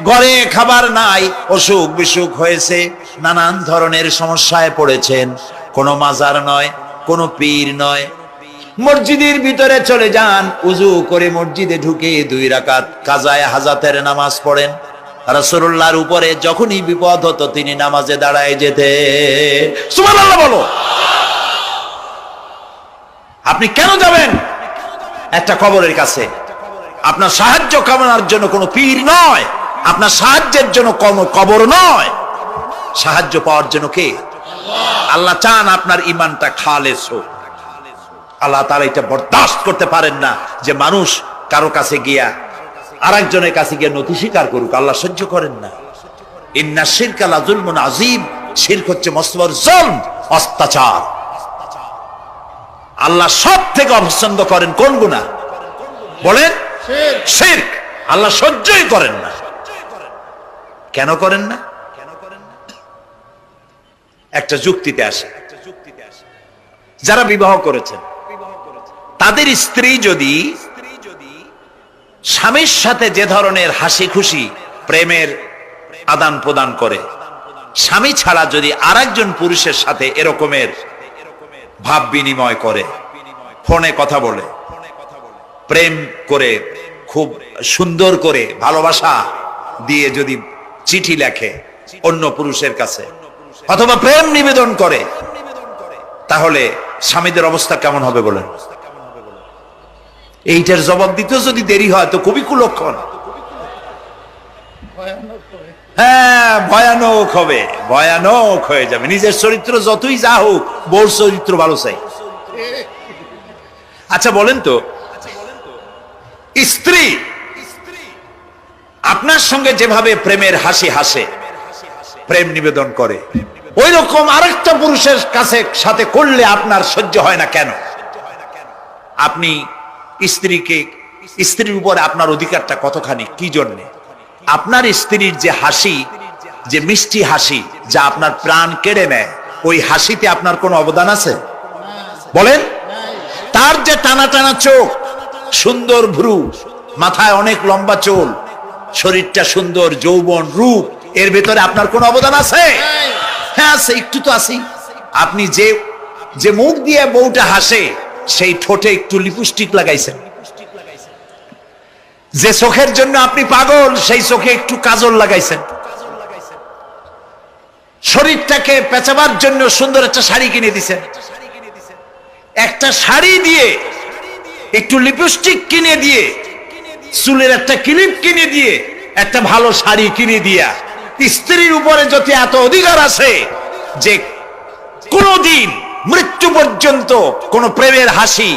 ঘরে খাবার নাই, অসুখ বিসুখ হয়েছে, নানান ধরনের সমস্যায় পড়েছেন। কোনো মাজার নয়, কোনো পীর নয়, মসজিদের ভিতরে চলে যান, উজু করে মসজিদে ঢুকে 2 রাকাত কাজায়ে হাজাতের নামাজ পড়েন। রাসূলুল্লাহর উপরে যখনই বিপদ হতো তিনি নামাজে দাঁড়ায় যেতেন। সুবহানাল্লাহ বলো। আপনি কেন যাবেন একটা কবরের কাছে? আপনার সাহায্য কামনার জন্য কোনো পীর নয়, আপনার সাহায্যের জন্য কোনো কবর নয়, সাহায্য পাওয়ার জন্য কে? আল্লাহ চান আপনার ঈমানটা খালেস হোক। আল্লাহ তাআলা এটা বরদাস্ত করতে পারেন না যে মানুষ কারো কাছে গিয়া আরেকজনের কাছে গিয়ে নথি স্বীকার করুক। আল্লাহ সহ্য করেন না। ইন্না শিরকা লাযুলমুন আযীম, শিরক হচ্ছে মস্ত বড় জুলম, অত্যাচার। আল্লাহ সব থেকে অপছন্দ করেন কোন গুনাহ বলেন? শিরক। আল্লাহ সহ্যই করেন না। কেন করেন না? একটা যুক্তিতে আসে। যারা বিবাহ করেছেন তাদের স্ত্রী যদি স্বামীর সাথে যে ধরনের হাসি খুশি প্রেমের আদান প্রদান করে, স্বামী ছাড়া যদি আরেকজন পুরুষের সাথে এরকমের ভাব বিনিময় করে, ফোনে কথা বলে, প্রেম করে, খুব সুন্দর করে ভালোবাসা দিয়ে যদি চিঠি লেখে অন্য পুরুষের কাছে অথবা প্রেম নিবেদন করে, তাহলে স্বামীদের অবস্থা কেমন হবে বলেন? এইটার জবাব দিতে যদি দেরি হয় তো খুবই কুলক্ষণ। হ্যাঁ, ভয়ানক হবে, ভয়ানক হয়ে যাবে। নিজের চরিত্র যতই যা হোক, বউর চরিত্র ভালো চাই। আচ্ছা বলেন তো, স্ত্রী আপনার সঙ্গে যেভাবে প্রেমের হাসি হাসে, প্রেম নিবেদন করে, ওই রকম আরেকটা পুরুষের কাছে সাথে করলে আপনার সহ্য হয় না কেন? আপনি স্ত্রীর উপরে আপনার অধিকারটা কতখানি, কি জন্যে? আপনার স্ত্রীর যে হাসি, যে মিষ্টি হাসি, যা আপনার প্রাণ কেড়ে নেয়, ওই হাসিতে আপনার কোনো অবদান আছে বলেন? তার যে টানা টানা চোখ, সুন্দর ভ্রু, মাথায় অনেক লম্বা চুল, শরীরটা সুন্দর, যৌবন, রূপ, এর ভেতরে আপনার কোনো অবদান আছে? হ্যাঁ আছে, একটু তো আছেই। আপনি যে মুখ দিয়ে বউটা হাসে, সেই ঠোঁটে একটু লিপস্টিক লাগাইছেন। যে চোখের জন্য আপনি পাগল, সেই চোখে একটু কাজল লাগাইছেন। শরীরটাকে পেঁচাবার জন্য সুন্দর একটা শাড়ি কিনে দিছেন। একটা শাড়ি দিয়ে, একটু লিপস্টিক কিনে দিয়ে, চুলের একটা ক্লিপ কিনে দিয়ে, একটা ভালো শাড়ি কিনে দিয়া স্ত্রীর উপরে যদি এত অধিকার আছে যে কোনদিন মৃত্যু পর্যন্ত কোন প্রেমের হাসি,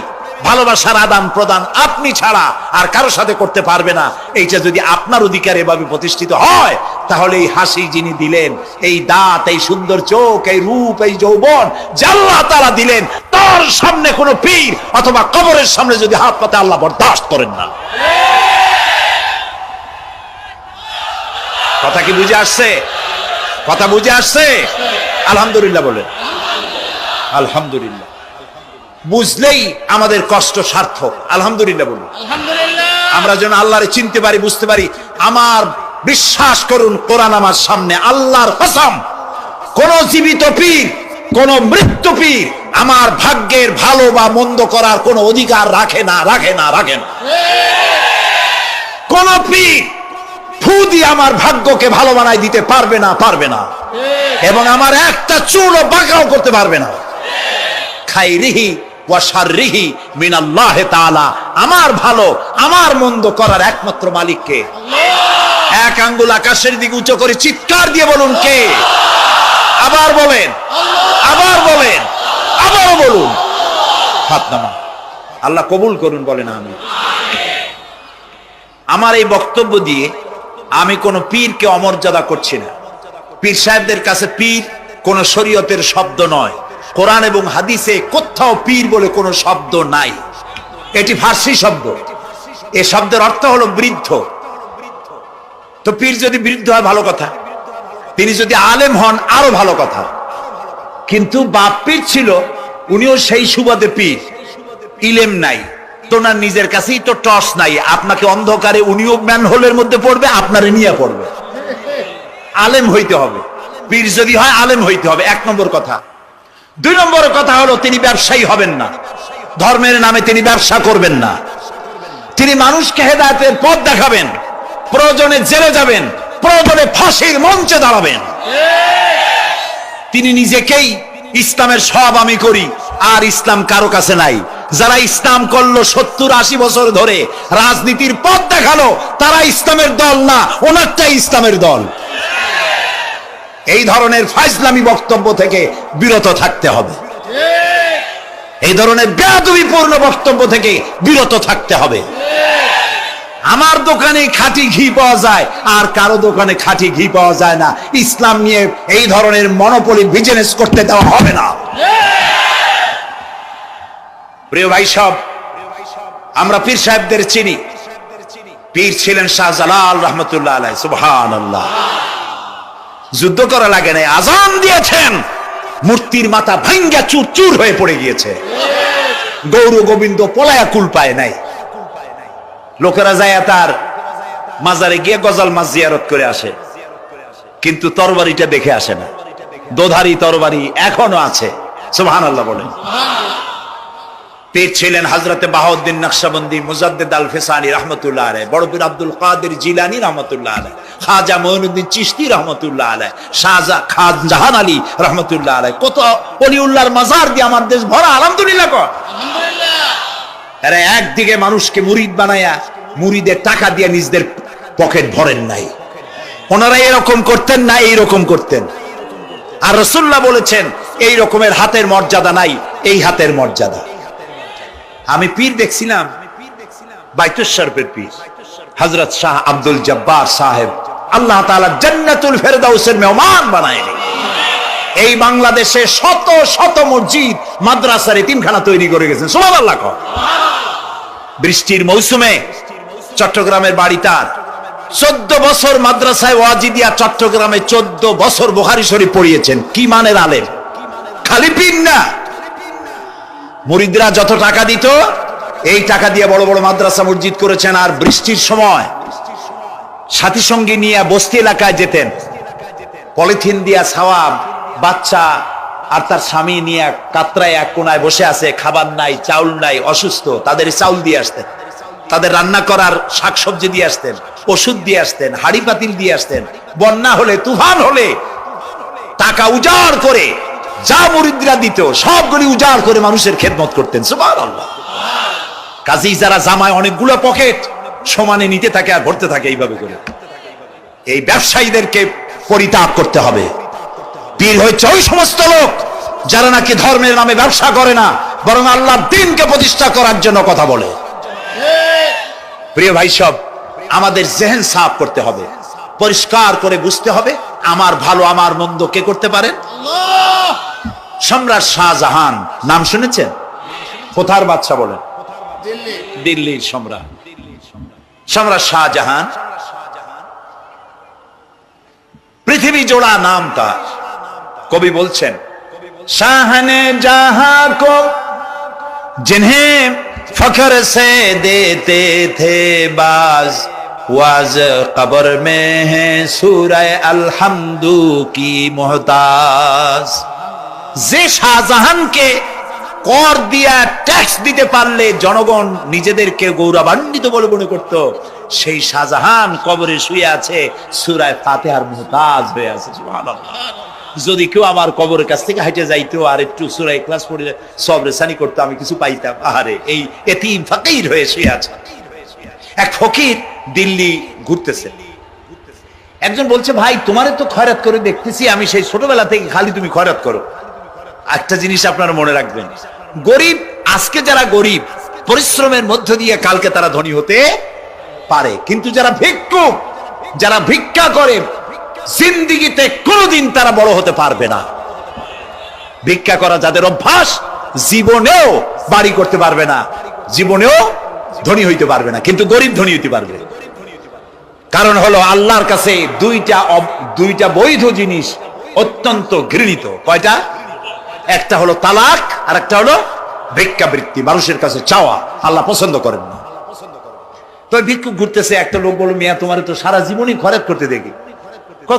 ভালোবাসার আদান প্রদান আপনি ছাড়া আর কারো সাথে করতে পারবে না, এইটা যদি আপনার অধিকার এভাবে প্রতিষ্ঠিত হয়, তাহলে এই হাসি যিনি দিলেন, এই দাঁত, এই সুন্দর চোখ, এই রূপ, এই যৌবন যা আল্লাহ তাআলা দিলেন, তার সামনে কোন পীর অথবা কবরের সামনে যদি হাত পাতে আল্লাহ বরদাস্ত করেন না। কথা কি বুঝে আসছে? কথা বুঝে আসছে? আলহামদুলিল্লাহ বলেন। আলহামদুলিল্লাহ। বুঝলেই আমাদের কষ্ট সার্থক। আলহামদুলিল্লাহ বলুন। আমরা যেন আল্লাহরে চিনতে পারি, বুঝতে পারি। আমার বিশ্বাস করুন, কোরআন আমার সামনে, আল্লাহর কসম, কোন জীবিত পীর, কোন মৃত্যু পীর আমার ভাগ্যের ভালো বা মন্দ করার কোন অধিকার রাখে না, রাখে না, রাখে না। কোন পীর ফু দিয়ে আমার ভাগ্যকে ভালো বানাই দিতে পারবে না, পারবে না, এবং আমার একটা চুলও বাঁকাও করতে পারবে না। খাইরিহি ওয়া শাররিহি মিনাল্লাহ তাআলা। আমার ভালো, আমার মন্দ করার একমাত্র মালিক কে? এক আঙ্গুল আকাশের দিকে উঁচু করে চিৎকার দিয়ে বলুন, কে? আবার বলেন, আবার বলেন, আবারও বলুন। হাত নামান। আল্লাহ কবুল করুন, বলেন আমিন। আমার এই বক্তব্য দিয়ে আমি কোন পীরকে অমর্যাদা করছি না। পীর সাহেবদের কাছে পীর কোন শরীয়তের শব্দ নয়। কোরআন এবং হাদিসে কোথাও পীর বলে কোন শব্দ নাই। এটি ফার্সি শব্দ। এই শব্দের অর্থ হলো বৃদ্ধ। তো পীর যদি বৃদ্ধ হয় ভালো কথা, তিনি যদি আলেম হন আরো ভালো কথা। কিন্তু বাপ পীর ছিল, উনিও সেই সুবাদে পীর, ইলেম নাই, তোনার নিজের কাছেই তো টর্চ নাই, আপনাকে অন্ধকারে উনিও ম্যানহোলের মধ্যে পড়বে, আপনারে নিয়ে পড়বে। আলেম হইতে হবে, পীর যদি হয় আলেম হইতে হবে, 1 নম্বর কথা। 2 নম্বর কথা হলো তিনি ব্যবসায়ী হবেন না, ধর্মের নামে তিনি ব্যবসা করবেন না। তিনি মানুষকে হেদায়েতের পথ দেখাবেন, প্রয়োজনে জেলে যাবেন, প্রয়োজনে ফাঁসির মঞ্চে দাঁড়াবেন। তিনি নিজেকেই ইসলামের সব আমি করি, আর ইসলাম কারো কাছে নাই। যারা ইসলাম করলো 70-80 বছর ধরে, রাজনীতির পথ দেখালো, তারা ইসলামের দল না, ওনারটাই ইসলামের দল। এই ধরনের ফাজলামি বক্তব্য থেকে বিরত থাকতে হবে, এই ধরনের বেয়াদবিপূর্ণ বক্তব্য থেকে বিরত থাকতে হবে। আমার দোকানে খাঁটি ঘি পাওয়া যায়, আর কারো দোকানে খাঁটি ঘি পাওয়া যায় না। ইসলাম নিয়ে এই ধরনের মনোপলি বিজনেস করতে দেওয়া হবে না। প্রিয় ভাই সব, আমরা পীর সাহেবদের চিনি। পীর ছিলেন শাহজালাল রহমতুল্লাহ আলাইহি, সুবহানাল্লাহ। যুদ্ধ করা লাগে না, আজান দিয়েছেন, মূর্তির মাথা ভাঙ্গা চুর চুর হয়ে পড়ে গিয়েছে। গৌর গোবিন্দ পলায়া কুল পায় নাই। লোকেরা যায় তার মাজারে গিয়ে গজাল মাছ জিয়ারত করে আসে, কিন্তু তরবারিটা দেখে আসে না। দোধারি তরবারি এখনো আছে, সুবহানাল্লাহ বলেন। পীর ছিলেন হযরতে বাহাউদ্দিন নকশবন্দি, মুজাদ্দিদ আল ফিসানি রহমতুল্লাহ আলাইহি, বড় পীর আব্দুল কাদের জিলানী রহমতুল্লাহ আলাইহি, খাজা মঈনুদ্দিন চিশতি রহমতুল্লাহ আলাইহি, শাহজাহান আলী রহমতুল্লাহ আলাইহি। কত ওলিউল্লাহর মাজার দিয়ে আমার দেশ ভরা, আলহামদুলিল্লাহ কর। আরে একদিকে মানুষকে মুরিদ বানায়া মুরিদের টাকা দিয়ে নিজেদের পকেট ভরেন নাই। ওনারা এরকম করতেন না, এইরকম করতেন। আর রাসূলুল্লাহ বলেছেন এই রকমের হাতের মর্যাদা নাই, এই হাতের মর্যাদা। আমি পীর দেখছিলাম, বাইতুল শরফের পীর হযরত শাহ আব্দুল জব্বার সাহেব, আল্লাহ তাআলা জান্নাতুল ফেরদাউসের মেহমান বানায়নি। এই বাংলাদেশে শত শত মসজিদ, মাদ্রাসার এতিমখানা তৈরি করে গেছেন, সুবহানাল্লাহ। বৃষ্টির মৌসুমে চট্টগ্রামের বাড়ি তার, 14 বছর মাদ্রাসায় ওয়াজিদিয়া চট্টগ্রামে 14 বছর বুখারী শরীফ পড়িয়েছেন। কি মানের আলেম, খালি পীর না। মুরিদরা যত টাকা দিত, এই টাকা দিয়ে বড় বড় মাদ্রাসা মসজিদ করেছেন। আর বৃষ্টির সময় সাথী সঙ্গী নিয়ে বস্তি এলাকায় যেতেন, পলিথিন দিয়া ছাওয়া, বাচ্চা আর তার স্বামী নিয়ে কাতরায় এক কোনায় বসে আছে, খাবার নাই, চাউল নাই, অসুস্থ, তাদের চাউল দিয়ে আসতেন, তাদের রান্না করার শাকসবজি দিয়ে আসতেন, ওষুধ দিয়ে আসতেন, হাড়ি পাতিল দিয়ে আসতেন। বন্যা হলে, তুফান হলে টাকা উজাড় করে যা মুরিদরা দিত সবগুলি উজাড় করে মানুষের খেদমত করতেন, সুবহানাল্লাহ। কাজেই যারা জামায় অনেকগুলো পকেট সমানে নিতে থাকে আর ভরতে থাকে এইভাবে করে, এই ব্যবসায়ীদেরকে পরিত্যাগ করতে হবে। পীর হচ্ছে ওই সমস্ত লোক যারা নাকি ধর্মের নামে ব্যবসা করে না, বরং আল্লাহর দ্বীনকে প্রতিষ্ঠা করার জন্য কথা বলে। প্রিয় ভাই সব, আমাদের জেহেন সাফ করতে হবে, পরিষ্কার করে বুঝতে হবে আমার ভালো আমার মন্দ কে করতে পারেন? আল্লাহ। সম্রাট শাহজাহান নাম শুনেছেন? কোথার বাদশা বলেন? দিল্লির সম্রাট। সম্রাট শাহজাহান পৃথিবী জোড়া নাম তার। কবি বলছেন, শাহনে জাহাं को जिन्हें फख्र से देते थे बाज, वाज कब्र में है सूरह अलहम्दु की मोहताज। যে শাহজাহানকে কর দিয়া ট্যাক্স দিতে পারলে জনগণ নিজেদেরকে গৌরবান্বিত বলে মনে করত, সেই শাহজাহান কবরে শুয়ে আছে, সূরা ফাতিহার মুহতাজ হয়ে আছে, সুবহানাল্লাহ। যদি কেউ আমার কবরের কাছ থেকে হেঁটে যাইতো আর একটু সূরা ইখলাস পড়ে সবরেসানি করতো, আমি কিছু পাইতাম। আহারে, এই এতিম ফকির হয়ে শুয়ে আছে। এক ফকির দিল্লি ঘুরতেছে, একজন বলছে, ভাই তোমারে তো খয়রাত করে দেখতেছি আমি সেই ছোটবেলা থেকে, খালি তুমি খয়রাত করো। একটা জিনিস আপনারা মনে রাখবেন, গরিব, আজকে যারা গরিব পরিশ্রমের মধ্য দিয়ে কালকে তারা ধনী হতে পারে, কিন্তু যারা ভিক্ষুক, যারা ভিক্ষা করে, জিন্দেগিতে কোনোদিন তারা বড় হতে পারবে না। ভিক্ষা করা যাদের অভ্যাস, জীবনেও বাড়ি করতে পারবে না, জীবনেও ধনী হইতে পারবে না, কিন্তু গরিব ধনী হইতে পারবে। কারণ হলো আল্লাহর কাছে দুইটা বৈধ জিনিস অত্যন্ত ঘৃণিত। কয়টা? একটা হলো তালাক আর একটা হলো ভিক্ষাবৃত্তি, মানুষের কাছে চাওয়া আল্লাহ পছন্দ করেন না। তো ভিক্ষুক ঘুরতেছে, একটা লোক বলল, মিয়া তোমার তো সারা জীবনই খরচ করতে দেখি।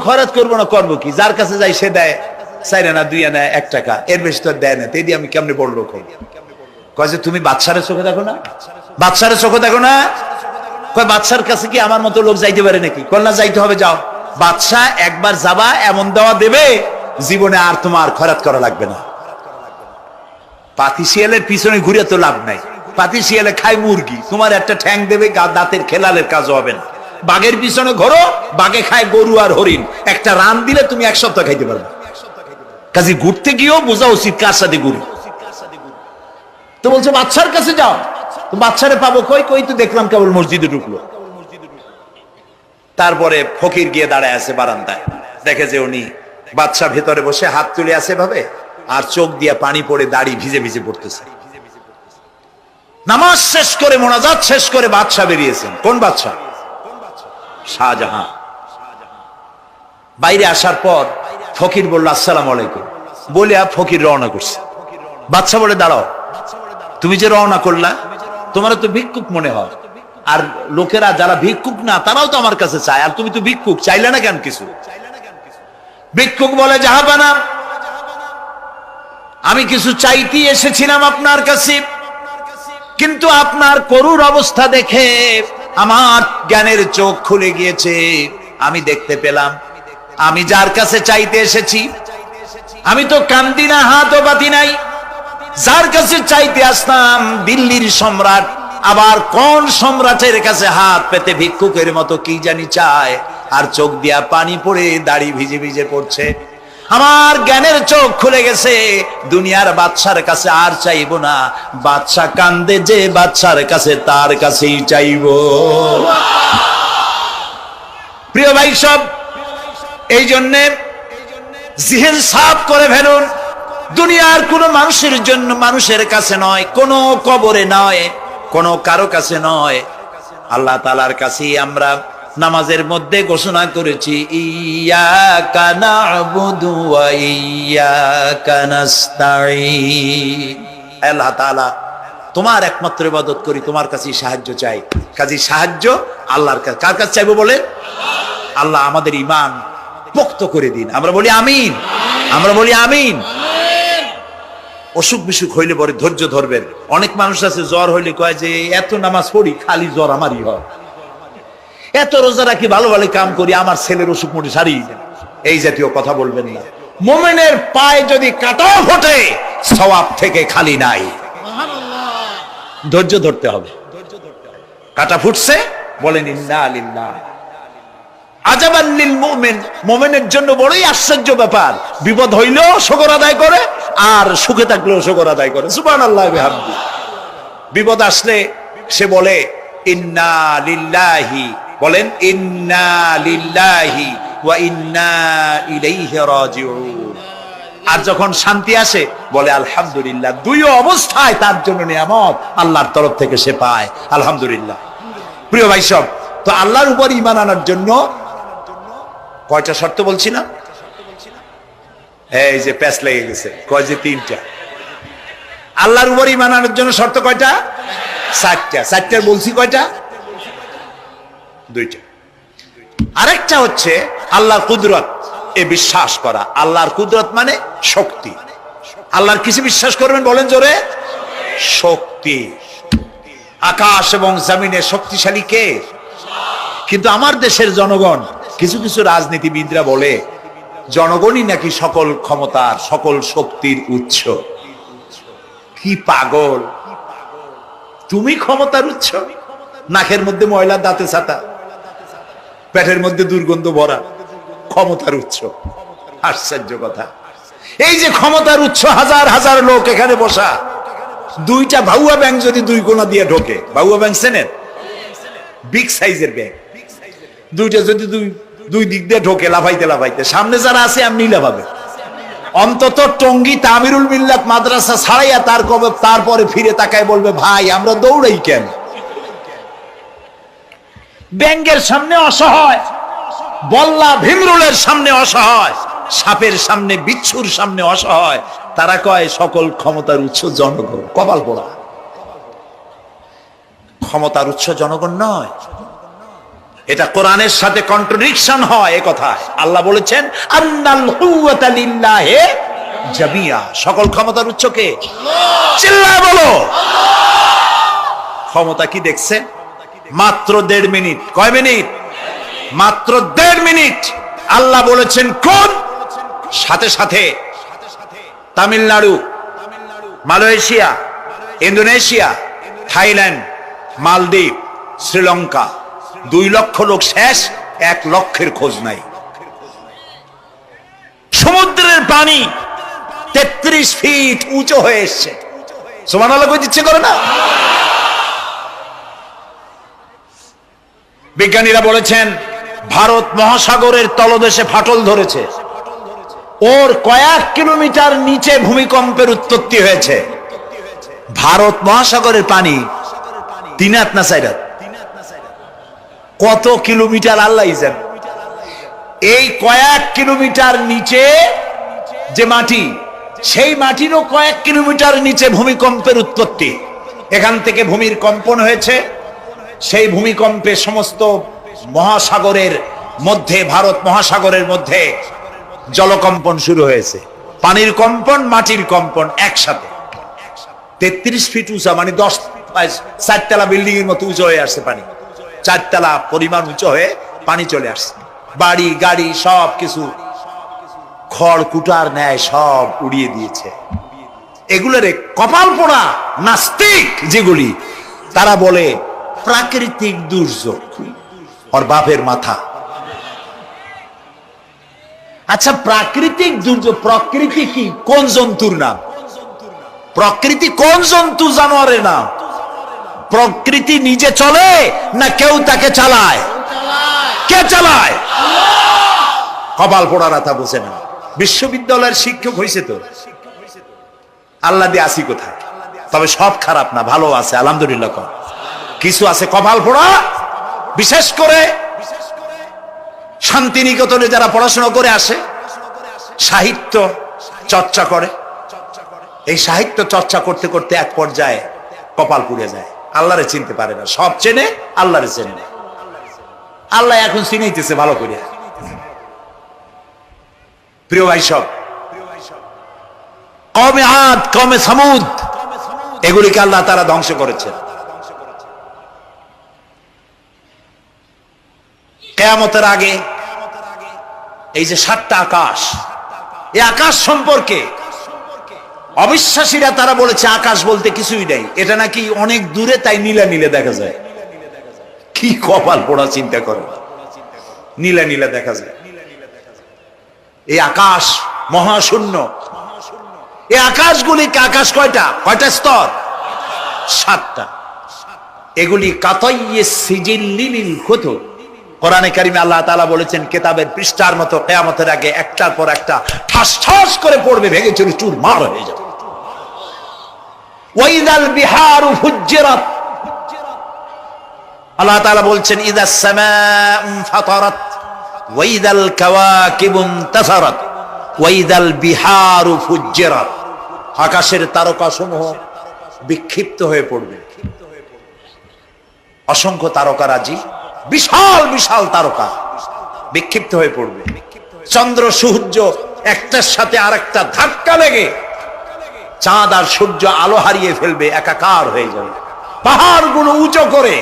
খরচ করবো না, করবো কি? যার কাছে যাই সে দেয় 4 আনা 2 আনা 1 টাকা, এর বেশি তো দেয় না। তেদি আমি কেমনে বড় লোক হব? কয় যে তুমি বাদশারের চোখে দেখো না, বাদশারের চোখে দেখো না। কয় বাদশার কাছে কি আমার মতো লোক যাইতে পারে নাকি? কল না, যাইতে হবে, যাও। বাদশা একবার যাবা, এমন দেওয়া দেবে জীবনে আর তোমার খরচ করা লাগবে না। পাতি শিয়ালের পিছনে ঘুরে তো লাভ নাই। পাতি শিয়ালে খায় মুরগি, তোমার একটা ঠ্যাং দেবে, দাঁতের খেলালের কাজ হবে না। বাঘের পিছনে ঘোরো, বাঘে খায় গরু আর হরিণ, একটা রান দিলে তুমি 1 সপ্তাহ খাইতে পারবে। কাজে ঘুরতে গিয়েও বোঝা উচিত কার সাথে ঘুরি। তো বলছে বাদশার কাছে যাও। তো বাদশারে পাবো কই? কই তো দেখলাম কেবল মসজিদে ঢুকলো। তারপরে ফকির গিয়ে দাঁড়ায় আছে বারান্দায়, দেখে যে উনি বাদশা ভেতরে বসে হাত তুলে আছে ভাবে, আর চোখ দিয়ে পানি পড়ে দাড়ি ভিজে ভিজে পড়তেছে। নামাজ শেষ করে, মোনাজাত শেষ করে বাদশা বেরিয়েছেন। কোন বাদশা? শাহজাহান। বাইরে আসার পর ফকির বলল আসসালামু আলাইকুম, বলে ফকির রওনা করছে। বাদশা বলে দাঁড়াও, তুমি যে রওনা করলা, তোমার তো ভিক্ষুক মনে হয়, আর লোকেরা যারা ভিক্ষুক না তারাও তো আমার কাছে চায়, আর তুমি তো ভিক্ষুক, চাইলে না কেন কিছু? ভিক্ষুক বলে জাহাপানা, আমি কিছু চাইতে এসেছিলাম আপনার কাছে, কিন্তু আপনার করুণ অবস্থা দেখে আমার জ্ঞানের চোখ খুলে গিয়েছে। আমি দেখতে পেলাম আমি যার কাছে চাইতে এসেছি, আমি তো কান্দি না, হাতও পাতি নাই। যার কাছে চাইতে আসতাম দিল্লির সম্রাট, আবার কোন সম্রাটের কাছে হাত পেতে ভিক্ষুকের মতো কি জানি চায়, আর চোখ দিয়া পানি পড়ে দাড়ি ভিজে ভিজে পড়ছে। আমার জ্ঞানের চোখ খুলে গেছে, দুনিয়ার বাদশার কাছে আর চাইবো না। বাদশা কান্দে যে বাদশার কাছে, তার কাছেই চাইবো। প্রিয় ভাই সব, এই জন্যে জিহ্ন সাফ করে ফেলুন। দুনিয়ার কোন মানুষের জন্য, মানুষের কাছে নয়, কোন কবরে নয়, কোন কারো কাছে নয়, আল্লাহ তাআলার কাছেই আমরা নামাজের মধ্যে ঘোষণা করেছি, ইয়্যাকা না'বুদু ওয়া ইয়্যাকা নাস্তাঈন। আল্লাহ তাআলা, তোমার একমাত্র ইবাদত করি, তোমার কাছেই সাহায্য চাই। কাজেই সাহায্য আল্লাহর কাছে। কার কাছে চাইবো বলে? আল্লাহ আমাদের ঈমান পোক্ত করে দিন। আমরা বলি আমিন, আমরা বলি আমিন। অসুখ বিসুখ হইলে পরে ধৈর্য ধরবেন। অনেক মানুষ আছে জ্বর হইলে কয় যে এত নামাজ পড়ি, খালি জ্বর আমারই হয়, এত রোজা রাখি, ভালো ভালো কাম করি, আমার ছেলের অসুখ মোটে সারি। এই জাতীয় কথা বলবেন না। মুমিনের পায়ে যদি কাঁটাও ফোটে, সওয়াব থেকে খালি নাই। ধৈর্য ধরতে হবে। কাঁটা ফুটছে, বলেন ইন্না লিল্লাহ। আজাবান লিল মুমিন, মুমিনের জন্য বড়ই আশ্চর্য ব্যাপার, বিপদ হইলেও শুকর আদায় করে, আর সুখে থাকলেও শুকর আদায় করে। সুবহানাল্লাহ বিহামদি। বিপদ আসলে সে বলে ইন্না লিল্লাহি, বলেন ইন্না লিল্লাহি ওয়া ইন্না ইলাইহি রাজিউন। আর যখন শান্তি আসে বলে আলহামদুলিল্লাহ। দুই অবস্থায় তার জন্য নিয়ামত আল্লাহর তরফ থেকে সে পায়, আলহামদুলিল্লাহ। প্রিয় ভাই সব, তো আল্লাহর উপর ঈমান আনার জন্য কয়টা শর্ত বলছিলাম? এই যে প্যাচ লেগে গেছে, কয় যে 3টা। আল্লাহর উপর ঈমান আনার জন্য শর্ত কয়টা? 4টা। 4টার বলছি কয়টা? 2টা। আরেকটা হচ্ছে আল্লাহর কুদরত, এ বিশ্বাস করা। আল্লাহর কুদরত মানে শক্তি। আল্লাহর কিছু বিশ্বাস করবেন, বলেন জোরে? শক্তি। আকাশ এবং জমিনে শক্তিশালী কে? কিন্তু আমার দেশের জনগণ, কিছু কিছু রাজনীতিবিদরা বলে জনগণই নাকি সকল ক্ষমতার, সকল শক্তির উৎস। কি পাগল! তুমি ক্ষমতার উৎস? নাকের মধ্যে ময়লা, দাঁতে ছাতা, পেটের মধ্যে দুর্গন্ধ ভরা, ক্ষমতার উৎস? আশ্চর্য কথা। এই যে ক্ষমতার উৎস, হাজার হাজার লোক এখানে বসা, 2টা ভাউয়া ব্যাংক যদি 2 কোণা দিয়ে ঢোকে, ভাউয়া ব্যাংক চেনেন? বিগ সাইজের ব্যাংক, 2টা যদি দুই দিক দিয়ে ঢোকে, লাফাইতে লাফাইতে, সামনে যারা আছে এমনি লাফাবে। অন্তত টঙ্গী তামিরুল মিল্লাত মাদ্রাসা ছাড়াইয়া তারপরে ফিরে তাকায় বলবে, ভাই আমরা দৌড়াই কেন? ব্যাংকের সামনে অসহায়, বল্লা ভীমরুলের সামনে অসহায়, সাপের সামনে, বিচ্ছুর সামনে অসহায়, তারা কয় সকল ক্ষমতার উৎস জনগণ। কপাল পোড়া, ক্ষমতার উৎস জনগণ নয়। এটা কোরআনের সাথে কন্ট্রাডিকশন হয়। এ কথায় আল্লাহ বলেছেন আন্নাল কুওয়াতা লিল্লাহি জামিয়া, সকল ক্ষমতার উৎস কে? চিল্লায় বলো। ক্ষমতা কি দেখছে? মাত্র 1.5 মিনিট। কয় মিনিট? মাত্র 1.5 মিনিট। আল্লাহ বলেছেন কোন? সাথে সাথে তামিলনাড়ু, মালয়েশিয়া, ইন্দোনেশিয়া, থাইল্যান্ড, মালদ্বীপ, শ্রীলঙ্কা 2 লক্ষ লোক শেষ, 1 লক্ষের খোঁজ নাই। সমুদ্রের পানি 33 ফিট উঁচু হয়ে এসছে। সুবহানাল্লাহ কই দিচ্ছে করে না? বিজ্ঞানীরা বলেছেন ভারত মহাসাগরের তলদেশে ফাটল ধরেছে, ওর কয়েক কিলোমিটার নিচে ভূমিকম্পের উৎপত্তি হয়েছে। ভারত মহাসাগরের পানি 3 হাত না 4 হাত, কত কিলোমিটার আল্লাহ জানে। এই কয়েক কিলোমিটার নিচে যে মাটি, সেই মাটিরও কয়েক কিলোমিটার নিচে ভূমিকম্পের উৎপত্তি। এখান থেকে ভূমির কম্পন হয়েছে। সেই ভূমিকম্পে সমস্ত মহাসাগরের মধ্যে, ভারত মহাসাগরের মধ্যে জলকম্পন শুরু হয়েছে। পানির কম্পন, মাটির কম্পন একসাথে। 33 ফিট উঁচা, মানে 4 তলা বিল্ডিং এর মতো উঁচু হয়ে আসছে পানি। 4 তলা পরিমাণ উঁচু হয়ে পানি চলে আসছে। বাড়ি গাড়ি সব কিছু খড় কুটার ন্যায় সব উড়িয়ে দিয়েছে। এগুলোরে কপাল পোড়া নাস্তিক যেগুলি, তারা বলে প্রাকৃতিক দুর্যোগ। ওর বাপের মাথা। আচ্ছা, প্রাকৃতিক দুর্যোগ, প্রকৃতি কি? কোন জন্তুর নাম? প্রকৃতি কোন জন্তু জানোয়ারের নাম? প্রকৃতি নিজে চলে না কেউ তাকে চালায়? কে চালায়? কপাল পোড়ারা তা বোঝে না। বিশ্ববিদ্যালয়ের শিক্ষক হয়েছে তো, আল্লাহ দিয়ে আসি কোথায়? তবে সব খারাপ না, ভালো আছে আলহামদুলিল্লাহ। কিছু আছে কপাল পোড়া। বিশেষ করে শান্তিনিকেতনে যারা পড়াশোনা করে আসে, সাহিত্য চর্চা করে, এই সাহিত্য চর্চা করতে করতে এক পর্যায়ে কপাল পুড়ে যায়। আল্লাহরে চিনতে পারে না। সব চেনে, আল্লাহরে চেনে না। আল্লাহ এখন চিনাইতেছে ভালো করে। প্রিয় ভাই, সব কওমে আদ, কওমে সামুদ, এগুলিকে আল্লাহ তারা ধ্বংস করেছেন। কিয়ামতের আগে এই যে 7টা আকাশ, এই আকাশ সম্পর্কে অবিশ্বাসীরা তারা বলেছে আকাশ বলতে কিছুই নেই, এটা নাকি অনেক দূরে, তাই নীলা নীলে দেখা যায়। কি কপাল পোড়া, চিন্তা করো। নীলা নীলা দেখা যায়। এই আকাশ মহাশূন্য। এই আকাশগুলিকে, আকাশ কয়টা? কয়টা স্তর? 7টা। এগুলি কাতাইয়ে সিজিল্লিল কুতুব। কোরআনে কারিমে আল্লাহ তাআলা বলেছেন কিতাবের পৃষ্ঠার মতো কিয়ামতের আগে একটার পর একটা ঠাস ঠাস করে পড়বে, ভেঙে চুরমার হয়ে যাবে। ওয়াইদাল বিহারু ফুজ্জিরাত, আল্লাহ তাআলা বলছেন ইদাস সামাউ ফাতারাত ওয়াইদাল কাওয়াকিবু ইনতাসারাত ওয়াইদাল বিহারু ফুজ্জিরাত। আকাশের তারকাসমূহ বিক্ষিপ্ত হয়ে পড়বে। অসংখ্য তারকারাজি, বিশাল বিশাল তারকা বিক্ষিপ্ত হয়ে পড়বে। চন্দ্র সূর্য একটার সাথে আরেকটা ধাক্কা লেগে চাঁদ আর সূর্য আলো হারিয়ে ফেলবে, একাকার হয়ে যাবে। পাহাড়গুলো উঁচু করে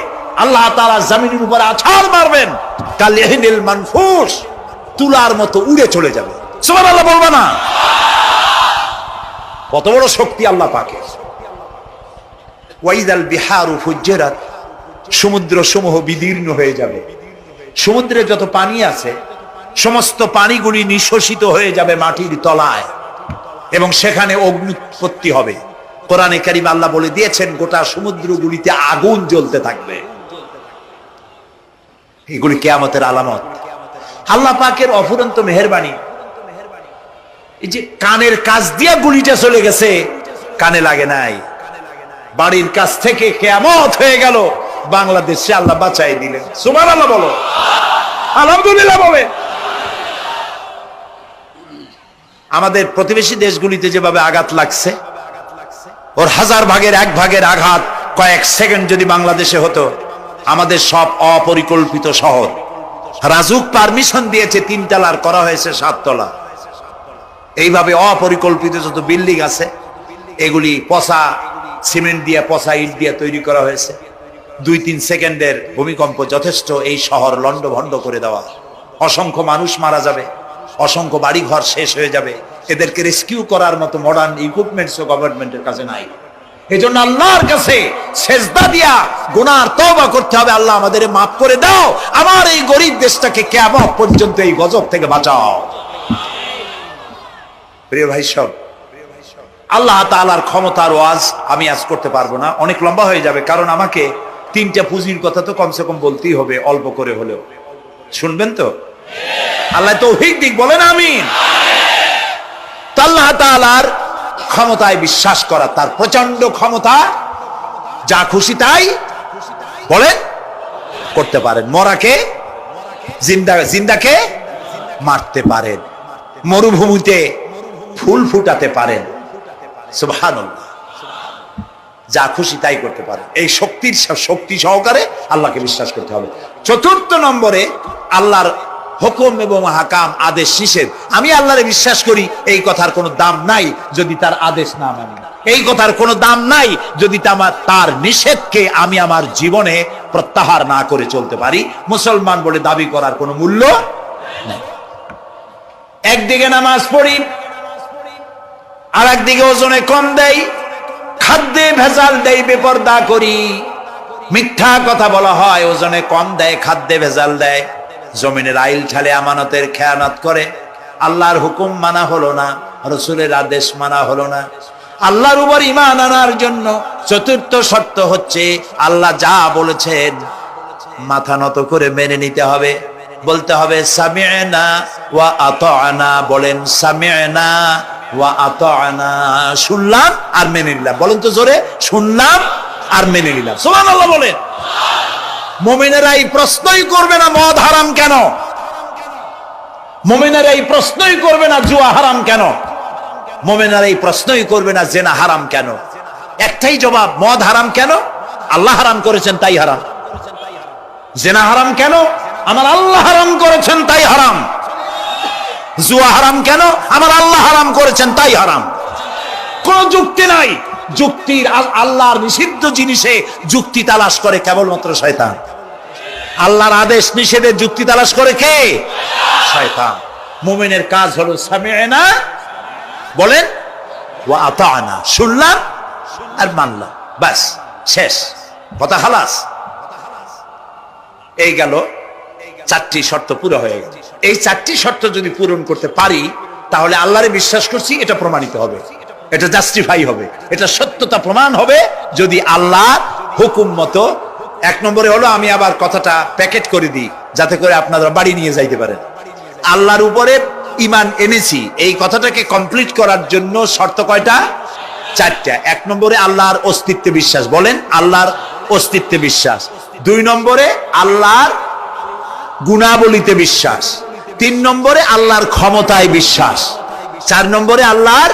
আল্লাহ তাআলা জমিনের উপর আছাড় মারবেন, কালিহিনিল মানফুস, তুলার মতো উড়ে চলে যাবে। সুবহানাল্লাহ বলবা না? কত বড় শক্তি আল্লাহ পাকের। ওয়াইদাল বিহারু ফুজ্জিরাত, সমুদ্র সমূহ বিদীর্ণ হয়ে যাবে। সমুদ্রে যত পানি আছে সমস্ত পানিগুলি নিঃশোষিত হয়ে যাবে মাটির তলায়, এবং সেখানে অগ্নুৎপত্তি হবে। কোরআনে কারিমে আল্লাহ বলে দিয়েছেন গোটা সমুদ্রগুলিতে আগুন জ্বলতে থাকবে। এগুলি কিয়ামতের আলামত। আল্লাহ পাকের অফুরন্ত মেহেরবানি। এই যে কানের কাছ দিয়ে গুলিটা চলে গেছে, কানে লাগে নাই। বাড়ির কাছ থেকে কিয়ামত হয়ে গেল, বাংলাদেশে আল্লাহ বাঁচাই দিলেন। সুবহানাল্লাহ বলো, আলহামদুলিল্লাহ বলে। আমাদের প্রতিবেশী দেশগুলিতে যেভাবে আঘাত লাগছে, ওর 1000 ভাগের 1 ভাগের আঘাত কয়েক সেকেন্ড যদি বাংলাদেশে হতো, আমাদের সব অপরিকল্পিত শহর, রাজুক পারমিশন দিয়েছে 3 তলার, করা হয়েছে 7 তলা। এইভাবে অপরিকল্পিত যত বিল্ডিং আছে এগুলি পচা সিমেন্ট দিয়ে, পচা ইট দিয়ে তৈরি করা হয়েছে। 2-3 সেকেন্ডের ভূমিকম্প যথেষ্ট এই শহর লন্ডভন্ড করে দেওয়া। অসংখ্য মানুষ মারা যাবে, অসংখ্য বাড়িঘর শেষ হয়ে যাবে। এদেরকে রেস্কিউ করার মতো মডার্ন ইকুইপমেন্টসও গভর্নমেন্টের কাছে নাই। এই জন্য আল্লাহর কাছে সেজদা দিয়া গুনার তওবা করতে হবে, আল্লাহ আমাদের মাফ করে দাও, আমার এই গরিব দেশটাকে কিয়ামত পর্যন্ত এই গজব থেকে বাঁচাও। প্রিয় ভাই সব, আল্লাহ তাআলার ক্ষমতার ওয়াজ আমি আজ করতে পারবো না, অনেক লম্বা হয়ে যাবে। কারণ আমাকে 3টা পুঁজির কথা তো কমসে কম বলতেই হবে, অল্প করে হলেও। শুনবেন তো? আল্লাহ তৌফিক দিক, বলেন আমিন। আল্লাহ তাআলার ক্ষমতায় বিশ্বাস করা, তার প্রচন্ড ক্ষমতা, যা খুশি তাই বলেন করতে পারেন। মরাকে জিন্দাকে মারতে পারেন, মরুভূমিতে ফুল ফুটাতে পারেন, সুবহানাল্লাহ, যা খুশি তাই করতে পারেন। এই শক্তি সহকারে আল্লাহকে বিশ্বাস করতে হবে। 4র্থ নম্বরে আল্লাহর হুকুম এবং হাকাম, আদেশ নিষেধ। আমি আল্লাহরে বিশ্বাস করি, এই কথার কোনো দাম নাই যদি তার আদেশ না মানি। এই কথার কোনো দাম নাই যদি তার নিষেধকে আমি আমার জীবনে প্রত্যাহার না করে চলতে পারি। মুসলমান বলে দাবি করার কোনো মূল্য নেই। একদিকে নামাজ পড়ি, আর একদিকে ওজনে কম দেই, খাদ্যে ভেজাল দেই, বেপরদা করি, মিথ্যা কথা বলা হয়, ওজনে কম দেয়, খাদ্যে ভেজাল দেয়, জমিনের আইল ঠালে আমানতের খেয়ানত করে। আল্লাহর হুকুম মানা হলো না, রাসূলের আদেশ মানা হলো না। আল্লাহর উপর ঈমান আনার জন্য 4র্থ শর্ত হচ্ছে আল্লাহ যা বলেছেন মাথা নত করে মেনে নিতে হবে, বলতে হবে সামি'না ওয়া আতা'না। বলেন সামি'না ওয়া আতা'না, শুনলাম আর মেনে নিলাম। বলেন তো জোরে, শুনলাম আর মেনে নিলাম। সুবহানাল্লাহ বলেন। মুমিনেরা এই প্রশ্নই করবে না মদ হারাম কেন, মুমিনেরা এই প্রশ্নই করবে না জুয়া হারাম কেন, মুমিনেরা এই প্রশ্নই করবে না জেনা হারাম কেন। একটাই জবাব, মদ হারাম কেন? আল্লাহ হারাম করেছেন তাই হারাম। জেনা হারাম কেন? আমার আল্লাহ হারাম করেছেন তাই হারাম। জুয়া হারাম কেন? আমার আল্লাহ হারাম করেছেন তাই হারাম। কোন যুক্তি নাই। যুক্তির, আল্লাহর নিষিদ্ধ জিনিসে যুক্তি তালাশ করে কেবলমাত্র শয়তান। আল্লাহর আদেশ নিষেধের যুক্তি তালাশ করে কে? শয়তান। মুমিনের কাজ হলো সামি'না, বলেন, ওয়া আতা'না, শুনলাম আর মানলাম, বাস, শেষ কথা, খালাস। এই গেল 4টি শর্ত পুরো হয়ে গেল। এই 4টি শর্ত যদি পূরণ করতে পারি তাহলে আল্লাহরে বিশ্বাস করছি এটা প্রমাণিত হবে, এটা জাস্টিফাই হবে, এটা সত্যতা প্রমাণ হবে যদি আল্লাহ হুকুম মতো। 1 নম্বরে হলো, আমি আবার কথাটা প্যাকেট করে দিই যাতে করে আপনারা বাড়ি নিয়ে যাইতে পারেন। আল্লাহর উপরে ঈমান এনেছি, এই কথাটাকে কমপ্লিট করার জন্য শর্ত কয়টা? 4টা। 1 নম্বরে আল্লাহর অস্তিত্বে বিশ্বাস, বলেন আল্লাহর অস্তিত্বে বিশ্বাস। 2 নম্বরে আল্লাহর গুণাবলীতে বিশ্বাস। 3 নম্বরে আল্লাহর ক্ষমতায় বিশ্বাস। 4 নম্বরে আল্লাহর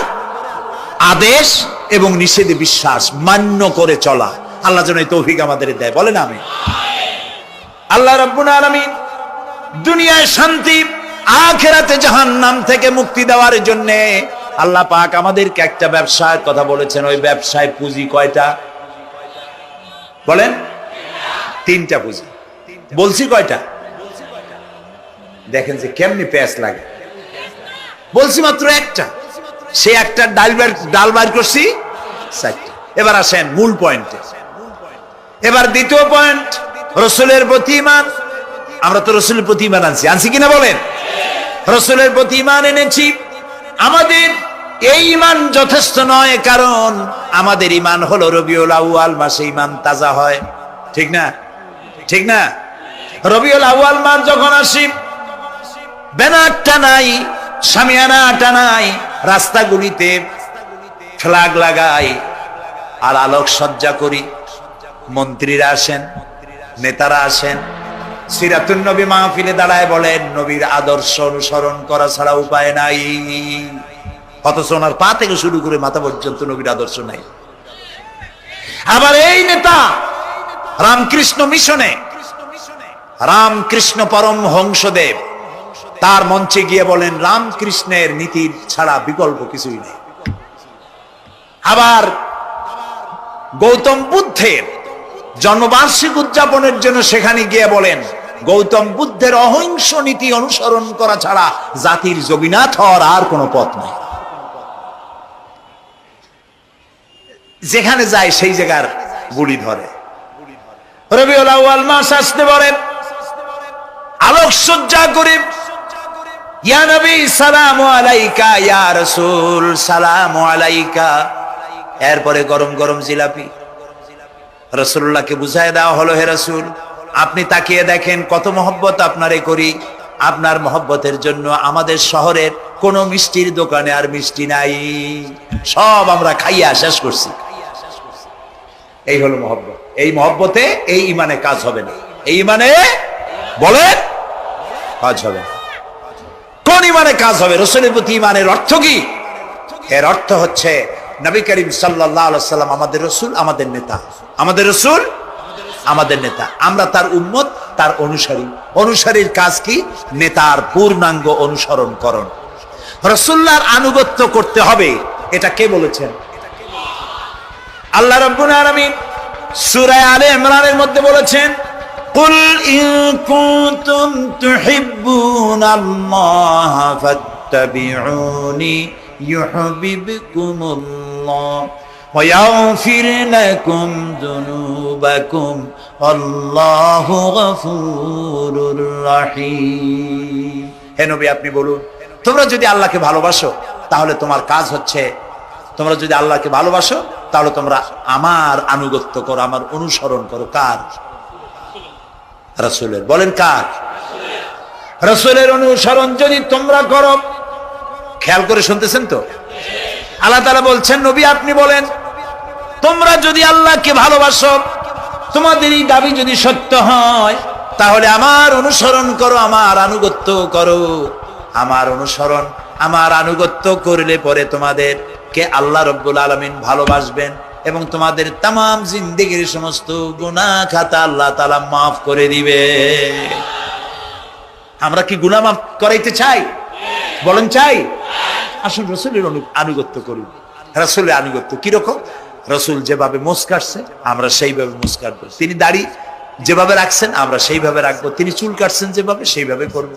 আদেশ এবং নিষেধে বিশ্বাস, মান্য করে চলা। আল্লাহ যেন এই তৌফিক আমাদের দেয়, বলেন আমিন। আল্লাহ রাব্বুল আলামিন দুনিয়ায় শান্তি, আখিরাতে জাহান্নাম থেকে মুক্তি দেওয়ার জন্য আল্লাহ পাক আমাদেরকে একটা ব্যবসার কথা বলেছেন। ওই ব্যবসায় পুঁজি কয়টা? বলেন। 3টা পুঁজি। বলছি কয়টা? দেখেন যে কেমনি প্যাঁচ লাগে। বলছি মাত্র একটা, সে একটা ডাল বাইর করছি 4টা। এবার আসেন মূল পয়েন্টে। এবার দ্বিতীয় পয়েন্ট, রাসূলের প্রতি ঈমান। আমরা তো রাসূলের প্রতি ঈমান আনছি কিনা বলেন? রাসূলের প্রতি ঈমান এনেছি। আমাদের এই ঈমান যথেষ্ট নয়, কারণ আমাদের ঈমান হলো রবিউল আউয়াল মাসে ঈমান তাজা হয়, ঠিক না? ঠিক না? রবিউল আউয়াল মাস যখন আসি, ব্যানারটা নাই, শামিয়ানাটা নাই, রাস্তাগুলিতে ফ্ল্যাগ লাগাই আর আলোক সজ্জা করি। মন্ত্রীরা আসেন, নেতারা আসেন, সিরাতুন নবী মাহফিলে দাঁড়ায় বলেন নবীর আদর্শ অনুসরণ করা ছাড়া উপায় নাই। অথচ ওনার পা থেকে শুরু করে মাথা পর্যন্ত নবীর আদর্শ নাই। আবার এই নেতা রামকৃষ্ণ মিশনে রামকৃষ্ণ পরমহংসদেব তার মঞ্চে গিয়ে বলেন রামকৃষ্ণের নীতির ছাড়া বিকল্প কিছুই নেই। আবার গৌতম বুদ্ধের জন্মবার্ষিক উদযাপনের জন্য সেখানে গিয়ে বলেন গৌতম বুদ্ধের অহিংস নীতি অনুসরণ করা ছাড়া জাতির যোগীনাথ হওয়ার আর কোনো পথ নেই। যেখানে যায় সেই জায়গার গুলি ধরে। রবিউল আউয়াল মাস আসতে পারে, আলোকসজ্জা করে ইয়া নবী সালামু আলাইকা, ইয়া রাসূল সালামু আলাইকা। এরপরে গরম গরম জিলাপি রাসূলুল্লাহকে বুঝায় দেওয়া হলো, হে রাসূল আপনি তাকিয়ে দেখেন কত মহব্বত আপনারে করি, আপনার মহব্বতের জন্য আমাদের শহরের কোন মিষ্টির দোকানে আর মিষ্টি নাই, সব আমরা খাইয়া শেষ করছি। এই হলো মহব্বত। এই মহব্বতে এই ইমানে কাজ হবে না। এই ইমানে বলেন কাজ হবে না। কোন ইমানে কাজ হবে? রাসূলের প্রতি ইমানের অর্থ কি? এর অর্থ হচ্ছে নবী করিম সাল্লাল্লাহু আলাইহি সাল্লাম আমাদের রাসূল, আমাদের নেতা। আমাদের রাসূল আমাদের নেতা, আমরা তার উম্মত, তার অনুসারী। অনুসারীর কাজ কি? নেতার পূর্ণাঙ্গ অনুসরণ করণ। রাসূলুল্লাহর আনুগত্য করতে হবে, এটা কে বলেছেন? আল্লাহ রাব্বুল আলামিন সূরা আলে ইমরানের মধ্যে বলেছেন কুল ইন কুনতুম তুহিব্বুনাল্লাহ ফাত্তাবিউনি ইউহিব্বুকুমুল্লাহ ওয়া ইয়াগফির লাকুম যুনুবাকুম আল্লাহু গফুরুর রহিম। হে নবী আপনি বলুন, তোমরা যদি আল্লাহকে ভালোবাসো তাহলে তোমার কাজ হচ্ছে, তোমরা যদি আল্লাহকে ভালোবাসো তাহলে তোমরা আমার আনুগত্য করো, আমার অনুসরণ করো। কার? রাসূলের। বলেন কার? রাসূলের অনুসরণ যদি তোমরা করো, খেয়াল করে শুনতেছেন তো? আল্লাহ তাআলা বলছেন নবী আপনি বলেন তোমরা যদি আল্লাহকে ভালোবাসো, তোমাদের এই দাবি যদি সত্য হয় তাহলে আমার অনুসরণ করো, আমার আনুগত্য করো। আমার অনুসরণ, আমার আনুগত্য করলে পরে তোমাদের কে আল্লাহ রাব্বুল আলামিন ভালোবাসবেন এবং তোমাদের तमाम জিন্দেগীর সমস্ত গুনাহ খাতা আল্লাহ তাআলা maaf করে দিবে। আমরা কি গুনাহ maaf করাইতে চাই? বলেন চাই? আসুন রাসূলের আনুগত্য করি। রাসূলের আনুগত্য কি রকম? রাসূল যেভাবে মুছ কাটছে আমরা সেইভাবে মুছ কাটবো, তিনি দাড়ি যেভাবে রাখছেন আমরা সেইভাবে রাখবো, তিনি চুল কাটছেন যেভাবে সেইভাবে করব,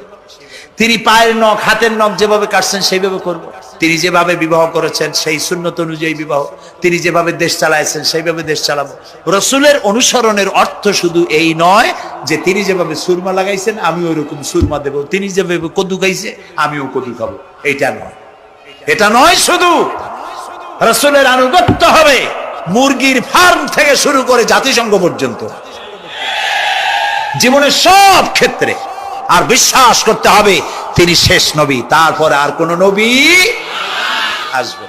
তিনি পায়ের নখ হাতের নখ যেভাবে কাটছেন সেইভাবে করব, তিনি যেভাবে বিবাহ করেছেন সেই সুন্নত অনুযায়ী বিবাহ, তিনি যেভাবে দেশ চালাইছেন সেইভাবে দেশ চালাবো। রাসূলের অনুসরণের অর্থ শুধু এই নয় যে তিনি যেভাবে সুরমা লাগাইছেন আমি ওইরকম সুরমা দেব, তিনি যেভাবে কদু খাইছে আমিও কদু খাবো, এটা নয়। এটা নয়, শুধু রাসূলের আনুগত্য হবে মুরগির ফার্ম থেকে শুরু করে জাতিসংঘ পর্যন্ত, জীবনের সব ক্ষেত্রে। আর বিশ্বাস করতে হবে তিনি শেষ নবী, তারপরে আর কোন নবী আসবে।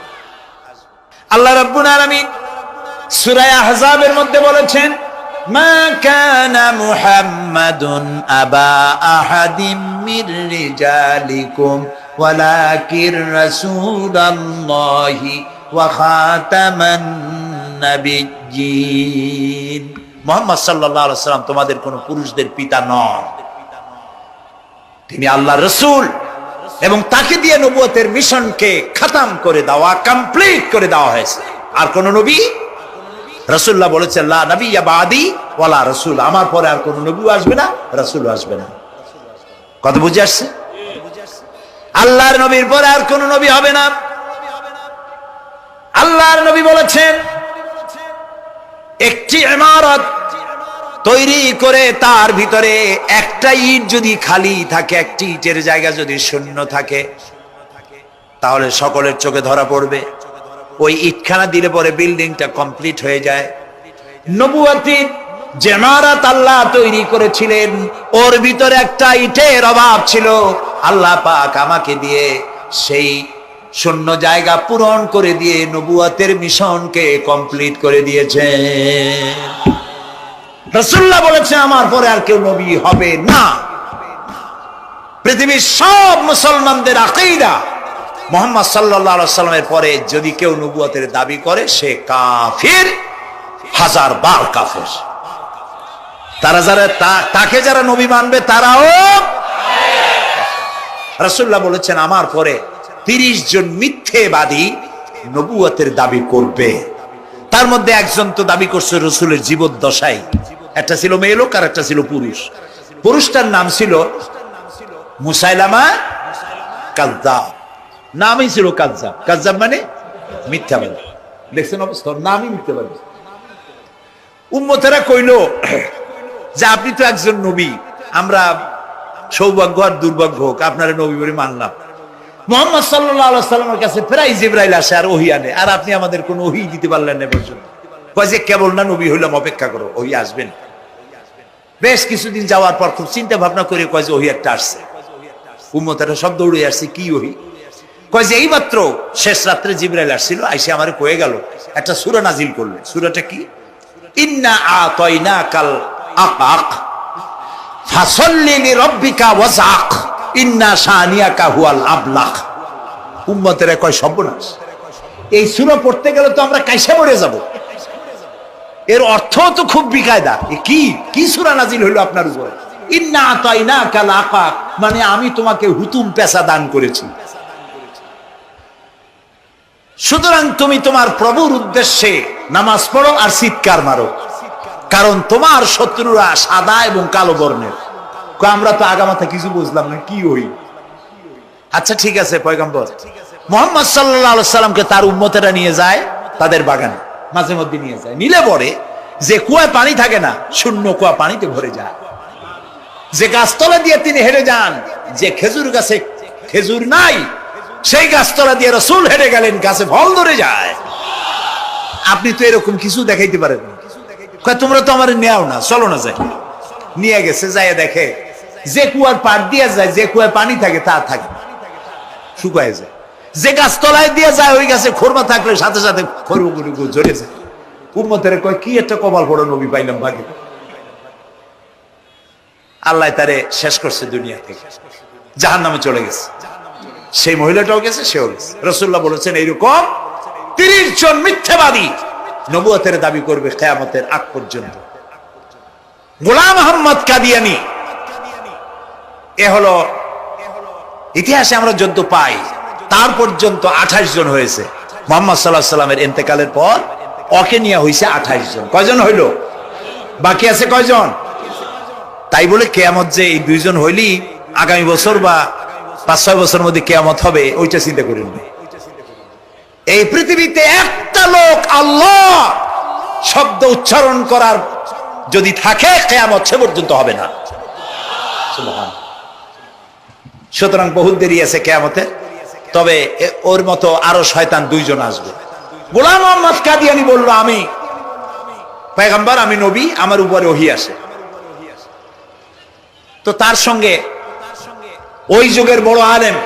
আল্লাহ রাব্বুল আলামিন সূরা আহজাবের মধ্যে বলেছেন মা কানা মুহাম্মাদুন আবা আহাদিম মির রিজালিকুম ওয়ালাকির রাসূলুল্লাহি ওয়া খাতামান নাবিয়্যিন। মুহাম্মদ সাল্লাল্লাহু আলাইহি ওয়াসাল্লাম তোমাদের কোন পুরুষদের পিতা নন, তিনি আল্লাহর রাসূল এবং তাকে দিয়ে নবুয়তের মিশনকে খতম করে দেওয়া, কমপ্লিট করে দেওয়া হয়েছে। আর কোন নবী, রাসূলুল্লাহ বলেছেন লা নবিয়্যা বাদি ওয়ালা রাসূল, আমার পরে আর কোন নবী আসবে না, রাসূল আসবে না। কত বুঝে আসছে? আল্লাহর নবীর পরে আর কোন নবী হবে না। আল্লাহর নবী বলেছেন একটি ইমারত তৈরি করে তার ভিতরে একটা ইট যদি খালি থাকে, একটি ইটের জায়গা যদি শূন্য থাকে তাহলে সকলের চোখে ধরা পড়বে। ওই ইটখানা দিলে পরে বিল্ডিংটা কমপ্লিট হয়ে যায়। নবুয়তির যে ইমারত আল্লাহ তৈরি করেছিলেন ওর ভিতরে একটা ইটের অভাব ছিল, আল্লাহ পাক আমাকে দিয়ে সেই শূন্য জায়গা পূরণ করে দিয়ে নবুয়তের মিশনকে কমপ্লিট করে দিয়েছে। রাসূলুল্লাহ বলেছে আমার পরে আর কেউ নবী হবে না। পৃথিবীর সব মুসলমানদের আকীদা মুহাম্মদ সাল্লাল্লাহু আলাইহি সাল্লামের পরে যদি কেউ নবুয়তের দাবি করে সে কাফির, হাজার বার কাফির। তারা যারা তাকে যারা নবী মানবে তারাও। রাসূলুল্লাহ বলেছেন আমার পরে 30 জন মিথ্যেবাদী নবুয়তের দাবি করবে। তার মধ্যে একজন তো দাবি করছে রাসূলের জীবদ্দশায়, একটা ছিল মেয়ে লোক আর একটা ছিল পুরুষ। পুরুষটার নাম ছিল মুসাইলামা কাযযাব, নামই ছিল কাযযাব। কাযযাব মানে মিথ্যাবাদী। দেখছেন অবস্থা, নামই মিথ্যাবাদী। উম্মতেরা কইল যে আপনি তো একজন নবী, আমরা সৌভাগ্য আর দুর্ভাগ্য হোক আপনারা নবী বলে মানলাম। মুহাম্মদ সাল্লাল্লাহু আলাইহি সাল্লামের কাছে প্রায় জিবরাইল আসে আর ওহী আনে, আর আপনি আমাদের কোনো ওহী দিতে পারলেন না পর্যন্ত। কয় যে কেবল না নবী হইলাম, অপেক্ষা করো, ওহী আসবেন। বেশ কিছুদিন যাওয়ার পর খুব চিন্তা ভাবনা করে কয় যে ওহী একটা আসছে। উম্মতেরা সব দৌড়ে আসছে, কি ওহী? কয় যে এইমাত্র শেষ রাত্রে জিবরাইল আসছিল, আইসে আমারে কয়ে গেল একটা সূরা নাজিল করলেন। সূরাটা কি? ইন্না আতাইনাকাল আকাক ফাসাল্লি লিরাব্বিকা ওয়াজআক ইন্না শানিয়াকা হুয়াল আবলাক। উম্মতেরা কয় সর্বনাশ, এই সূরা পড়তে গেলে তো আমরা কাইসা মরে যাব। এর অর্থ তো খুব বিকায়দা। কি কি সূরা নাজিল হইল আপনার উপর? ইন্না আতাইনাকাল আকাক মানে আমি তোমাকে হুতুম পেশা দান করেছি, সুতরাং তুমি তোমার প্রভুর উদ্দেশ্যে নামাজ পড়ো আর চিৎকার মারো, কারণ তোমার শত্রুরা সাদা এবং কালো বর্ণের। আমরা তো আগামাথা কিছু বুঝলাম না, কি হই? আচ্ছা ঠিক আছে, পয়গম্বর মুহাম্মদ সাল্লাল্লাহু আলাইহি সাল্লামকে তার উম্মতেরা নিয়ে যায় তাদের বাগানে, মাঝে মধ্যে নিয়ে যায়। নিলে পরে যে কুয়ায় পানি থাকে না, শূন্য কুয়া পানিতে ভরে যায়। যে গাছতলা দিয়ে তিনি হেঁটে যান, যে খেজুর গাছে খেজুর নাই সেই গাছতলা দিয়ে রাসূল হেঁটে গেলেন, গাছে ফল ধরে যায়। আপনি তো এরকম কিছু দেখাইতে পারেন না। তোমরা তো আমার নেও না, চলো না যাই। নিয়ে গেছে, যাই দেখে যে কুয়ার পাড় দিয়ে যায়, যে কুয়ায় পানি থাকে তা থাকে শুকায় যায়। যে গাছতলায় দিয়ে যায় ওই গাছে খোরমা থাকলে সাথে সাথে খড়গুলো ঝরে যায়। উম্মতের কয় কি একটা কপাল পড়ো নবী পাইলাম ভাগে। আল্লাহ তারে শেষ করছে দুনিয়া থেকে, জাহান্নামে চলে গেছে। সেই মহিলাটাও গেছে, সেও গেছে। রাসূলুল্লাহ বলেছেন এইরকম 30 জন মিথ্যাবাদী নবুয়তের দাবি করবে কিয়ামতের আগ পর্যন্ত। গোলাম আহমদ কাদিয়ানী, এ হলো ইতিহাসে আমরা যদ্দ পাই তার পর্যন্ত 28 জন হয়েছে। মুহাম্মদ সাল্লাল্লাহু আলাইহি সাল্লামের ইন্তেকালের পর ওকে নিয়ে হয়েছে 28 জন। কয়জন হইল? বাকি আছে কয়জন? তাই বলে কিয়ামত যে এই 2 জন হইলি আগামী বছর বা 5-6 বছরের মধ্যে কিয়ামত হবে ওইটা চিন্তা করেন না। এই পৃথিবীতে একটা লোক আল্লাহ শব্দ উচ্চারণ করার যদি থাকে কিয়ামত সে পর্যন্ত হবে না। সুবহানাল্লাহ। সুতরাং বহুত দেরি আছে কিয়ামতে। তবে ওর মতো আরো শয়তান 2 জন আসবে। গোলাম আহমদ কাদিয়ানী বলল আমি পয়গম্বর, আমি নবী, আমার উপরে ওহী আসে। তো তার সঙ্গে ওই যুগের বড় আলেম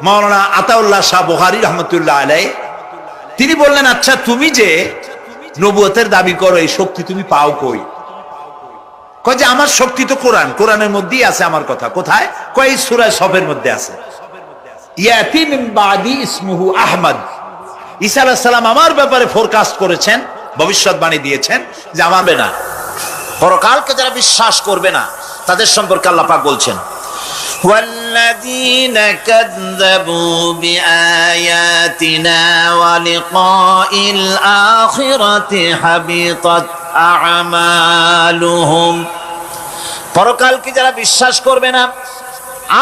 মাওলানা আতাউল্লাহ শাহ বুখারী রাহমাতুল্লাহ আলাইহি তিনি বললেন, আচ্ছা তুমি যে নবুয়তের দাবি করো এই শক্তি তুমি পাও কই? কয় যে আমার শক্তি তো কোরআন, কোরআনের মধ্যেই আছে আমার কথা। কোথায়? কয় সূরা সফের মধ্যে আছে। ইয়াতি মিন বাদি ইসমুহু আহমদ। ঈসা আলাইহিস সালাম আমার ব্যাপারে ফোরকাস্ট করেছেন, ভবিষ্যৎবাণী দিয়েছেন যে আমার না পরকালকে যারা বিশ্বাস করবে না তাদের সম্পর্কে আল্লাহ পাক বলছেন والذين كذبوا بآياتنا ولقاء الآخرة حبطت أعمالهم। পরকালকে যারা বিশ্বাস করবে না,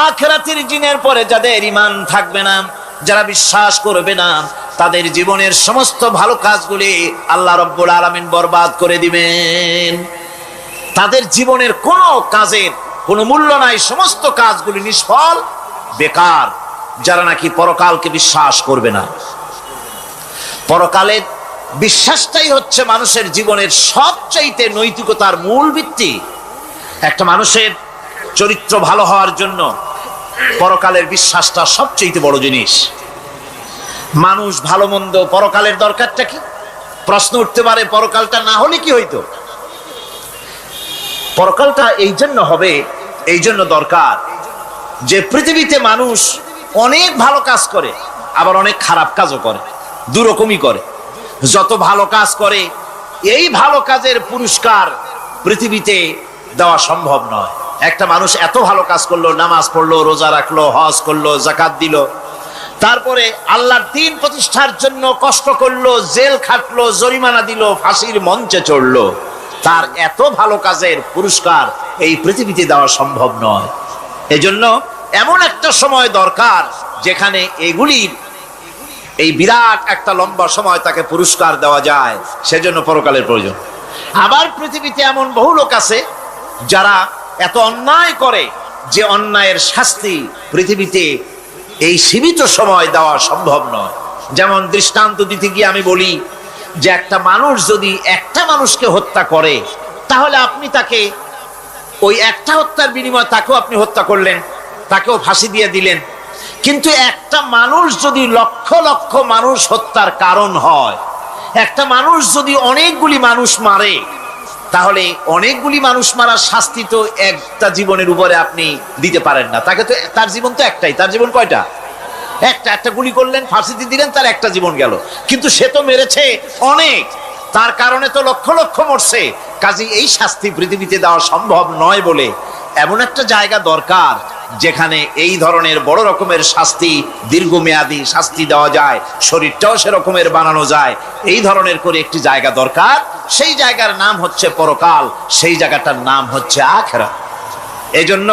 আখিরাতের দিনের পরে যাদের ঈমান থাকবে না, যারা বিশ্বাস করবে না, তাদের জীবনের সমস্ত ভালো কাজগুলি আল্লাহ রাব্বুল আলামিন বরবাদ করে দিবেন। তাদের জীবনের কোনো কাজের কোনো মূল্য নাই, সমস্ত কাজগুলি নিষ্ফল, বেকার, যারা নাকি পরকালকে বিশ্বাস করবে না। পরকালের বিশ্বাসটাই হচ্ছে মানুষের জীবনের সবচাইতে নৈতিকতার মূল ভিত্তি। একটা মানুষের চরিত্র ভালো হওয়ার জন্য পরকালের বিশ্বাসটা সবচাইতে বড় জিনিস। মানুষ ভালো মন্দ, পরকালের দরকারটা কি? প্রশ্ন উঠতে পারে, পরকালটা না হলে কি হইতো? পরকালটা এই জন্য হবে, এই জন্য দরকার যে পৃথিবীতে মানুষ অনেক ভালো কাজ করে, আবার অনেক খারাপ কাজও করে, দুরকমই করে। যত ভালো কাজ করে এই ভালো কাজের পুরস্কার পৃথিবীতে দেওয়া সম্ভব নয়। একটা মানুষ এত ভালো কাজ করলো, নামাজ পড়লো, রোজা রাখলো, হজ করলো, যাকাত দিল, তারপরে আল্লাহর দ্বীন প্রতিষ্ঠার জন্য কষ্ট করলো, জেল খাটলো, জরিমানা দিল, ফাঁসির মঞ্চে চড়লো, তার এত ভালো কাজের পুরস্কার এই পৃথিবীতে দেওয়া সম্ভব নয়। এজন্য এমন একটা সময় দরকার যেখানে এগুলির এই বিরাট একটা লম্বা সময় তাকে পুরস্কার দেওয়া যায়, সেজন্য পরকালের প্রয়োজন। আবার পৃথিবীতে এমন বহু লোক আছে যারা এত অন্যায় করে যে অন্যায়ের শাস্তি পৃথিবীতে এই সীমিত সময় দেওয়া সম্ভব নয়। যেমন দৃষ্টান্ত দিতে গিয়ে আমি বলি যে একটা মানুষ যদি একটা মানুষকে হত্যা করে, তাহলে আপনি তাকে ওই একটা হত্যার বিনিময়ে তাকেও আপনি হত্যা করলেন, তাকেও ফাঁসি দিয়ে দিলেন। কিন্তু একটা মানুষ যদি লক্ষ লক্ষ মানুষ হত্যার কারণ হয়, একটা মানুষ যদি অনেকগুলি মানুষ মারে, তাহলে অনেকগুলি মানুষ মারার শাস্তি তো একটা জীবনের উপরে আপনি দিতে পারেন না। তাকে তো, তার জীবন তো একটাই, তার জীবন কয়টা? একটা গুলি করলেন, ফাঁসিতে দিলেন, তার একটা জীবন গেল। কিন্তু সে তো মেরেছে অনেক, তার কারণে তো লক্ষ লক্ষ মরছে। কাজে এই শাস্তি পৃথিবীতে দেওয়া সম্ভব নয় বলে এমন একটা জায়গা দরকার যেখানে এই ধরনের বড় রকমের শাস্তি, দীর্ঘমেয়াদী শাস্তি দেওয়া যায়, শরীরটাও সেরকমের বানানো যায়, এই ধরনের করে একটি জায়গা দরকার। সেই জায়গার নাম হচ্ছে পরকাল, সেই জায়গাটার নাম হচ্ছে আখিরাত। এজন্য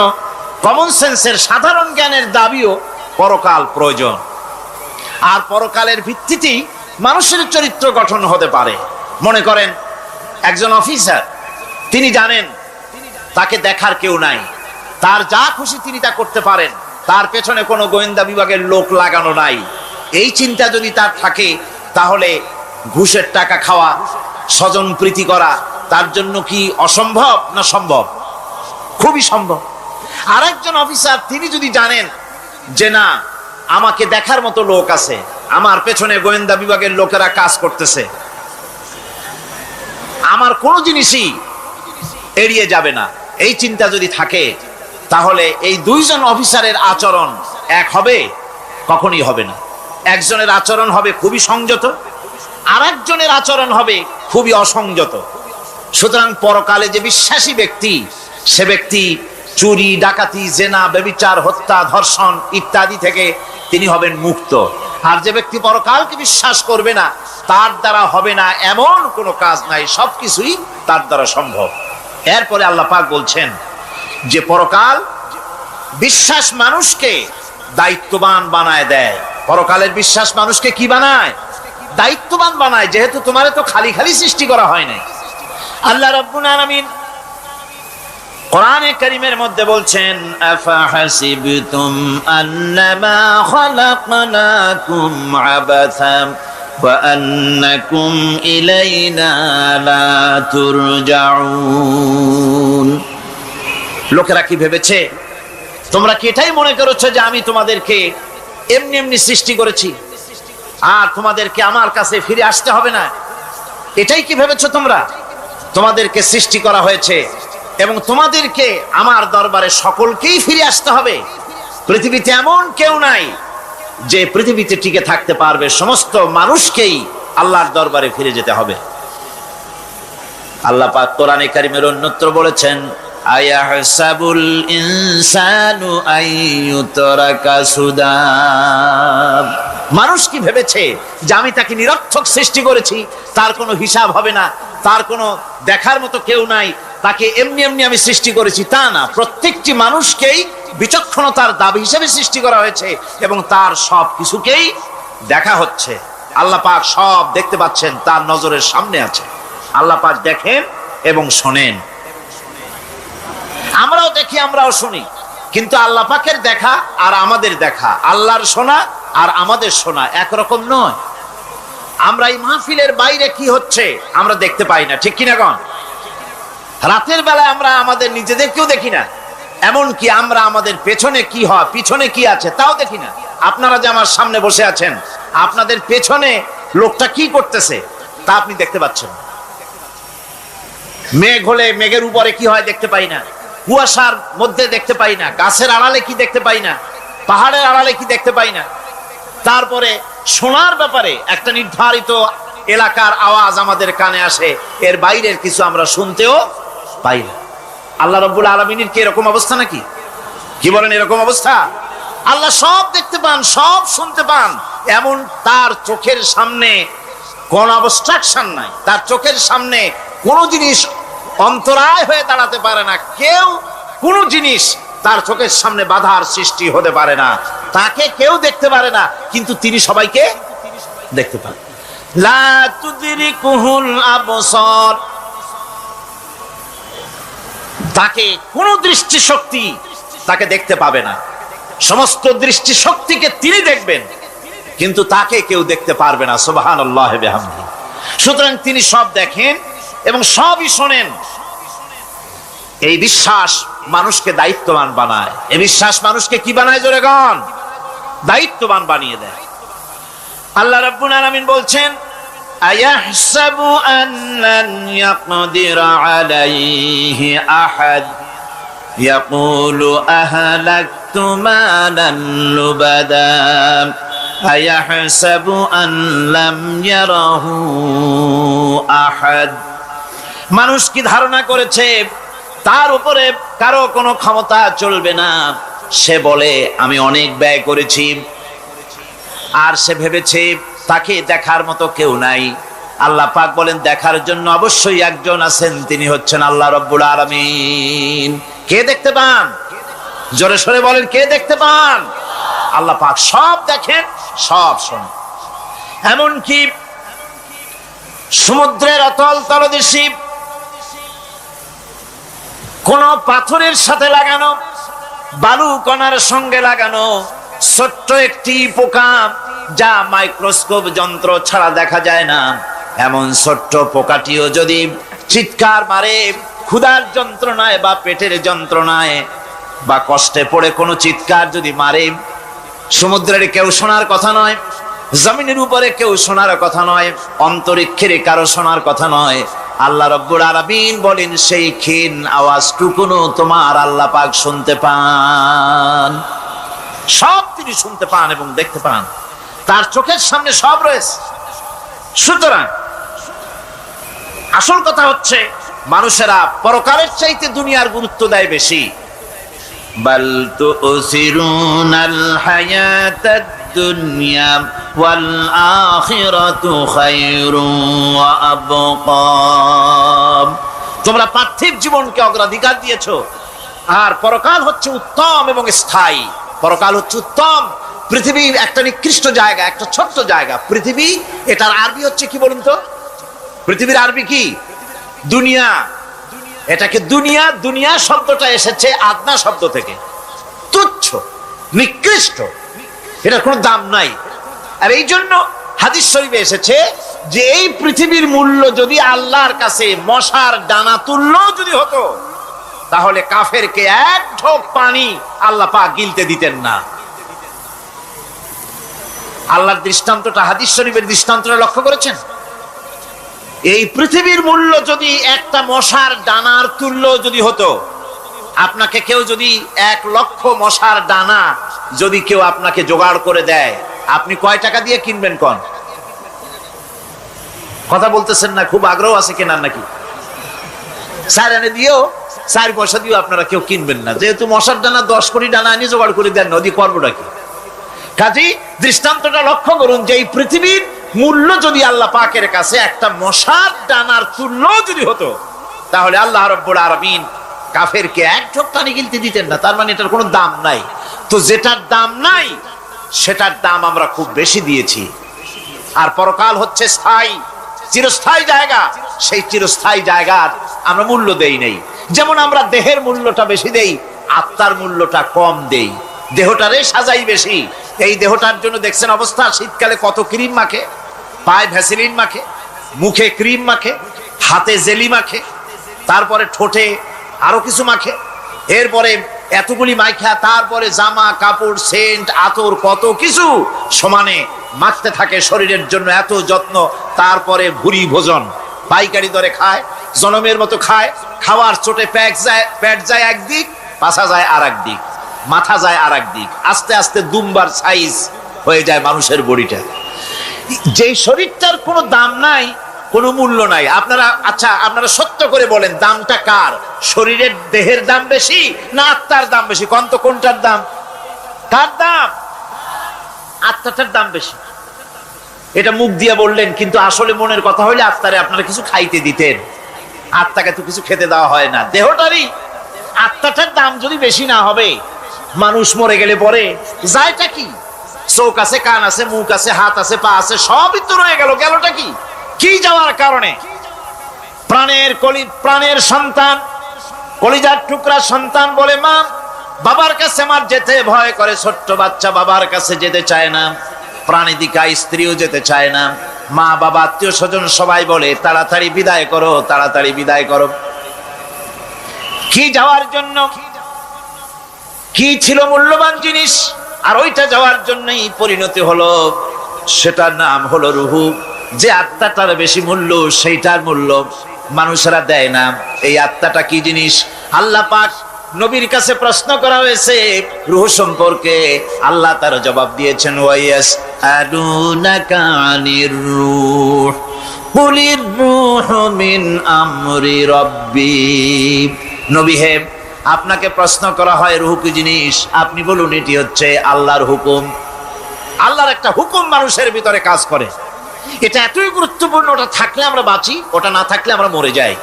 কমন সেন্সের, সাধারণ জ্ঞানের দাবিও পরকাল প্রয়োজন। আর পরকালের ভিত্তিতেই মানুষের চরিত্র গঠন হতে পারে। মনে করেন একজন অফিসার, তিনি জানেন তাকে দেখার কেউ নাই, তার যা খুশি তিনি তা করতে পারেন, তার পেছনে কোনো গোয়েন্দা বিভাগের লোক লাগানো নাই। এই চিন্তা যদি তার থাকে, তাহলে ঘুষের টাকা খাওয়া, স্বজন প্রীতি করা তার জন্য কি অসম্ভব না সম্ভব? খুবই সম্ভব। আর একজন অফিসার, তিনি যদি জানেন যে না, আমাকে দেখার মতো লোক আছে, আমার পেছনে গোয়েন্দা বিভাগের লোকেরা কাজ করতেছে, আমার কোনো জিনিসই এড়িয়ে যাবে না, এই চিন্তা যদি থাকে, তাহলে এই দুইজন অফিসারের আচরণ এক হবে? কখনই হবে না। একজনের আচরণ হবে খুবই সংযত, আর একজনের আচরণ হবে খুবই অসংযত। সুতরাং পরকালে যে বিশ্বাসী ব্যক্তি, সে ব্যক্তি চুরি, ডাকাতি, জেনা, ব্যভিচার, হত্যা, ধর্ষণ ইত্যাদি থেকে তিনি হবেন মুক্ত। আর যে ব্যক্তি পরকালকে বিশ্বাস করবে না, তার দ্বারা হবে না এমন কোনো কাজ নাই, সবকিছুই তার দ্বারা সম্ভব। এরপরে আল্লাহ পাক বলছেন যে পরকাল বিশ্বাস মানুষকে দায়িত্ববান বানায় দেয়। পরকালের বিশ্বাস মানুষকে কি বানায়? দায়িত্ববান বানায়। যেহেতু তোমারে তো খালি খালি সৃষ্টি করা হয় নাই। আল্লাহ রাব্বুল আলামিন কোরআনে কারীমের মধ্যে বলছেন, আফাহাসিবতুম আন্নামা খালাকনাকুম আবাসা ওয়া আন্নাকুম ইলাইনা লা তুরজাউন। লোকেরা কি ভেবেছে, তোমরা কি এটাই মনে করেছো যে আমি তোমাদেরকে এমনি এমনি সৃষ্টি করেছি আর তোমাদেরকে আমার কাছে ফিরে আসতে হবে না? এটাই কি ভেবেছো তোমরা? তোমাদেরকে সৃষ্টি করা হয়েছে এবং তোমাদেরকে আমার দরবারে সকলকেই ফিরে আসতে হবে। পৃথিবীতে এমন কেউ নাই যে পৃথিবীতে টিকে থাকতে পারবে, সমস্ত মানুষকেই আল্লাহর দরবারে ফিরে যেতে হবে। আল্লাহ পাক কোরআনে কারীমের অন্যত্র বলেছেন, আয়াহসাবুল ইনসানু আইয়ুতরাকা সুদা। মানুষ কি ভেবেছে যে আমি তাকে নিরর্থক সৃষ্টি করেছি, তার কোনো হিসাব হবে না, তার কোনো দেখার মতো কেউ নাই, তাকে এমনি এমনি আমি সৃষ্টি করেছি? তা না, প্রত্যেকটি মানুষকেই বিচক্ষণতার দাবি হিসেবে সৃষ্টি করা হয়েছে এবং তার সব কিছুকেই দেখা হচ্ছে। আল্লাহ পাক সব দেখতে পাচ্ছেন, তার নজরের সামনে আছে। আল্লাহ পাক দেখেন এবং শোনেন। আমরাও দেখি, আমরাও শুনি, কিন্তু আল্লাহ পাকের দেখা আর আমাদের দেখা, আল্লাহর শোনা আর আমাদের শোনা একরকম নয়। আমরা এই মাহফিলের বাইরে কি হচ্ছে আমরা দেখতে পাই না, ঠিক কিনা গণ? রাতের বেলায় আমরা আমাদের নিজেদেরকেও দেখি না, এমনকি আমরা আমাদের পেছনে কি হয়, পিছনে কি আছে তাও দেখি না। আপনারা যে আমার সামনে বসে আছেন, আপনাদের পেছনে লোকটা কি করতেছে তা আপনি দেখতে পাচ্ছেন। মেঘ হলে মেঘের উপরে কি হয় দেখতে পাই না, কুয়াশার মধ্যে দেখতে পাই না, গাছের আড়ালে কি দেখতে পাই না, পাহাড়ের আড়ালে কি দেখতে পাই না? তারপরে শোনার ব্যাপারে একটা নির্ধারিত এলাকার আওয়াজ আমাদের কানে আসে, এর বাইরের কিছু আমরা শুনতেও পাই না। আল্লাহ রাব্বুল আলামিনের কি এরকম অবস্থা নাকি? কি বলেন, এরকম অবস্থা? আল্লাহ সব দেখতে পান, সব শুনতে পান, এমন তার চোখের সামনে কোন অবস্ট্রাকশন নাই, তার চোখের সামনে কোনো জিনিস অন্তরায় হয়ে দাঁড়াতে পারে না, কেউ কোনো জিনিস তার চোখের সামনে বাধার সৃষ্টি হতে পারে না। তাকে কেউ দেখতে পারে না, কিন্তু তিনি সবাইকে দেখতে পান। লা তুদরিকুহুল আবসার, তাকে কোন দৃষ্টিশক্তি তাকে দেখতে পাবে না। সমস্ত দৃষ্টিশক্তিকে তিনি দেখবেন, কিন্তু তাকে কেউ দেখতে পারবে না। সুবহানাল্লাহি ওয়া বিহামদিহি। সুতরাং তিনি সব দেখেন এবং সবই শোনেন। এই বিশ্বাস মানুষকে দায়িত্ববান বানায়। এই বিশ্বাস মানুষকে কি বানায়? জোরে গান, দায়িত্ববান বানিয়ে দেয়। আল্লাহ রাব্বুল আলামিন বলছেন, আয়াহসাবু আল্লান ইয়াকদিরা আলাইহি আহাদ ইয়াকুলু আহলাকতু মালান লুবাদা আয়াহসাবু আন লাম ইয়ারাহু আহাদ। মানুষ কি ধারণা করেছে তার উপরে কারো কোনো ক্ষমতা চলবে না? সে বলে আমি অনেক ব্যয় করেছি, আর সে ভেবেছে তাকে দেখার মতো কেউ নাই। আল্লাহ পাক বলেন, দেখার জন্য অবশ্যই একজন আছেন, তিনি হচ্ছেন আল্লাহ রাব্বুল আলামিন। কে দেখতে পান? জোরে সরে বলেন, কে দেখতে পান? আল্লাহ পাক সব দেখেন, সব শোনেন। এমনকি সমুদ্রের অতল তলদেশে কোন পাথরের সাথে লাগানো, বালু কণার সঙ্গে লাগানো ছোট্ট একটি পোকা, যা মাইক্রোস্কোপ যন্ত্র ছাড়া দেখা যায় না, এমন ছোট্ট পোকাটিও যদি চিৎকার মারে ক্ষুধার যন্ত্রণায় বা পেটের যন্ত্রণায় বা কষ্টে পড়ে কোনো চিৎকার যদি মারে, সমুদ্রের কেউ শোনার কথা নয়, জমিনের উপরে কেউ শোনার কথা নয়, অন্তরিক্ষের কারো শোনার কথা নয়। আল্লাহ রাব্বুল আলামিন বলেন, সেই ক্ষীণ আওয়াজটুকুনো তোমার আল্লাহ পাক শুনতে পান। সব তিনি শুনতে পান এবং দেখতে পান, তার চোখের সামনে সব রয়েছে। সুতরাং আসল কথা হচ্ছে, মানুষেরা পরকালের চাইতে দুনিয়ার গুরুত্ব দেয় বেশি। বাল তুসিরুনাল হায়াতাদ দুনিয়া ওয়াল আখিরাতু খায়রুন ওয়া আবকা। তোমরা পার্থিব জীবনকে অগ্রাধিকার দিয়েছো, আর পরকাল হচ্ছে উত্তম এবং স্থায়ী। পরকাল হচ্ছে উত্তম। পৃথিবী একটা নিকৃষ্ট জায়গা, একটা ছোট্ট জায়গা পৃথিবী। এটার আরবি হচ্ছে কি বলুন তো? পৃথিবীর আরবি কি? দুনিয়া। এটাকে দুনিয়া, দুনিয়া শব্দটা এসেছে আদনা শব্দ থেকে, তুচ্ছ, নিকৃষ্ট, এটার কোনো দাম নাই। আর এই জন্য হাদিস শরীফে এসেছে যে এই পৃথিবীর মূল্য যদি আল্লাহর কাছে মশার ডানা তুল্য যদি হতো, তাহলে কাফেরকে এক ঢোক পানি আল্লাহ পাক গিলতে দিতেন না। আল্লাহর দৃষ্টান্তটা, হাদিস শরীফের দৃষ্টান্তটা লক্ষ্য করেছেন? এই পৃথিবীর মূল্য যদি একটা মশার ডানার তুল্য যদি হতো, আপনাকে কেউ যদি 1,00,000 মশার ডানা যদি কেউ আপনাকে জোগাড় করে দেয়, আপনি কয় টাকা দিয়ে কিনবেন? কোন কথা বলতেছেন না? খুব আগ্রহ আছে কেনার নাকি? 4 আনা দিয়েও, 4 পয়সা দিয়েও আপনারা কেউ কিনবেন না, যেহেতু মশার ডানা 10 কোটি ডানা আনি জোগাড় করে দেন, নদী করবোটা কি? কাজেই দৃষ্টান্তটা লক্ষ্য করুন যে এই পৃথিবীর মূল্য যদি আল্লাহ পাকের কাছে একটা মশার ডানার তুল্য যদি হতো, তাহলে আল্লাহ রাব্বুল আলামিন কাফেরকে এক ঢোক পানি গিলতে দিতেন না। তার মানে এটার কোনো দাম নাই। তো যেটার দাম নাই সেটার দাম আমরা খুব বেশি দিয়েছি। আর পরকাল হচ্ছে স্থায়ী, চিরস্থায়ী জায়গা। সেই চিরস্থায়ী জায়গার আমরা মূল্য দেই নাই। যেমন আমরা দেহের মূল্যটা বেশি দেই, আত্মার মূল্যটা কম দেই। দেহটারে সাজাই বেশি। এই দেহটার জন্য দেখছেন অবস্থা, শীতকালে কত ক্রিম মাখে, পায়ে ভ্যাসলিন মাখে, মুখে ক্রিম মাখে, হাতে জেলি মাখে, তারপরে ঠোঁটে আরো কিছু মাখে, এরপরে এতগুলি মাইখা তারপরে জামা কাপড় সেন্ট আতর কত কিছু সমানে মাখতে থাকে শরীরের জন্য, এত যত্ন। তারপরে ভুরি ভোজন পাইকারি দরে খায়, জনমের মতো খায়, খাওয়ার চোটে পেট যায় একদিক, পাছা যায় আর একদিক। মাথা যায় আর দিক, আস্তে আস্তে দুমবার সাইজ হয়ে যায় মানুষের বডিটা। যেই শরীরটার কোনো দাম নাই, কোনো মূল্য নাই, আপনারা সত্য করে বলেন দামটা কার? শরীরের দেহের দাম বেশি না আত্মার দাম বেশি? কোনটার দাম? কার দাম? আত্মাটার দাম বেশি। এটা মুখ দিয়ে বললেন, কিন্তু আসলে মনের কথা হইলে আত্মারে আপনারা কিছু খাইতে দিতেন। আত্মাকে তো কিছু খেতে দেওয়া হয় না, দেহটারই। আত্মাটার দাম যদি বেশি না হবে, মানুষ মরে গেলে পরে যায়টা কি? চোখ আছে, কান আছে, মুখ আছে, হাত আছে, পা আছে, সবই তো রয়ে গেল। গেলটা কি? কি যাওয়ার কারণে? প্রাণের সন্তান, কলিজার টুকরা সন্তান বলে, মা বাবার কাছে আমার যেতে ভয় করে। ছোট্ট বাচ্চা বাবার কাছে যেতে চায় না, প্রাণীদিকা স্ত্রীও যেতে চায় না। মা বাবা আত্মীয় স্বজন সবাই বলে তাড়াতাড়ি বিদায় করো, তাড়াতাড়ি বিদায় করো। কি যাওয়ার জন্য? কি ছিল মূল্যবান জিনিস, আর ওইটা যাওয়ার জন্যই পরিণতি হলো। সেটার নাম হলো রুহু। যে আত্মাটার বেশি মূল্য, সেইটার মূল্য মানুষেরা দেয় না। এই আত্মাটা কি জিনিস? আল্লাহ পাক নবীর কাছে প্রশ্ন করা হয়েছে রূহ সম্পর্কে, আল্লাহ তার জবাব দিয়েছেন, ওয়াইয়াস আদুনাকা আনির রূহ কুলির রূহু মিন আমরি রাব্বি। নবী হে, আপনাকে প্রশ্ন করা হয় রূহ কি জিনিস, আপনি বলুন এটি হচ্ছে আল্লাহর হুকুম। আল্লাহর একটা হুকুম মানুষের ভিতরে কাজ করে। এটা এতই গুরুত্বপূর্ণ, ওটা থাকলে আমরা বাঁচি, ওটা না থাকলে আমরা মরে যাই।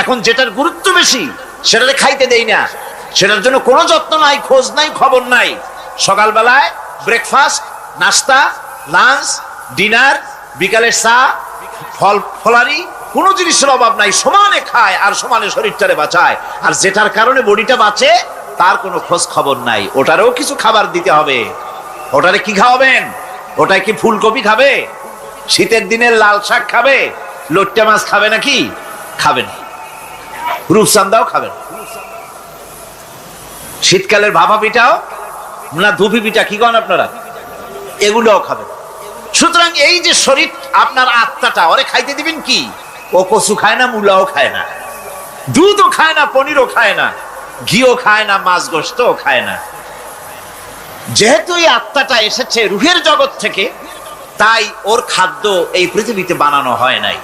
এখন যেটার গুরুত্ব বেশি সেটাকে খাইতে দেই না, সেটার জন্য কোনো যত্ন নাই, খোঁজ নাই, খবর নাই। সকালবেলায় ব্রেকফাস্ট, নাস্তা, লাঞ্চ, ডিনার, বিকালের চা, ফলারি, কোনো জিনিসের অভাব নাই, সমানে খায় আর সমানে শরীরটারে বাঁচায়। আর যেটার কারণে বডিটা বাঁচে তার কোনো খোঁজ খবর নাই, ওটারও কিছু খাবার দিতে হবে। ওটারে কি খাওয়াবেন? ওটাই কি ফুলকপি খাবে? শীতের দিনে লাল শাক খাবে? লট্টা মাছ খাবে নাকি? খাবে না। রূপচান্দাও খাবেন, শীতকালের ভাপা পিঠাও না, ধুপি পিঠা কি কন আপনারা, এগুলোও খাবেন। সুতরাং এই যে শরীর, আপনার আত্মাটা, ওরে খাইতে দিবেন কি? ও কচু খায় না, মূলাও খায় না, দুধও খায় না, পনিরও খায় না, ঘিও খায় না, মাছ গোশতও খায় না। যেহেতু এই আত্মাটা এসেছে রুহের জগৎ থেকে, তাই ওর খাদ্য এই পৃথিবীতে বানানো হয় নাই।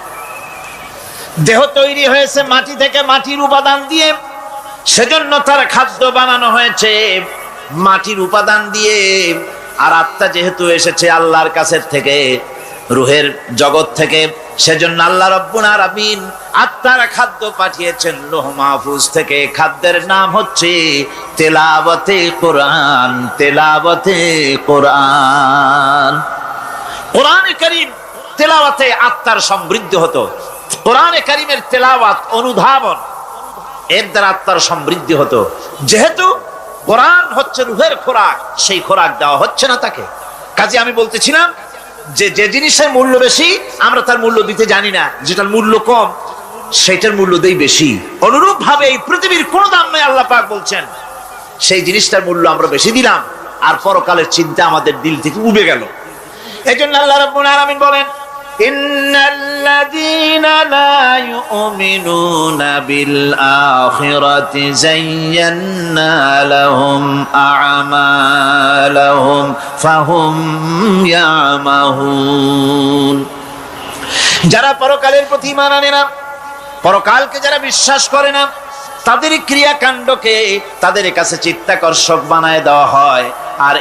দেহ তৈরি হয়েছে মাটি থেকে, মাটির উপাদান দিয়ে, সেজন্য তার খাদ্য বানানো হয়েছে মাটির উপাদান দিয়ে। আর আত্মা যেহেতু এসেছে আল্লাহর কাছের থেকে, রুহের জগৎ থেকে, সেজন্য আল্লাহ রাব্বুল আলামিন আত্মার খাদ্য পাঠিয়েছেন লৌহ মাহফুজ থেকে। খাদ্যের নাম হচ্ছে তেলাওয়াতে কোরআন। তেলাওয়াতে কোরআন। কোরআনে কারীম তেলাওয়াতে আত্মার সমৃদ্ধি হতো। কোরআনে কারীমের তেলাওয়াত, অনুধাবন, এর দ্বারা আত্মার সমৃদ্ধি হতো। যেহেতু কোরআন হচ্ছে রুহের খোরাক, সেই খোরাক দেওয়া হচ্ছে না তাকে। কাজে আমি বলতেছিলাম যে জিনিসের মূল্য বেশি আমরা তার মূল্য দিতে জানি না, যেটার মূল্য কম সেটার মূল্য দেই বেশি। অনুরূপ ভাবে এই পৃথিবীর কোনো দাম নেই, আল্লাহ পাক বলছেন, সেই জিনিসটার মূল্য আমরা বেশি দিলাম, আর পরকালের চিন্তা আমাদের দিল থেকে উবে গেল। এজন্য আল্লাহ রাব্বুল আলামিন বলেন, ইন্নাল্লাযীনা লা ইউমিনুনা বিল আখিরাতি যায়্যান্না লাহুম আ'মালাহুম ফাহুম ইয়ামাহুন। যারা পরকালের প্রতি ঈমান আনে না, পরকালকে যারা বিশ্বাস করে না, তাদের ক্রিয়াকাণ্ডকে তাদের কাছে চিত্তাকর্ষক বানায় দেওয়া হয়। আর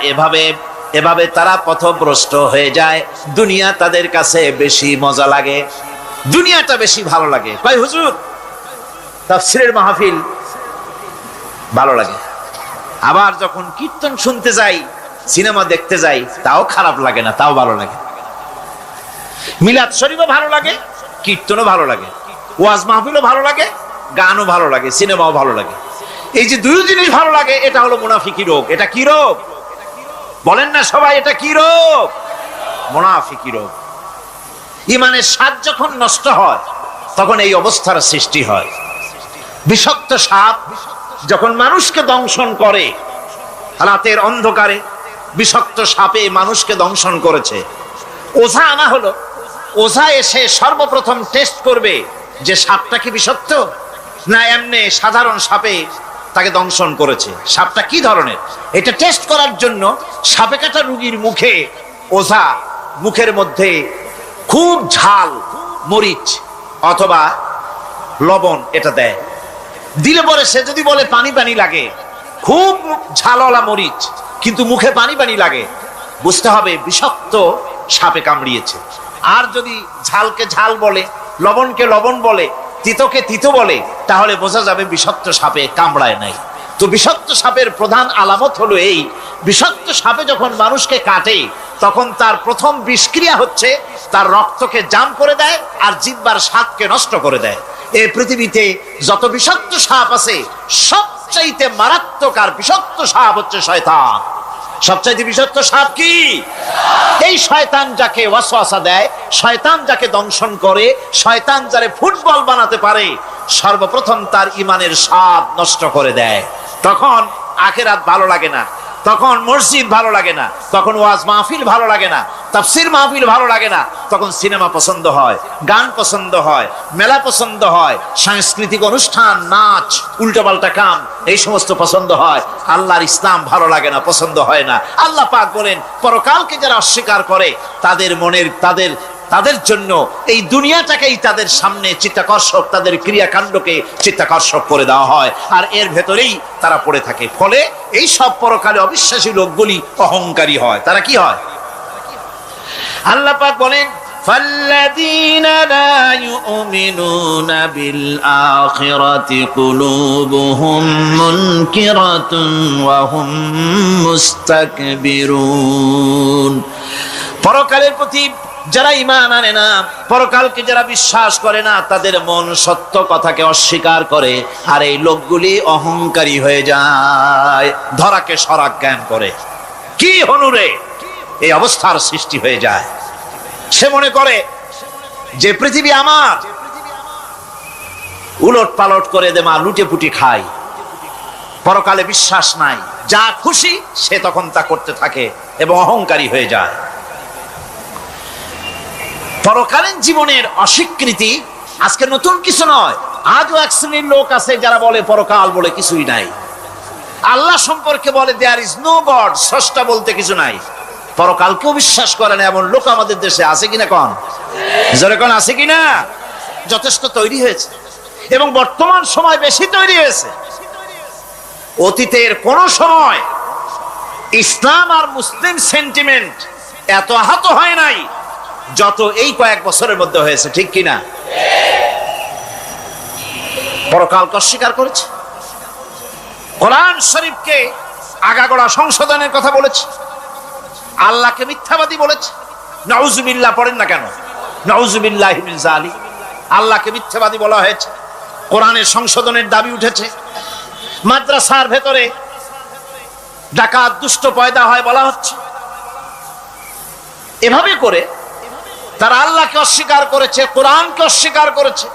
এভাবে তারা পথভ্রষ্ট হয়ে যায়। দুনিয়া তাদের কাছে বেশি মজা লাগে, দুনিয়াটা বেশি ভালো লাগে। কয় হুজুর, তাফসীরের মাহফিল ভালো লাগে, আবার যখন কীর্তন শুনতে যাই, সিনেমা দেখতে যাই, তাও খারাপ লাগে না, তাও ভালো লাগে। মিলাদ শরীফও ভালো লাগে, কীর্তনও ভালো লাগে, ওয়াজ মাহফিলও ভালো লাগে, গানও ভালো লাগে, সিনেমাও ভালো লাগে। এই যে দুই জিনিস ভালো লাগে, এটা হলো মুনাফিকি রোগ। এটা কি রোগ বলেন না সবাই? এটা কি রোগ? মুনাফিকি রোগ। ঈমানের স্বাদ যখন নষ্ট হয়, তখন এই অবস্থার সৃষ্টি হয়। বিষাক্ত সাপ যখন মানুষকে দংশন করে, রাতের অন্ধকারে বিষাক্ত সাপে মানুষকে দংশন করেছে, ওঝা আনা হলো। ওঝা এসে সর্বপ্রথম টেস্ট করবে যে সাপটা কি বিষাক্ত না এমনি সাধারণ সাপে তাকে দংশন করেছে। সাপটা কি ধরনের এটা টেস্ট করার জন্য সাপে কাটা রোগীর মুখে ওঝা মুখের মধ্যে খুব ঝাল মরিচ অথবা লবণ এটা দেয়। দিলে পরে সে যদি বলে পানি পানি লাগে, খুব ঝালওয়ালা মরিচ কিন্তু মুখে পানি পানি লাগে, বুঝতে হবে বিষাক্ত সাপে কামড়িয়েছে। আর যদি ঝালকে ঝাল বলে, লবণকে লবণ বলে, তিতকে তিতো বলে, তাহলে বোঝা যাবে বিষাক্ত সাপে কামড়ায় নাই। তো বিষাক্ত সাপের প্রধান আলামত হলো এই, বিষাক্ত সাপে যখন মানুষকে কাটে তখন তার প্রথম বিষক্রিয়া হচ্ছে তার রক্তকে জাম করে দেয় আর জিহ্বার স্বাদকে নষ্ট করে দেয়। এই পৃথিবীতে যত বিষাক্ত সাপ আছে সবচাইতে মারাত্মক আর বিষাক্ত সাপ হচ্ছে শয়তান। সবচাইতে বিষাক্ত সাপ কি? এই শয়তান যাকে ওয়াসওয়াসা দেয়, শয়তান যাকে দংশন করে, শয়তান যারে ফুটবল বানাতে পারে, সর্বপ্রথম তার ইমানের স্বাদ নষ্ট করে দেয়। তখন আখিরাত ভালো লাগে না, তখন মসজিদ ভালো লাগে না, তখন ওয়াজ মাহফিল ভালো লাগে না, তাফসীর মাহফিল ভালো লাগে না, তখন সিনেমা পছন্দ হয়, গান পছন্দ হয়, মেলা পছন্দ হয়, সাংস্কৃতিক অনুষ্ঠান, নাচ, উল্টাপাল্টা কাম, এই সমস্ত পছন্দ হয়। আল্লাহর ইসলাম ভালো লাগে না, পছন্দ হয় না। আল্লাহ পাক বলেন পরকালকে যারা অস্বীকার করে তাদের মনের তাদের জন্য এই দুনিয়াটাকেই তাদের সামনে চিত্তাকর্ষক, তাদের ক্রিয়াকাণ্ডকে চিত্তাকর্ষক করে দেওয়া হয়, আর এর ভেতরেই তারা পড়ে থাকে। ফলে এই সব পরকালে অবিশ্বাসী লোকগুলি অহংকারী হয়। তারা কি হয়? আল্লাহ পাক বলেন فَالَّذِينَ لَا يُؤْمِنُونَ بِالْآخِرَةِ قُلُوبُهُمْ مُنْكِرَةٌ وَهُمْ مُسْتَكْبِرُونَ। পরকালের প্রতি যারা ঈমান আনে না, পরকালকে যারা বিশ্বাস করে না, তাদের মন সত্য কথাকে অস্বীকার করে, আর এই লোকগুলি অহংকারী হয়ে যায়, ধরাকে সরাক জ্ঞান করে। কি হনুরে এই অবস্থার সৃষ্টি হয়ে যায়। সে মনে করে যে পৃথিবী আমার, উলট পালট করে দে মা, লুটে পুটি খাই, পরকালে বিশ্বাস নাই, যা খুশি সে তখন তা করতে থাকে এবং অহংকারী হয়ে যায়। পরকালীন জীবনের অস্বীকৃতি আজকে নতুন কিছু নয়। আজও এক শ্রেণীর লোক আছে যারা বলে পরকাল বলে কিছুই নাই, আল্লাহ সম্পর্কে বলে দেয়ার ইজ নো গড, স্রষ্টা বলতে কিছু নাই, পরকালকেও বিশ্বাস করে না এমন লোক আমাদের দেশে আছে কিনা? কোন জোরে কোন আছে কিনা? যথেষ্ট তৈরি হয়েছে এবং বর্তমান সময় বেশি তৈরি হয়েছে। অতীতের কোন সময় ইসলাম আর মুসলিম সেন্টিমেন্ট এত আহত হয় নাই যত এই কয়েক বছরের মধ্যে হয়েছে, ঠিক কিনা? পরকালকে অস্বীকার করেছে, কোরআন শরীফকে আগাগোড়া সংশোধনের কথা বলেছে, আল্লাহকে মিথ্যাবাদী বলেছে। নাউজুবিল্লাহ পড়েন না কেন? নাউজুবিল্লাহি মিন যালিক। আল্লাহকে মিথ্যাবাদী বলা হয়েছে, কোরআনের সংশোধনের দাবি উঠেছে, মাদ্রাসার ভেতরে ডাকাত দুষ্ট পয়দা হয় বলা হচ্ছে। এভাবে করে তারা আল্লাহকে অস্বীকার করেছে, কোরআনকে অস্বীকার করেছে,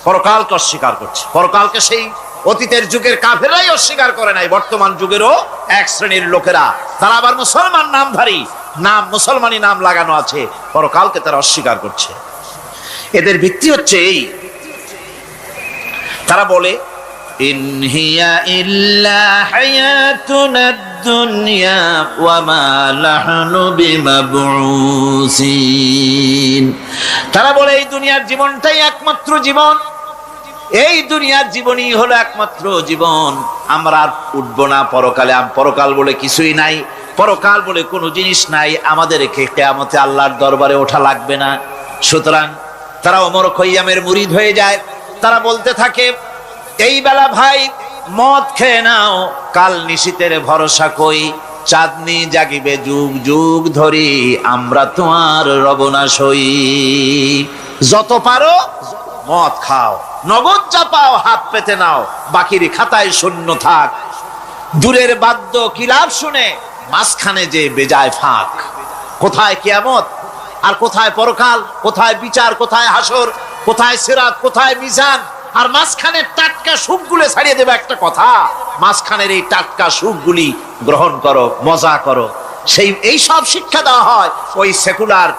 পরকালকে অস্বীকার করছে। পরকালকে সেই অতীতের যুগের কাফেররাই অস্বীকার করে নাই, বর্তমান যুগেরও এক শ্রেণীর লোকেরা, তারা আবার মুসলমান নামধারী, নাম মুসলমানি নাম লাগানো আছে, পরকালকে তারা অস্বীকার করছে। এদের ভিত্তি হচ্ছে এই, তারা বলে ইন হিয়া ইল্লা হায়াতুনাদ দুনিয়া ওয়া মা নাহনু বিমাবউসিন। তারা বলে এই দুনিয়ার জীবনটাই একমাত্র জীবন, এই দুনিয়ার জীবনই হলো একমাত্র জীবন, আমরা আর উঠবো না পরকালে, পরকাল বলে কিছুই নাই, পরকাল বলে কোনো জিনিস নাই, আমাদেরকে কিয়ামতে আল্লাহর দরবারে ওঠা লাগবে না। সুতরাং তারা ওমর খৈয়ামের মুরিদ হয়ে যায়। তারা বলতে থাকে এই বেলা ভাই মদ খেয়ে নাও, কাল নিশীতের ভরসা কই, চাঁদনি জাগিবে যুগ যুগ ধরি, আমরা তোমার রবনা সই। যত পারো মদ খাও, নগদ যা পাও হাত পেতে নাও, বাকির খাতায় শূন্য থাক। দূরের বাদ্য কিলাপ শুনে মাঝখানে যে বেজায় ফাঁক। কোথায় কিয়ামত আর কোথায় পরকাল, কোথায় বিচার, কোথায় হাসর, কোথায় সিরাত, কোথায় মিজান, আর মাঝখানের টাটকা সুখগুলো ছাড়িয়ে দেবে একটা কথা, মাঝখানের এই টাটকা সুখগুলি গ্রহণ করো, মজা করো। এই সব শিক্ষা দেওয়া হয় ওই সেকুলার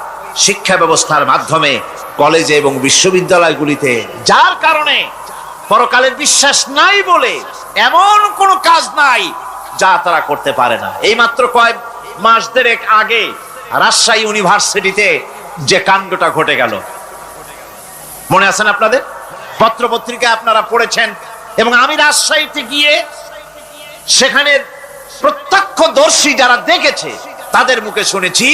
শিক্ষা ব্যবস্থার মাধ্যমে কলেজে এবং বিশ্ববিদ্যালয়গুলিতে, যার কারণে পরকালের বিশ্বাস নাই বলে এমন কোন কাজ নাই যা তারা করতে পারে না। এই মাত্র কয়েক মাস দেড়েক আগে রাজশাহী ইউনিভার্সিটিতে যে কাণ্ডটা ঘটে গেল, মনে আছেন আপনাদের? পত্র পত্রিকায় আপনারা পড়েছেন। এবং আমি রাজশাহীতে গিয়ে সেখানে প্রত্যক্ষদর্শী যারা দেখেছে তাদের মুখে শুনেছি,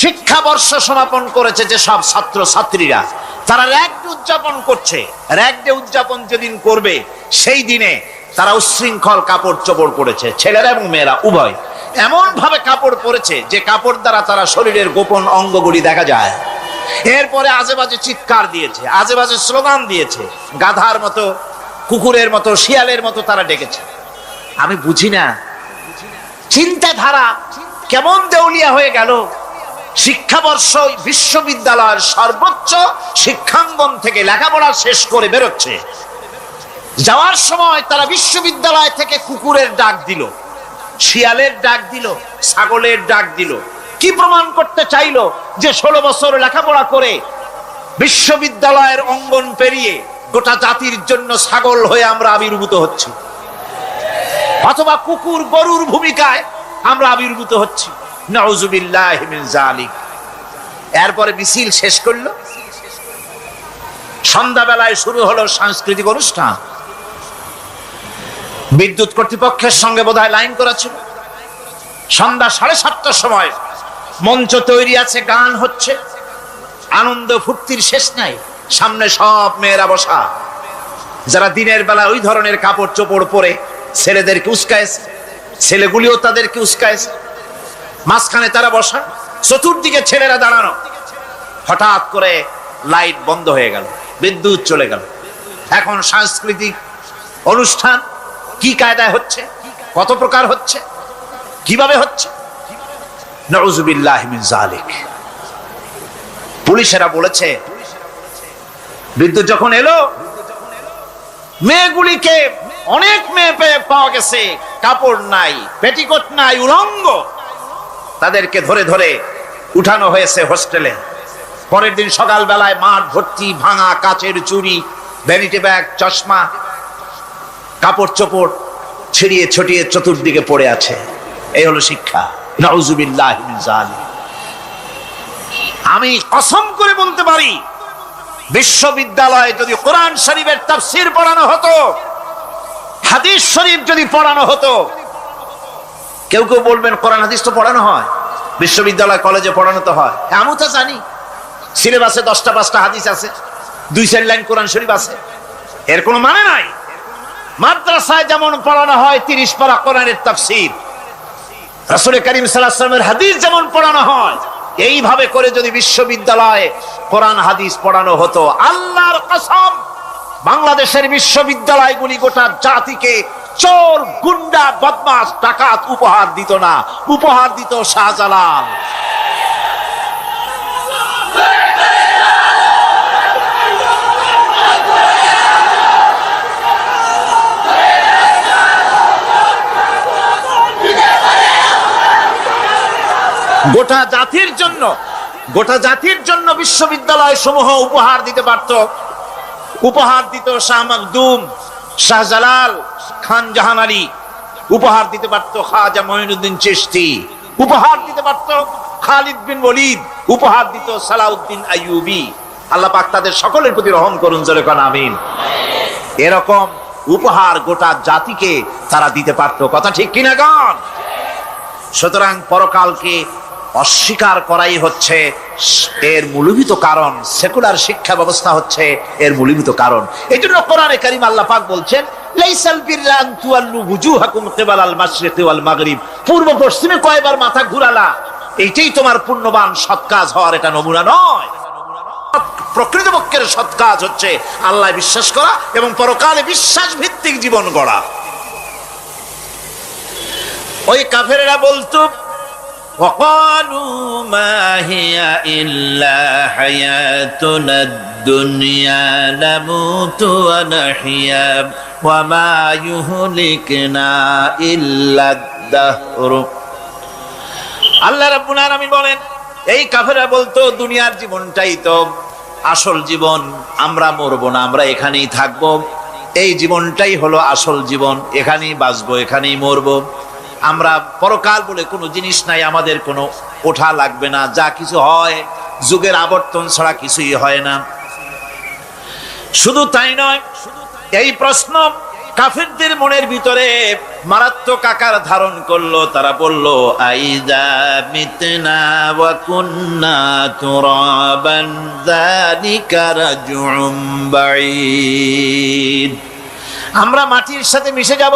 শিক্ষাবর্ষ সমাপন করেছে যে সব ছাত্র ছাত্রীরা, তারা র্যাগ ডে উদযাপন করছে। র্যাগ ডে উদযাপন যেদিন করবে সেই দিনে তারা উচ্ছৃঙ্খল কাপড় চোপড় পরেছে, ছেলেরা এবং মেয়েরা উভয়। এমন ভাবে কাপড় পরেছে যে কাপড় দ্বারা তারা শরীরের গোপন অঙ্গগুলি দেখা যায়। এরপরে আজে বাজে চিৎকার দিয়েছে, আজে বাজে স্লোগান দিয়েছে, গাধার মতো, কুকুরের মতো, শিয়ালের মতো তারা ডেকেছে। আমি বুঝি না চিন্তাধারা কেমন দেউলিয়া হয়ে গেল। শিক্ষাবর্ষ বিশ্ববিদ্যালয়ের সর্বোচ্চ শিক্ষাঙ্গন থেকে লেখাপড়া শেষ করে বেরোচ্ছে, যাওয়ার সময় তারা বিশ্ববিদ্যালয় থেকে কুকুরের ডাক দিল, শিয়ালের ডাক দিল, ছাগলের ডাক দিল। কি প্রমাণ করতে চাইলো? যে 16 বছর লেখাপড়া করে বিশ্ববিদ্যালয়ের অঙ্গন পেরিয়ে গোটা জাতির জন্য ছাগল হয়ে আমরা আবির্ভূত হচ্ছি, অথবা কুকুর গরুর ভূমিকায় আমরা আবির্ভূত হচ্ছি। নাউযুবিল্লাহি মিন যালিক। এরপরে মিছিল শেষ করলো, সন্ধ্যাবেলায় শুরু হলো সাংস্কৃতিক অনুষ্ঠান। বিদ্যুৎ কর্তৃপক্ষের সঙ্গে বোধহয় লাইন করা ছিল। সন্ধ্যা 7:30টার সময় মঞ্চ তৈরি আছে, গান হচ্ছে, আনন্দ ফুর্তির শেষ নাই। সামনে সব মেয়েরা বসা, যারা দিনের বেলা ওই ধরনের কাপড় চোপড় পরে ছেলেদেরকে উস্কায়েছে, ছেলেগুলিও তাদেরকে উস্কায়েছে। মাঝখানে তারা বসা, চতুর্দিকে ছেলেরা দাঁড়ানো। হঠাৎ করে লাইট বন্ধ হয়ে গেল, বিদ্যুৎ চলে গেল। এখন সাংস্কৃতিক অনুষ্ঠান কি কায়দায় হচ্ছে, কত প্রকার হচ্ছে, কিভাবে হচ্ছে? নাউযুবিল্লাহি মিন যালিক। পুলিশেরা বলেছে বিদ্যুৎ যখন এলো, মেয়েগুলিকে অনেক মেয়ে পাওয়া গেছে কাপড় নাই, পেটিকোট নাই, উলঙ্গ। তাদেরকে ধরে ধরে উঠানো হয়েছে হোস্টেলে। পরের দিন সকালবেলায় মাঠ ভর্তি ভাঙা কাচের চুড়ি, ভ্যানিটি ব্যাগ, চশমা, কাপড় চোপড় ছিড়িয়ে ছড়িয়ে চতুর্দিকে পড়ে আছে। এই হলো শিক্ষা। নাউযুবিল্লাহি মিন যালিক। আমি কসম করে বলতে পারি, বিশ্ববিদ্যালয়ে যদি কোরআন শরীফের তাফসীর পড়ানো হতো, হাদিস শরীফ যদি পড়ানো হতো, কেউ কেউ বলবেন কোরআন হাদিস তো পড়ানো হয়, বিশ্ববিদ্যালয় কলেজে পড়ানো তো হয়। আমি তো জানি সিলেবাসে 10টা 5টা হাদিস আছে, 2-4 লাইন কোরআন শরীফ আছে, এর কোনো মানে নাই। মাদ্রাসায় যেমন পড়ানো হয় 30 পারা কোরআনের তাফসীর, রাসূল করিম সাল্লাল্লাহু আলাইহি ওয়াসাল্লামের হাদিস যেমন পড়ানো হয়, এইভাবে করে যদি বিশ্ববিদ্যালয়ে কোরআন হাদিস পড়ানো হতো, আল্লাহর কসম বাংলাদেশের বিশ্ববিদ্যালয়গুলি গোটা জাতিকে চোর, গুন্ডা, বদমাশ, ডাকাত উপহার দিত না, উপহার দিত শাহজালাল। গোটা জাতির জন্য বিশ্ববিদ্যালয় সমূহ উপহার দিতে পারত। উপহার দিত শাহ মখদুম, শাহজালাল, খান জাহান আলী, উপহার দিতে পারত খাজা মঈনুদ্দিন চিশতি, উপহার দিতে পারত খালিদ বিন ওলীদ, উপহার দিত সালাউদ্দিন আইয়ুবী। আল্লাহ পাক তাদের সকলের প্রতি রহম করুন, জোরে কোন আমিন। এরকম উপহার গোটা জাতিকে তারা দিতে পারত। কথা ঠিক কিনা গান? সুতরাং পরকালকে অস্বীকার করাই হচ্ছে এর মূলভূত কারণ। সেকুলার শিক্ষা ব্যবস্থা হচ্ছে এর মূলভূত কারণ। এই জন্য কোরআনে কারীম আল্লাহ পাক বলছেন, লাইসাল বিররা আন তুওয়াল্লু ওয়ুজুহাকুম কিবালাল মাশরিকি ওয়াল মাগরিব। পূর্ব পশ্চিমে কয়বার মাথা ঘুরালা, এইটাই তোমার পুণ্যবান সৎ কাজ হওয়ার এটা নমুনা নয়। প্রকৃতপক্ষের সৎ কাজ হচ্ছে আল্লাহ বিশ্বাস করা এবং পরকালে বিশ্বাস ভিত্তিক জীবন গড়া। ওই কাফেররা বলতো, وقالوا ما هي إلا حياتنا الدنيا نموت ونحيا وما يهلكنا إلا الدهر। আল্লাহ রাব্বুল আলামিন বলেন, এই কাফেররা বলতো দুনিয়ার জীবনটাই তো আসল জীবন, আমরা মরবো না, আমরা এখানেই থাকবো, এই জীবনটাই হলো আসল জীবন, এখানেই বাঁচবো, এখানেই মরবো। আমরা পরকাল বলে কোনো জিনিস নাই, আমাদের কোনো ওঠা লাগবে না, যা কিছু হয় যুগের আবর্তন ছাড়া কিছুই হয় না। শুধু তাই নয়, এই প্রশ্ন কাফিরদের মনের ভিতরে মারাত্মক আকার ধারণ করলো। তারা বলল, আইযা মিতনা ওয়া কুন্না তুরাবান যালিকা রাজউম বাঈদ। আমরা মাটির সাথে মিশে যাব,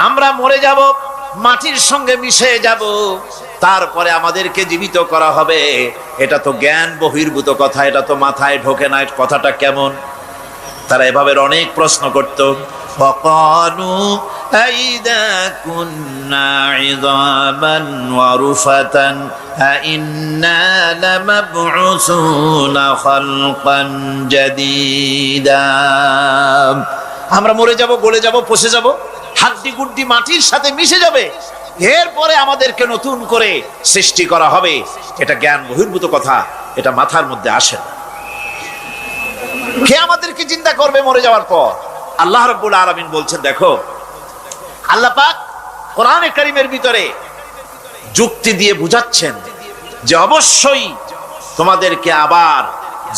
আমরা মরে যাব, মাটির সঙ্গে মিশে যাব, তারপরে আমাদেরকে জীবিত করা হবে। এটা তো জ্ঞান বহির্ভূত কথা, এটা তো মাথায় ঢোকে না, কথাটা কেমন? তারা এভাবে অনেক প্রশ্ন করত। ফাকালু আইদা কুন্না ইযামান ওয়া রুফাতান আইন্না লামাবউসুনা খালকান জাদীদা। আমরা মরে যাব, গলে যাব, পচে যাব, হাড্ডি গুড্ডি মাটির সাথে মিশে যাবে, এরপরে আমাদেরকে নতুন করে সৃষ্টি করা হবে। এটা জ্ঞান বহির্ভূত কথা, এটা মাথার মধ্যে আসে না। কে আমাদেরকে চিন্তা করবে মরে যাওয়ার পর? আল্লাহ রাব্বুল আলামিন বলছেন, দেখো আল্লাহ পাক কোরআনে কারীমের ভিতরে যুক্তি দিয়ে বুঝাচ্ছেন যে অবশ্যই তোমাদেরকে আবার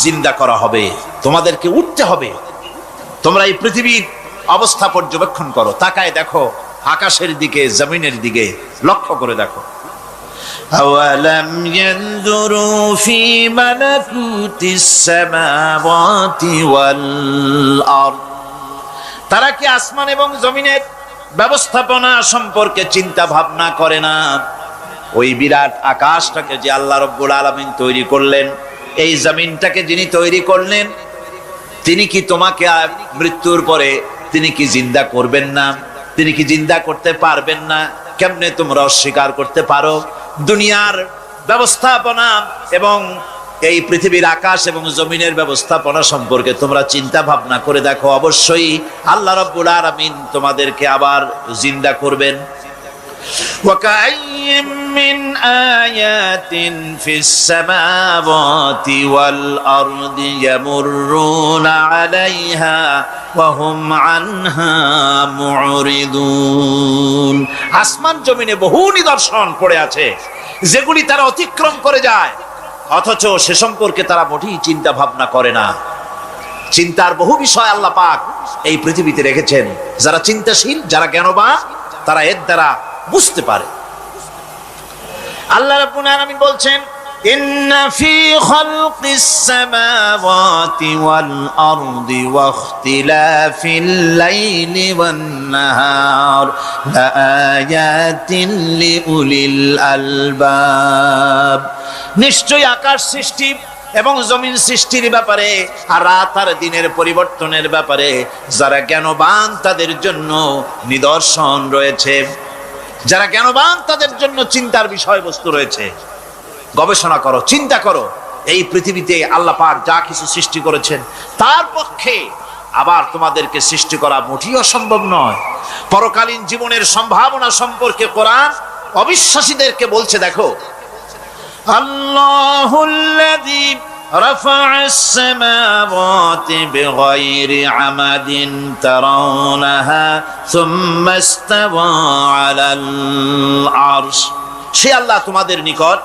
জিন্দা করা হবে, তোমাদেরকে উঠতে হবে। তোমরা এই পৃথিবীর অবস্থা পর্যবেক্ষণ করো, তাকায় দেখো আকাশের দিকে, জমিনের দিকে লক্ষ্য করে দেখো। أولم ينظروا في ملكوت السماوات والأرض। তারা কি আসমান এবং জমিনের ব্যবস্থাপনা সম্পর্কে চিন্তা ভাবনা করে না? ওই বিরাট আকাশটাকে যে আল্লাহ রাব্বুল আলামিন তৈরি করলেন, এই জমিনটাকে যিনি তৈরি করলেন, তিনি কি তোমাকে মৃত্যুর পরে তিনি কি জিন্দা করবেন না? তিনি কি জিন্দা করতে পারবেন না? কেমনে তোমরা অস্বীকার করতে পারো? দুনিয়ার ব্যবস্থাপনা এবং এই পৃথিবীর আকাশ এবং জমিনের ব্যবস্থাপনা সম্পর্কে তোমরা চিন্তা ভাবনা করে দেখো, অবশ্যই আল্লাহ রাব্বুল আলামিন তোমাদেরকে আবার জিন্দা করবেন। وَكَأَيِّن مِّنْ آيَاتٍ فِي السَّمَاوَاتِ وَالْأَرْضِ يَمُرُّونَ عَلَيْهَا وَهُمْ عَنْهَا مُعْرِضُونَ। আসমান জমিনে বহু নিদর্শন পড়ে আছে যেগুলি তারা অতিক্রম করে যায়, অথচ সে সম্পর্কে তারা মোটেই চিন্তা ভাবনা করে না। চিন্তার বহু বিষয় আল্লাহ পাক এই পৃথিবীতে রেখেছেন। যারা চিন্তাশীল, যারা জ্ঞানবান, তারা এর দ্বারা বুঝতে পারে। আল্লাহ রাব্বুল আলামিন বলছেন, ইন্না ফি খালকিস সামাওয়াতি ওয়াল আরদি ওয়া ইখতিলাফিল লাইলি ওয়ান নাহার লাআয়াতিন লিউলিল আলবাব। নিশ্চয়ই আকাশ সৃষ্টি এবং জমিন সৃষ্টির ব্যাপারে আর রাত আর দিনের পরিবর্তনের ব্যাপারে যারা জ্ঞানবান তাদের জন্য নিদর্শন রয়েছে। যারা জ্ঞানবান তাদের জন্য চিন্তার বিষয়বস্তু রয়েছে। গবেষণা করো, চিন্তা করো, এই পৃথিবীতে আল্লাহ পাক যা কিছু সৃষ্টি করেছেন তার পক্ষে আবার তোমাদেরকে সৃষ্টি করা মোটেই অসম্ভব নয়। পরকালীন জীবনের সম্ভাবনা সম্পর্কে কোরআন অবিশ্বাসীদেরকে বলছে, দেখো আল্লাহুল্লাযী রাফা'আস সামাওয়াতি বিগাইরি আমাদিন তারাউনাহা সুম্মা ইসতাওয়া আলাল আরশ। সে আল্লাহ তোমাদের নিকট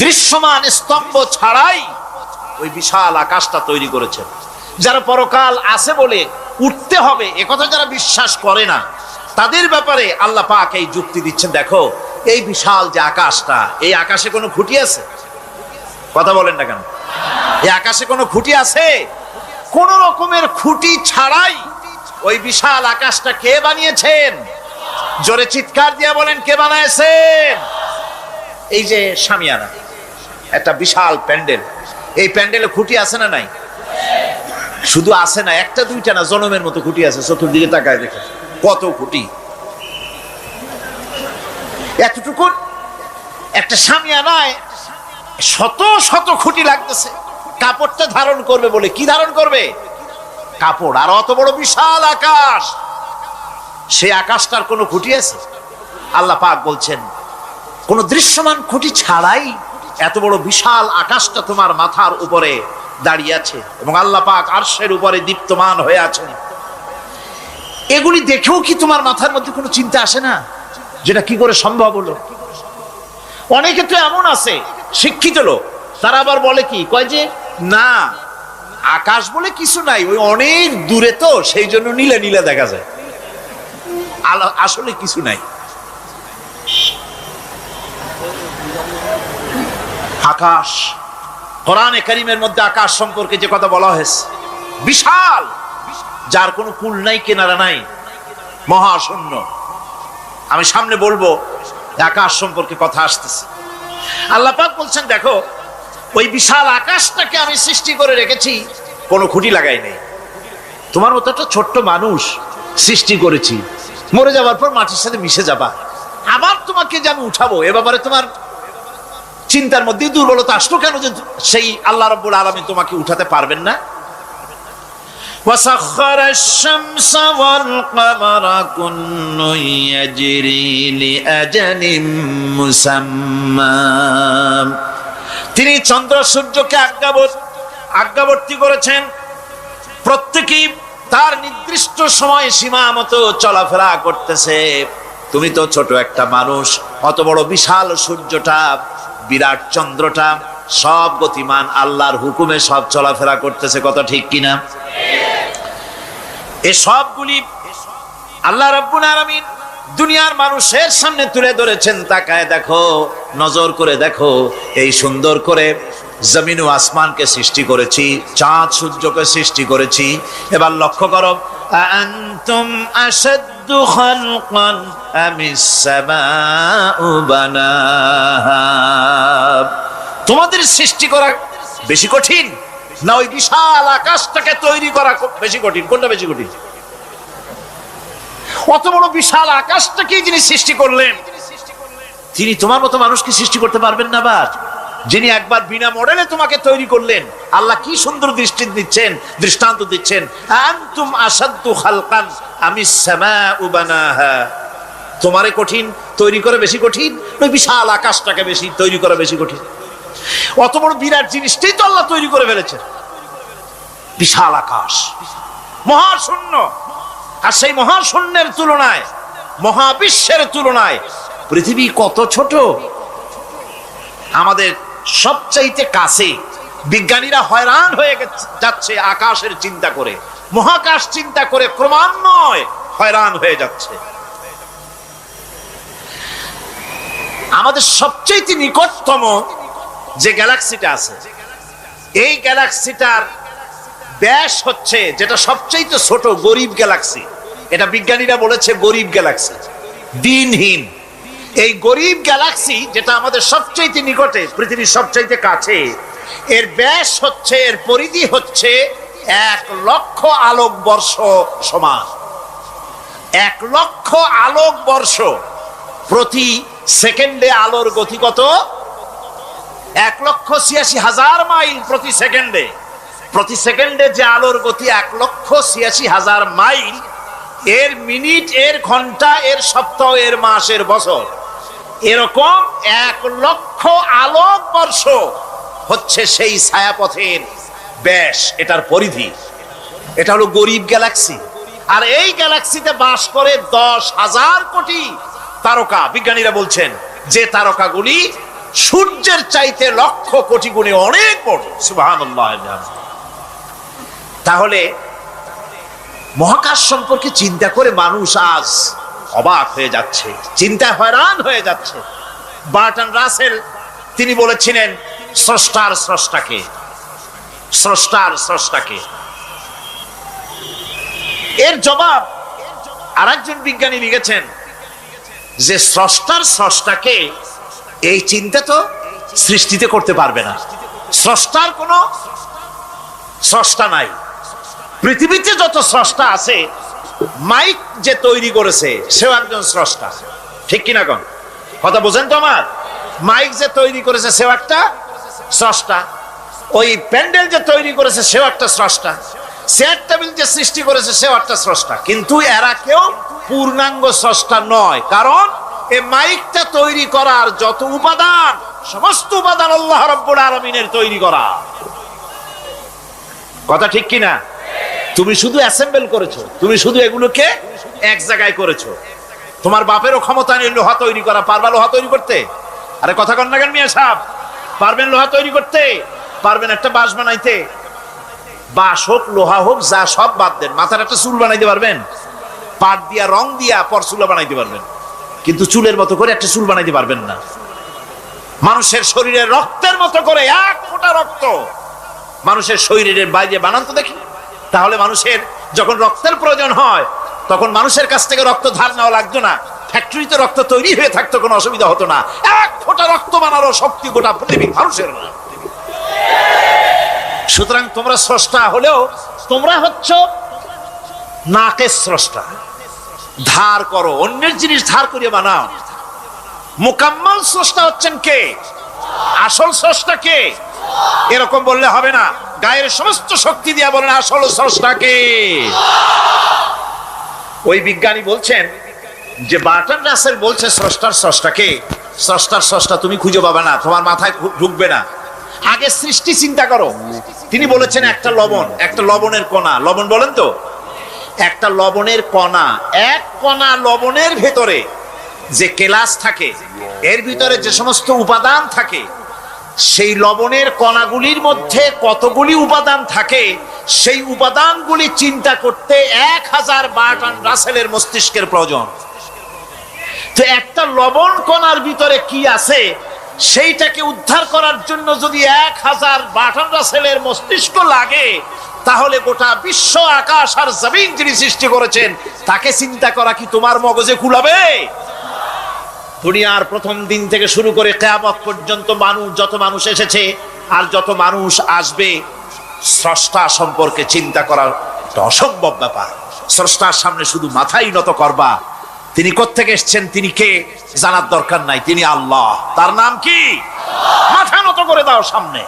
দৃশ্যমান স্তম্ভ ছাড়াই ওই বিশাল আকাশটা তৈরি করেছেন। যারা পরকাল আছে বলে উঠতে হবে একথা যারা বিশ্বাস করে না, তাদের ব্যাপারে আল্লাহ পাক এই যুক্তি দিচ্ছেন, দেখো এই বিশাল যে আকাশটা, এই আকাশে কোনো খুঁটি আছে? কথা বলেন না কেন? এই আকাশে কোনো খুঁটি আছে? কোন রকমের খুঁটি ছাড়াই ওই বিশাল আকাশটা কে বানিয়েছেন? জোরে চিৎকার দিয়ে বলেন, কে বানাইছেন? এই যে শামিয়ানা, একটা বিশাল প্যান্ডেল, এই প্যান্ডেলে খুঁটি আছে না নাই? শুধু আছে না, একটা দুইটা না, জনমের মতো খুঁটি আছে। চতুর্দিকে তাকায় দেখে কত খুঁটি। এতটুকু একটা শামিয়ানায় শত শত খুঁটি লাগতেছে কাপড়টা ধারণ করবে বলে। কি ধারণ করবে? কাপড়। আর অত বড় বিশাল আকাশ, সেই আকাশটার কোনো খুঁটি আছে? আল্লাহ পাক বলছেন, কোন দৃশ্যমান খুঁটি ছাড়াই এত বড় বিশাল আকাশটা তোমার মাথার উপরে দাঁড়িয়ে আছে এবং আল্লাহ পাক আরশের উপরে দীপ্তমান হয়ে আছেন। এগুলি দেখেও কি তোমার মাথার মধ্যে কোনো চিন্তা আসে না যেটা কি করে সম্ভব হলো? অনেকে তো এমন আছে শিক্ষিত লোক, তারা আবার বলে কি, কয় যে না আকাশ বলে কিছু নাই, ওই অনেক দূরে তো সেই জন্য নীলে নীলে দেখা যায়, আসলে কিছু নাই। আকাশ, কোরআনে কারীমের মধ্যে আকাশ সম্পর্কে যে কথা বলা হয়েছে, বিশাল, যার কোনো কূল নাই কিনারা নাই, মহাশূন্য। আমি সামনে বলবো আকাশ সম্পর্কে কথা আসতেছে। আল্লাহ পাক বলছেন, দেখো ওই বিশাল আকাশটাকে আমি সৃষ্টি করে রেখেছি, কোনো খুঁটি লাগাই নেই। তোমার মতো একটা ছোট্ট মানুষ সৃষ্টি করেছি, মরে যাওয়ার পর মাটির সাথে মিশে যাবা, আবার তোমাকে যে আমি উঠাবো, এ ব্যাপারে তোমার চিন্তার মধ্যে দুর্বলতা আসলো কেন যে সেই আল্লাহ রাব্বুল আলামিন তোমাকে উঠাতে পারবেন না? وسخر الشمس والقمر كل يجري لأجل مسمى। তিনি চন্দ্র সূর্যকে আজ্ঞাবর্তী করেছেন, প্রত্যেকেই তার নির্দিষ্ট সময় সীমা মতো চলাফেরা করতেছে। তুমি তো ছোট একটা মানুষ, অত বড় বিশাল সূর্যটা, বিরাট চন্দ্রটা সব গতিমান, আল্লাহর হুকুমে সব চলাফেরা করতেছে, কথা ঠিক কিনা? এই সবগুলি আল্লাহ রাব্বুল আলামিন দুনিয়ার মানুষের সামনে তুলে ধরেছেন। তাকায় দেখো, নজর করে দেখো, এই সুন্দর করে জমিন ও আসমানকে সৃষ্টি করেছি, চাঁদ সূর্যকে সৃষ্টি করেছি। এবার লক্ষ্য করো, আনতুম আশাদ্দু খালকান আমিস সামাউ বানাহা। তোমাদের সৃষ্টি করা বেশি কঠিন না ওই বিশাল আকাশটাকে তৈরি করা বেশি কঠিন? কোনটা বেশি কঠিন? অত বড় বিশাল আকাশটাকে যিনি সৃষ্টি করলেন, তিনি তোমার মতো মানুষকে সৃষ্টি করতে পারবেন না? বা যিনি একবার বিনা মডেলে তোমাকে তৈরি করলেন, আল্লাহ কি সুন্দর দৃষ্টান্ত দিচ্ছেন, আনতুম আশাদ্দু খালকান আমিস সামাউ বানাহা। তোমারে কঠিন তৈরি করা বেশি কঠিন, ওই বিশাল আকাশটাকে বেশি তৈরি করা বেশি কঠিন? অত বড় বিরাট জিনিসটাই তো আল্লাহ তৈরি করে ফেলেছেন, বিশাল আকাশ, মহাশূন্য। আর সেই মহাশূন্যের তুলনায়, মহাবিশ্বের তুলনায় পৃথিবী কত ছোট। আমাদের সবচাইতে কাছে। বিজ্ঞানীরা হয়রান হয়ে যাচ্ছে আকাশের চিন্তা করে, মহাকাশ চিন্তা করে ক্রমান্বয়ে হয়রান হয়ে যাচ্ছে। আমাদের সবচাইতে নিকটতম যে গ্যালাক্সিটা আছে, এই গ্যালাক্সিটার ব্যাস হচ্ছে, যেটা সবচাইতে ছোট, গরিব গ্যালাক্সি। এটা বিজ্ঞানীরা বলেছে গরিব গ্যালাক্সি, দিনহীন। এই গরিব গ্যালাক্সি যেটা আমাদের সবচাইতে নিকটে, পৃথিবীর সবচাইতে কাছে, এর ব্যাস হচ্ছে, এর পরিধি হচ্ছে 1,00,000 আলোকবর্ষ সমান। 1,00,000 আলোকবর্ষ। প্রতি সেকেন্ডে আলোর গতি কত? 1,86,000 মাইল প্রতি সেকেন্ডে। প্রতি সেকেন্ডে যে আলোর গতি 1,86,000 মাইল, এর মিনিট, এর ঘন্টা, এর সপ্তাহ, এর মাস, এর বছর, এরকম 1,00,000 আলোকবর্ষ হচ্ছে সেই ছায়াপথের ব্যাস, এটার পরিধি। এটা হলো গরিব গ্যালাক্সি। আর এই গ্যালাক্সিতে বাস করে 10,000 কোটি তারকা। বিজ্ঞানীরা বলছেন যে তারকাগুলি সূর্যের চাইতে লক্ষ কোটি গুণে অনেক বড়। সুবহানাল্লাহ। তাহলে মহাকাশ সম্পর্কে চিন্তা করে মানুষ আজ অবাক হয়ে যাচ্ছে, চিন্তা হয়রান হয়ে যাচ্ছে। বার্টন রাসেল তিনি বলেছিলেন, স্রষ্টার স্রষ্টাকে, স্রষ্টার স্রষ্টাকে। এর জবাব আরেকজন বিজ্ঞানী লিখেছেন যে স্রষ্টার স্রষ্টাকে এই চিন্তা তো সৃষ্টিতে করতে পারবে না। স্রষ্টার কোনো স্রষ্টা নাই। পৃথিবীতে যত স্রষ্টা আছে, মাইক যে তৈরি করেছে সেও একজন স্রষ্টা, ঠিক কিনা কোন কথা বোঝেন তো আমার? মাইক যে তৈরি করেছে সেও একটা স্রষ্টা, ওই প্যান্ডেল যে তৈরি করেছে সেও একটা স্রষ্টা, চেয়ার টেবিল যে সৃষ্টি করেছে সেও একটা স্রষ্টা। কিন্তু এরা কেউ পূর্ণাঙ্গ স্রষ্টা নয়, কারণ এই মাইকটা তৈরি করার যত উপাদান, সমস্ত উপাদান আল্লাহ রাব্বুল আলামিনের তৈরি করা। কথা ঠিক কিনা? তুমি শুধু অ্যাসেম্বল করেছো, তুমি শুধু এগুলোকে এক জায়গায় করেছো। তোমার বাপেরও ক্ষমতা নেই লোহা তৈরি করা। পারবা লোহা তৈরি করতে? আরে কথা কন না কেন মিয়া সাহেব? পারবেন লোহা তৈরি করতে? পারবেন একটা বাঁশ বানাইতে? বাঁশ হোক লোহা হোক যা সব বাদ দেন, মাথার একটা চুল বানাইতে পারবেন? পাট দিয়া রং দিয়া পরচুলা বানাইতে পারবেন, কিন্তু চুলের মতো করে একটা চুল বানাইতে পারবেন না। মানুষের শরীরে রক্তের মতো করে এক ফোঁটা রক্ত মানুষের শরীরের বাইরে বানান তো দেখি। তাহলে মানুষের যখন রক্তের প্রয়োজন হয় তখন মানুষের কাছ থেকে রক্ত ধার নেওয়া লাগতো না, ফ্যাক্টরিতে রক্ত তৈরি হয়ে থাকতো, কোনো অসুবিধা হতো না। এক ফোঁটা রক্ত বানানোর শক্তি গোটা পৃথিবী মানুষের না। সুতরাং তোমরা স্রষ্টা হলেও তোমরা হচ্ছ নাকের স্রষ্টা। ধার করো, অন্যের জিনিস ধার করিয়ে বানাও। মুকাম্মাল স্রষ্টা হচ্ছেন কে? আসল স্রষ্টা কে? এরকম বললে হবে না, গায়ের সমস্ত শক্তি দিয়ে বলেন আসল স্রষ্টা কে। ওই বিজ্ঞানী বলছেন যে বার্টন রাসেল বলছে স্রষ্টার স্রষ্টা কে। স্রষ্টার স্রষ্টা তুমি খুঁজে পাবে না, তোমার মাথায় ঢুকবে না। আগে সৃষ্টি চিন্তা করো। তিনি বলেছেন একটা লবণ, একটা লবণের কণা, লবণ বলেন তো, একটা লবণের কণা, এক কণা লবণের ভেতরে যে কেলাস থাকে, এর ভিতরে যে সমস্ত উপাদান থাকে, সেই লবণের কণাগুলির মধ্যে কতগুলি উপাদান থাকে, সেই উপাদানগুলি চিন্তা করতে 1000 বার্টন রাসেলের মস্তিষ্কের প্রয়োজন। তো একটা লবণ কণার ভিতরে কি আছে সেইটাকে উদ্ধার করার জন্য যদি 1000 বার্টন রাসেলের মস্তিষ্ক লাগে, তাহলে গোটা বিশ্ব আকাশ আর জমিন যিনি সৃষ্টি করেছেন তাকে চিন্তা করা কি তোমার মগজে কুলাবে? দুনিয়ার প্রথম দিন থেকে শুরু করে কিয়ামত পর্যন্ত মানুষ, যত মানুষ এসেছে আর যত মানুষ আসবে, স্রষ্টা সম্পর্কে চিন্তা করা একটা অসম্ভব ব্যাপার। স্রষ্টার সামনে শুধু মাথাই নত করবা। তিনি কোত্থেকে এসেছেন, তিনি কে জানার দরকার নাই। তিনি আল্লাহ। তার নাম কি? মাথা নত করে দাও সামনে।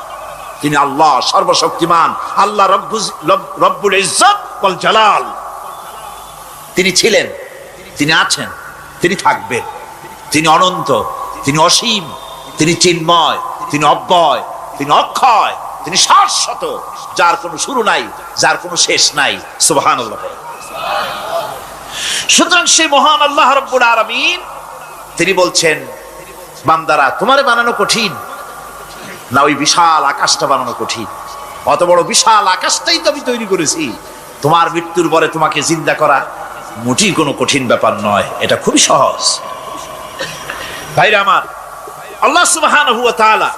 তিনি আল্লাহ, সর্বশক্তিমান আল্লাহ, রব্বুল ইজ্জত ওয়াল জালাল। তিনি ছিলেন, তিনি আছেন, তিনি থাকবেন। তিনি অনন্ত, তিনি অসীম, তিনি চিন্ময়, তিনি অব্যয়, তিনি অক্ষয়, তিনি শাশ্বত, যার কোনো শুরু নাই, যার কোনো শেষ নাই। সুবহানাল্লাহ। সুতরাং সেই মহান আল্লাহ রাব্বুল আলামিন তিনি বলছেন, বান্দারা তোমারে বানানো কঠিন না ওই বিশাল আকাশটা বানানো কঠিন? অত বড় বিশাল আকাশটাই তো আমি তৈরি করেছি। তোমার মৃত্যুর পরে তোমাকে জিন্দা করা মোটেই কোনো কঠিন ব্যাপার নয়, এটা খুবই সহজ। ভাইরা আমার, আল্লাহ সুবহানাহু ওয়া তাআলা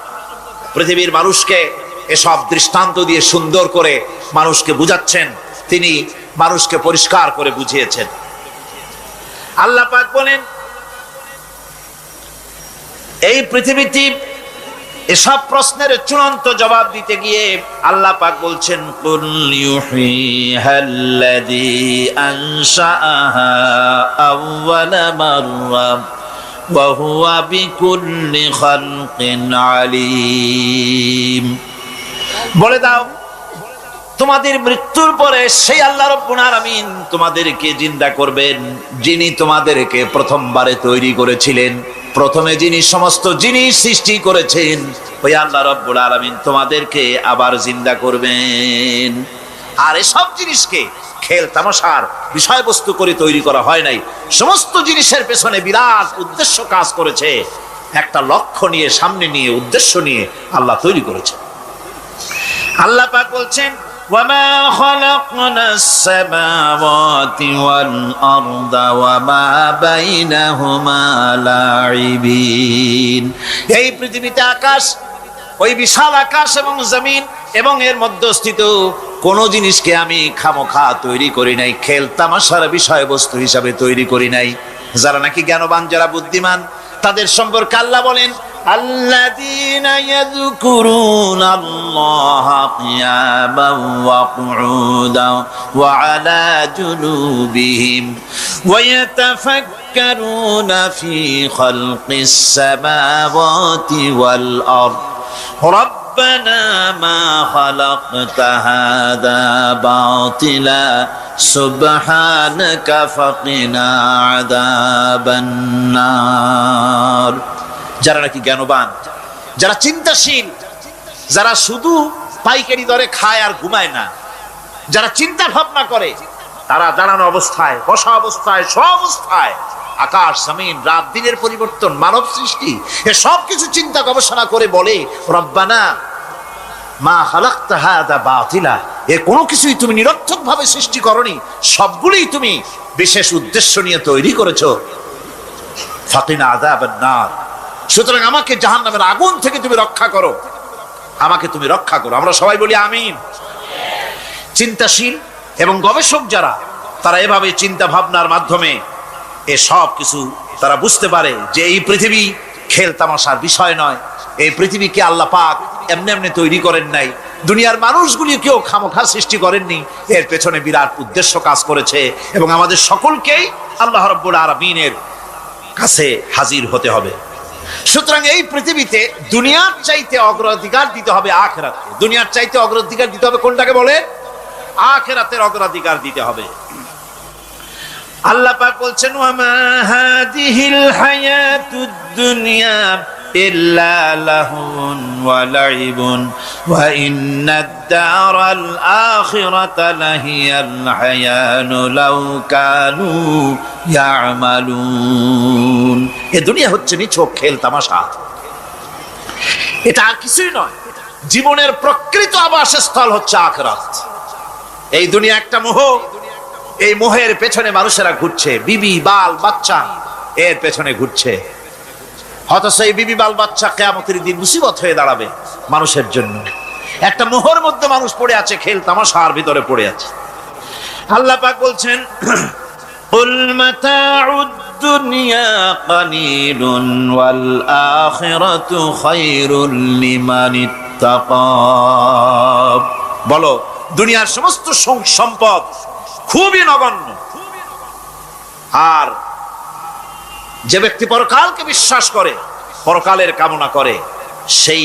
পৃথিবীর মানুষকে এসব দৃষ্টান্ত দিয়ে সুন্দর করে মানুষকে বুঝাচ্ছেন। তিনি মানুষকে পরিষ্কার করে বুঝিয়েছেন। আল্লাহ পাক বলেন, এই পৃথিবীতে এসব প্রশ্নের চূড়ান্ত জবাব দিতে গিয়ে আল্লাহ পাক বলছেন, কুল ইউহিহাল্লাযী আনশাআহা আউওয়ালা মাররা ওয়া হুয়া বিকুল্লি খালকিন আলীম। বলে দাও, তোমাদের মৃত্যুর পরে সেই আল্লাহ রাব্বুল আলামিন তোমাদেরকে জিন্দা করবেন, যিনি তোমাদেরকে প্রথমবারে তৈরি করেছিলেন। প্রথমে যিনি সমস্ত জিনিস সৃষ্টি করেছেন, ওই আল্লাহ রাব্বুল আলামিন তোমাদেরকে আবার জিন্দা করবেন। আর এসব জিনিসকে খেল তামাশার বিষয়বস্তু করে তৈরি করা হয় নাই। সমস্ত জিনিসের পেছনে বিরাট উদ্দেশ্য কাজ করেছে। একটা লক্ষ্য নিয়ে, সামনে নিয়ে, উদ্দেশ্য নিয়ে আল্লাহ তৈরি করেছে। আল্লাহ পাক বলছেন, ওয়ামা খালাকনাস সামাওয়াতি ওয়াল আরদা ওয়ামা বাইনাহুমা লাইবিন। এই পৃথিবীতে আকাশ, ওই বিশাল আকাশ এবং জমিন এবং এর মধ্যস্থিত কোন জিনিসকে আমি খামোখা তৈরি করি নাই, খেল তামাশার বিষয়বস্তু হিসাবে তৈরি করি নাই। যারা নাকি জ্ঞানবান, যারা বুদ্ধিমান, তাদের সম্পর্কে আল্লাহ বলেন, আল্লাযীনা ইয়াযকুরুনাল্লাহা কিয়ামান ওয়া কুউদান ওয়া আলা জুনুবিহিম ওয়া ইয়াতাফাক্কারুনা ফি খালকিস সামাওয়াতি ওয়াল আরদ রব্বানা মা খালাকতা হাযা বাতিলা সুবহানাকা ফাকিনা আযাবান নার। যারা নাকি জ্ঞানবান, যারা চিন্তাশীল, যারা শুধু পাইকারি দরে খায় আর ঘুমায় না, যারা চিন্তা ভাবনা করে, তারা দাঁড়ানো অবস্থায়, বসা অবস্থায়, সব অবস্থায় আকাশ জমিন, রাত দিনের পরিবর্তন, মানব সৃষ্টি, এ সব কিছু চিন্তা গবেষণা করে বলে, রব্বানা মা খালাকতা হাযা বাতিলা, এর কোনো কিছুই তুমি নিরর্থক ভাবে সৃষ্টি করনি, সবগুলোই তুমি বিশেষ উদ্দেশ্য নিয়ে তৈরি করেছো। ফাকিনা আযাবান নার, সুতরাং আমাকে জাহান্নামের আগুন থেকে তুমি রক্ষা করো, আমাকে তুমি রক্ষা করো। আমরা সবাই বলি আমিন। চিন্তাশীল এবং গবেষক যারা, তারা এভাবে চিন্তা ভাবনার মাধ্যমে এ সব কিছু তারা বুঝতে পারে যে এই পৃথিবী খেল তামাশার বিষয় নয়। এই পৃথিবীকে আল্লাহ পাক এমনি এমনি তৈরি করেন নাই, দুনিয়ার মানুষগুলিকেও খামোখা সৃষ্টি করেননি, এর পেছনে বিরাট উদ্দেশ্য কাজ করেছে এবং আমাদের সকলকেই আল্লাহ রাব্বুল আলামিনের কাছে হাজির হতে হবে। সুতরাং এই পৃথিবীতে দুনিয়ার চাইতে অগ্রাধিকার দিতে হবে আখিরাতকে। দুনিয়ার চাইতে অগ্রাধিকার দিতে হবে কোনটাকে বলে? আখিরাতের অগ্রাধিকার দিতে হবে। আল্লাহ পাক বলছেন, ওয়ামা হাদিহিল হায়াতুদ দুনিয়া ইল্লা লাহুন ওয়া লাইবুন ওয়া ইন্নাদ দারাল আখিরাতা লাহিয়াল হায়ানু লাউ কানু ইয়ামালুন। এ দুনিয়া হচ্ছে নিছক খেল তামাশা, এটা আর কিছুই নয়। জীবনের প্রকৃত আবাসস্থল হচ্ছে আখিরাত। এই দুনিয়া একটা মোহ, এই মোহের পেছনে মানুষেরা ঘুরছে, বিবি বাল বাচ্চা এর পেছনে ঘুরছে। অথচ এই বিবি বাল বাচ্চা কিয়ামতের দিন মুসিবত হয়ে দাঁড়াবে মানুষের জন্য। একটা মোহর মধ্যে মানুষ পড়ে আছে, খেল তামাশার ভিতরে পড়ে আছে। আল্লাহ পাক বলছেন, কুল মাতাউদ দুনিয়া কালিলুন ওয়াল আখিরাতু খায়রুল লিমান ইত্তাকা। বলো, দুনিয়ার সমস্ত সম্পদ খুবই নগণ্য, আর যে ব্যক্তি পরকালকে বিশ্বাস করে, পরকালের কামনা করে, সেই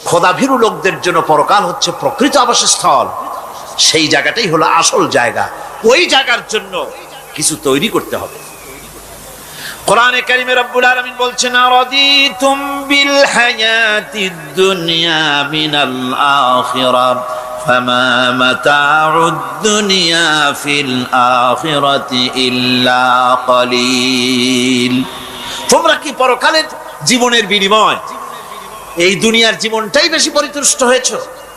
খোদাভীরু লোকদের জন্য পরকাল হচ্ছে প্রকৃত আবাসস্থল। সেই জায়গাটাই হলো আসল জায়গা। ওই জায়গার জন্য কিছু তৈরি করতে হবে। কোরআনে কারিমে রব্বুল আলামিন বলছেন, আরাদিতুম বিল হায়াতিদ দুনিয়া মিনাল আখিরাহ ফামা মাতাউদ দুনিয়া ফিল আখিরাতি ইল্লা কালিল। তোমরা কি পরকালের জীবনের বিনিময় এই দুনিয়ার জীবনটাই বেশি পরিতুষ্ট হয়েছে?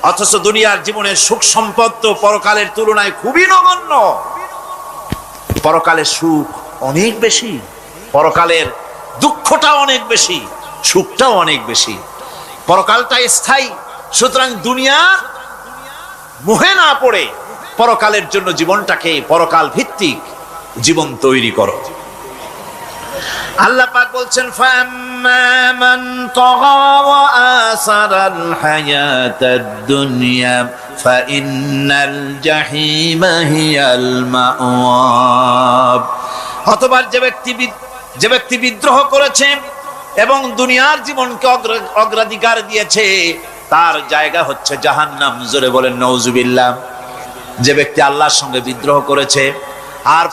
অথচ দুনিয়ার জীবনের সুখ সম্পদ তো পরকালের তুলনায় খুবই নগণ্য। পরকালের সুখ অনেক বেশি, পরকালের দুঃখটা অনেক বেশি, সুখটাও অনেক বেশি। পরকালটা স্থায়ী, সুতরাং দুনিয়ার মোহে না পড়ে পরকালের জন্য জীবনটাকে পরকাল ভিত্তিক জীবন তৈরি করো। আল্লাহ পাক বলছেন, ফাম্মা মান তাগা ওয়া আসারাল হায়াতাদ দুনিয়া ফাইন্নাল জাহিমা হিয়াল মাওয়াব। অতঃপর যে ব্যক্তি বিদ্রোহ করেছে এবং দুনিয়ার জীবনকে অগ্রাধিকার দিয়েছে, তার জায়গা হচ্ছে জাহান্নাম। জোরে বলেন নাউজুবিল্লাহ। যে ব্যক্তি আল্লাহর সঙ্গে বিদ্রোহ করেছে আর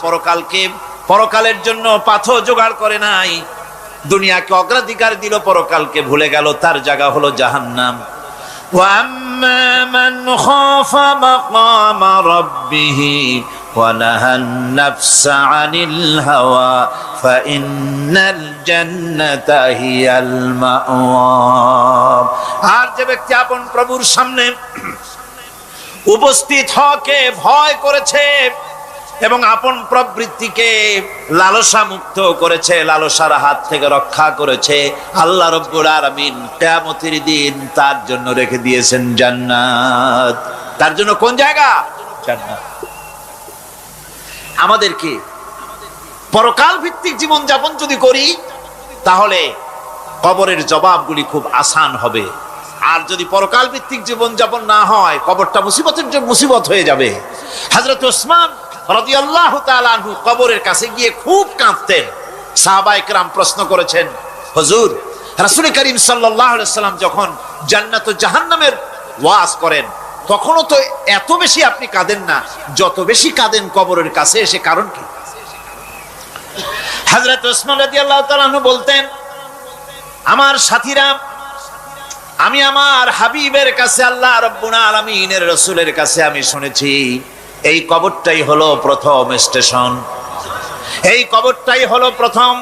পরকালের জন্য পাথর জোগাড় করে নাই, দুনিয়াকে অগ্রাধিকার দিল, পরকালকে ভুলে গেল, তার জায়গা হলো জাহান্নাম। ওয়া আম্মা মান খাফা মাকামা রাব্বিহি ওয়া নাহান নাফসা আনিল হাওয়া ফাইন্নাল জান্নাতা হিয়াল মাওয়া। আর যে ব্যক্তি আপন প্রভুর সামনে উপস্থিত হওয়াকে ভয় করেছে এবং আপন প্রবৃত্তিকে লালসা মুক্ত করেছে, লালসার হাত থেকে রক্ষা করেছে, আল্লাহ রাব্বুল আলামিন কিয়ামতের দিন তার জন্য রেখে দিয়েছেন জান্নাত। তার জন্য কোন জায়গা? জান্নাত। আমাদেরকে পরকাল ভিত্তিক জীবন যাপন যদি করি, তাহলে কবরের জবাবগুলি খুব আসান হবে। আর যদি পরকাল ভিত্তিক জীবন যাপন না হয়, কবরটা মুসিবত হয়ে যাবে। হযরত ওসমান রাদিয়াল্লাহু তাআলা আনহু কবরের কাছে গিয়ে খুব কাঁদতেন। সাহাবায়ে কেরাম প্রশ্ন করেছেন, হুজুর, রাসূল করিম সাল্লাল্লাহু আলাইহি সাল্লাম যখন জান্নাত ও জাহান্নামের ওয়াজ করেন, তখনও তো এত বেশি আপনি কাঁদেন না, যত বেশি কাঁদেন কবরের কাছে এসে, কারণ কি? হযরত ওসমান রাদিয়াল্লাহু তাআলা আনহু বলতেন, আমার সাথীরা, আমি আমার হাবিবের কাছে, আল্লাহ রাব্বুল আলামিনের রাসূলের কাছে আমি শুনেছি এই কবরটাই হলো প্রথম স্টেশন, এই কবরটাই হলো প্রথম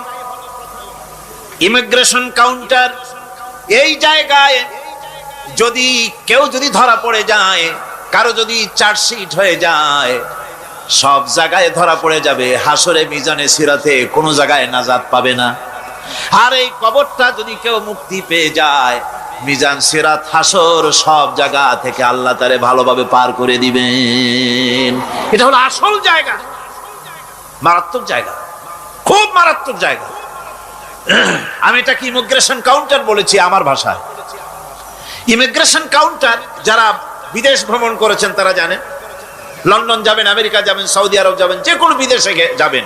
ইমিগ্রেশন কাউন্টার। এই জায়গায় যদি কেউ ধরা পড়ে যায়, কারো যদি চার্জশিট হয়ে যায়, সব জায়গায় ধরা পড়ে যাবে, হাসরে মিজানে সিরাতে কোনো জায়গায় নাজাত পাবে না। আর এই কবরটা যদি কেউ মুক্তি পেয়ে যায়, মিজান সিরাত হাসর সব জায়গা থেকে আল্লাহ তারে ভালোভাবে পার করে দিবেন। এটা হলো আসল জায়গা, মারাত্মক জায়গা, খুব মারাত্মক জায়গা। আমি এটাকে ইমিগ্রেশন কাউন্টার বলেছি আমার ভাষায়। ইমিগ্রেশন কাউন্টার যারা বিদেশ ভ্রমণ করেছেন তারা জানেন। লন্ডন যাবেন, আমেরিকা যাবেন, সৌদি আরব যাবেন, যে কোনো বিদেশে যাবেন,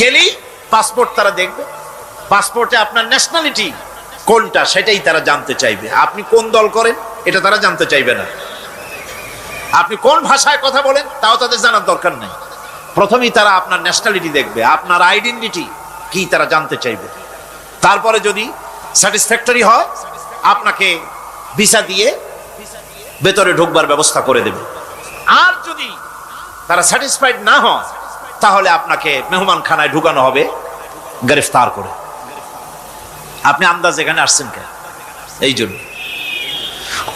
গেলেই পাসপোর্ট তারা দেখবে। পাসপোর্টে আপনার ন্যাশনালিটি কোনটা সেটাই তারা জানতে চাইবে। আপনি কোন দল করেন এটা তারা জানতে চাইবে না। আপনি কোন ভাষায় কথা বলেন তাও তাদের জানার দরকার নেই। প্রথমেই তারা আপনার ন্যাশনালিটি দেখবে, আপনার আইডেন্টিটি কি তারা জানতে চাইবে। তারপরে যদি স্যাটিসফ্যাক্টরি হয়, আপনাকে ভিসা দিয়ে ভেতরে ঢুকবার ব্যবস্থা করে দেবে। আর যদি তারা স্যাটিসফাইড না হয়, তাহলে আপনাকে মেহমানখানায় ঢুকানো হবে গ্রেফতার করে। আপনি আন্দাজ এখানে আসছেন কেন? এই জন্য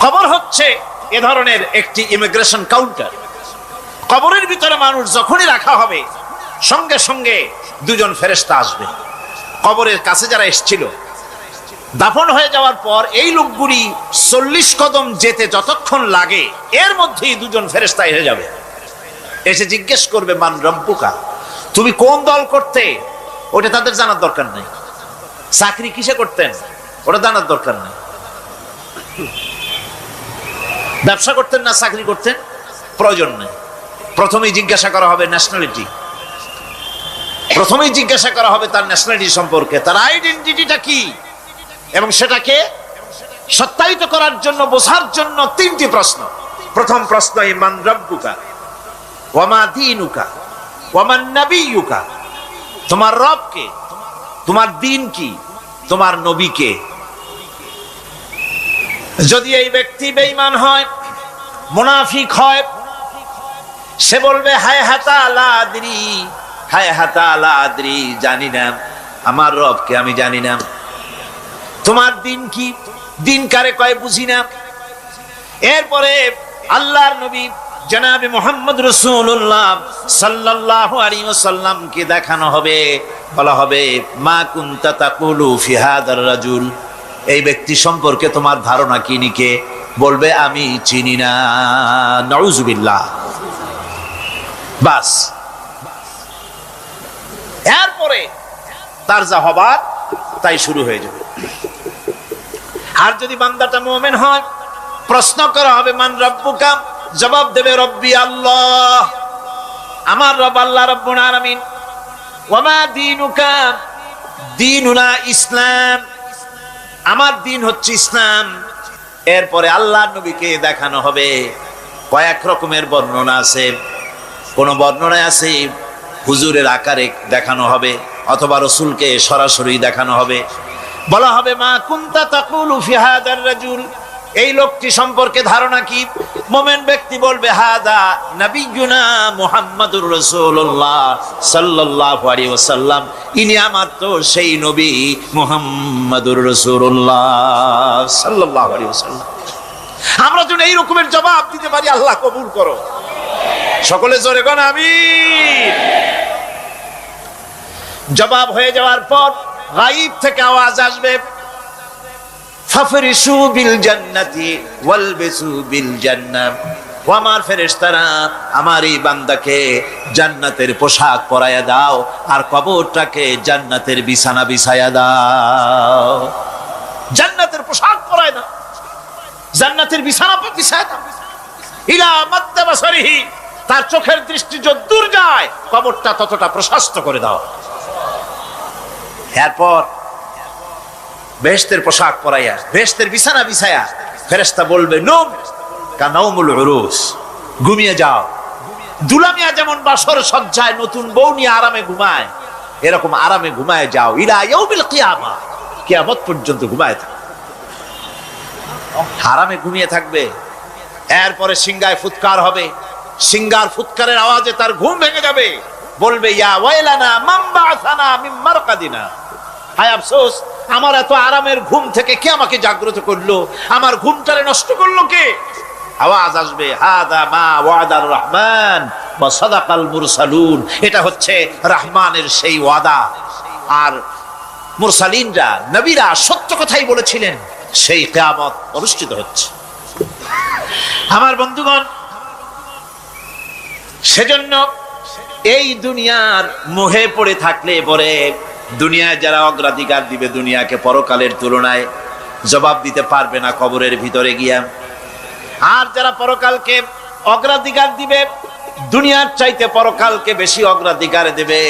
কবর হচ্ছে এ ধরনের একটি ইমিগ্রেশন কাউন্টার। কবরের ভিতরে মানুষ যখনই রাখা হবে, সঙ্গে সঙ্গে দুজন ফেরেশতা আসবে। কবরের কাছে যারা এসেছিল, দাফন হয়ে যাওয়ার পর এই লোকগুলি 40 কদম যেতে যতক্ষণ লাগে, এর মধ্যেই দুজন ফেরেশতা এসে যাবে। এসে জিজ্ঞেস করবে, মান রব্বুকা, তুমি কোন দল করতে? ওটা তাদের জানার দরকার নেই। চাকরি কিসে করতেন ওটা জানার দরকার নেই। ব্যবসা করতেন না চাকরি করতেন প্রয়োজন নেই। প্রথমেই জিজ্ঞাসা করা হবে ন্যাশনালিটি, প্রথমেই জিজ্ঞাসা করা হবে তার ন্যাশনালিটি সম্পর্কে, তার আইডেন্টিটিটা কি, এবং সেটাকে সত্যায়িত করার জন্য, বোঝার জন্য 3টি প্রশ্ন। প্রথম প্রশ্ন, মান রব্বুকা ওয়া মা দীনুকা ওয়া মান নাবিয়ুকা, তোমার রব কে, তোমার দিন কি, তোমার নবী কে। যদি এই ব্যক্তি বেঈমান হয়, মুনাফিক হয়, সে বলবে হায় হাতা লা আদরি, হায় হাতা লা আদরি, জানি না আমার রবকে, আমি জানি না। তোমার দিন কি, দিন কারে কয় বুঝি না। এরপরে আল্লাহর নবী জনাবে মুহাম্মদ রাসূলুল্লাহ সাল্লাল্লাহু আলাইহি ওয়াসাল্লামকে দেখানো হবে, বলা হবে মা কুনতা তাকুলু ফি হাদার রাজুল, এই ব্যক্তি সম্পর্কে তোমার ধারণা কি নিকে? বলবে আমি চিনি না। নাউযুবিল্লাহ। বাস, এরপরে তার যা হবার তাই শুরু হয়ে যাবে। আর যদি বান্দাটা মুমিন হয়, প্রশ্ন করা হবে মান রব্বুকা, জবাব দেবে রব্বি আল্লাহ, আমার রব আল্লাহ রাব্বুল আলামিন। ওয়া মা দীনুকা, দীনুনা ইসলাম, আমার দিন হচ্ছে ইসলাম। এরপরে আল্লাহর নবীকে দেখানো হবে। কয়েক রকমের বর্ণনা আছে। কোন বর্ণনায় আছে হুজুরের আকারে দেখানো হবে, অথবা রাসূলকে সরাসরি দেখানো হবে। বলা হবে মা কুনতা তাকুলু ফি হাদার রাজুল, এই লোকটি সম্পর্কে ধারণা কি? মুমিন ব্যক্তি বলবে হাদা নবিয়ুনা মুহাম্মাদুর রাসূলুল্লাহ সাল্লাল্লাহু আলাইহি ওয়াসাল্লাম, ইনি আমার তো সেই নবী মুহাম্মাদুর রাসূলুল্লাহ সাল্লাল্লাহু আলাইহি ওয়াসাল্লাম। আমরা যদি এই রকমের জবাব দিতে পারি, আল্লাহ কবুল করো। সকলে জোরে কোন আমিন। জবাব হয়ে যাওয়ার পর গায়ব থেকে আওয়াজ আসবে, ফাফরিশু বিল জান্নাতি ওয়ালবিসু বিল জান্নাহ, ও আমার ফেরেশতারা, আমার এই বান্দাকে জান্নাতের পোশাক পরায়া দাও, আর কবরটাকে জান্নাতের বিছানা বিছায়া দাও। জান্নাতের পোশাক পরায় দাও, জান্নাতের বিছানা বিছায়া দাও। ইলা মাদ্দা বাসারিহি, তার চোখের দৃষ্টি যতদূর যায় কবরটা ততটা প্রশস্ত করে দাও। এরপর বেহেশতের পোশাক পরাইয়া, বেহেশতের বিছানা বিছায়া ফেরেশতা বলবে নুম কানাউমুল উরুস, ঘুমিয়ে যাও। দুলামিয়া যেমন বাসর সজ্জায় নতুন বউ নিয়ে আরামে ঘুমায়, এরকম আরামে ঘুমায় যাও। ইলা ইয়াউমিল কিয়ামা, কিয়ামত পর্যন্ত ঘুমায় থাকবে, আরামে ঘুমিয়ে থাকবে। এরপরে সিংহায় ফুৎকার হবে, সিঙ্গার ফুৎকারের আওয়াজে তার ঘুম ভেঙে যাবে, বলবে ইয়া ওয়াইলানা মান বাআসানা মিন মারকাদিনা, হায় আফসোস, আমার এত আরামের ঘুম থেকে কে আমাকে জাগ্রত করলো, আমার ঘুমটারে নষ্ট করলো কে? আওয়াজ আসবে, হাদা মা ওয়াদার রহমান ওয়া সাদাকাল মুরসালুন, এটা হচ্ছে রহমানের সেই ওয়াদা, আর মুরসালিনরা নবীরা সত্য কথাই বলেছিলেন, সেই কিয়ামত অনুষ্ঠিত হচ্ছে। আমার বন্ধুগণ, সেজন্য এই দুনিয়ার মোহে পড়ে থাকলে পরে দুনিয়ায় যারা অগ্রাধিকার দিবে দুনিয়াকে পরকালের তুলনায়, জবাব দিতে পারবে না কবরের ভিতরে গিয়া। আর যারা পরকালকে অগ্রাধিকার দিবে, দুনিয়ার চাইতে পরকালকে বেশি অগ্রাধিকার দেবে,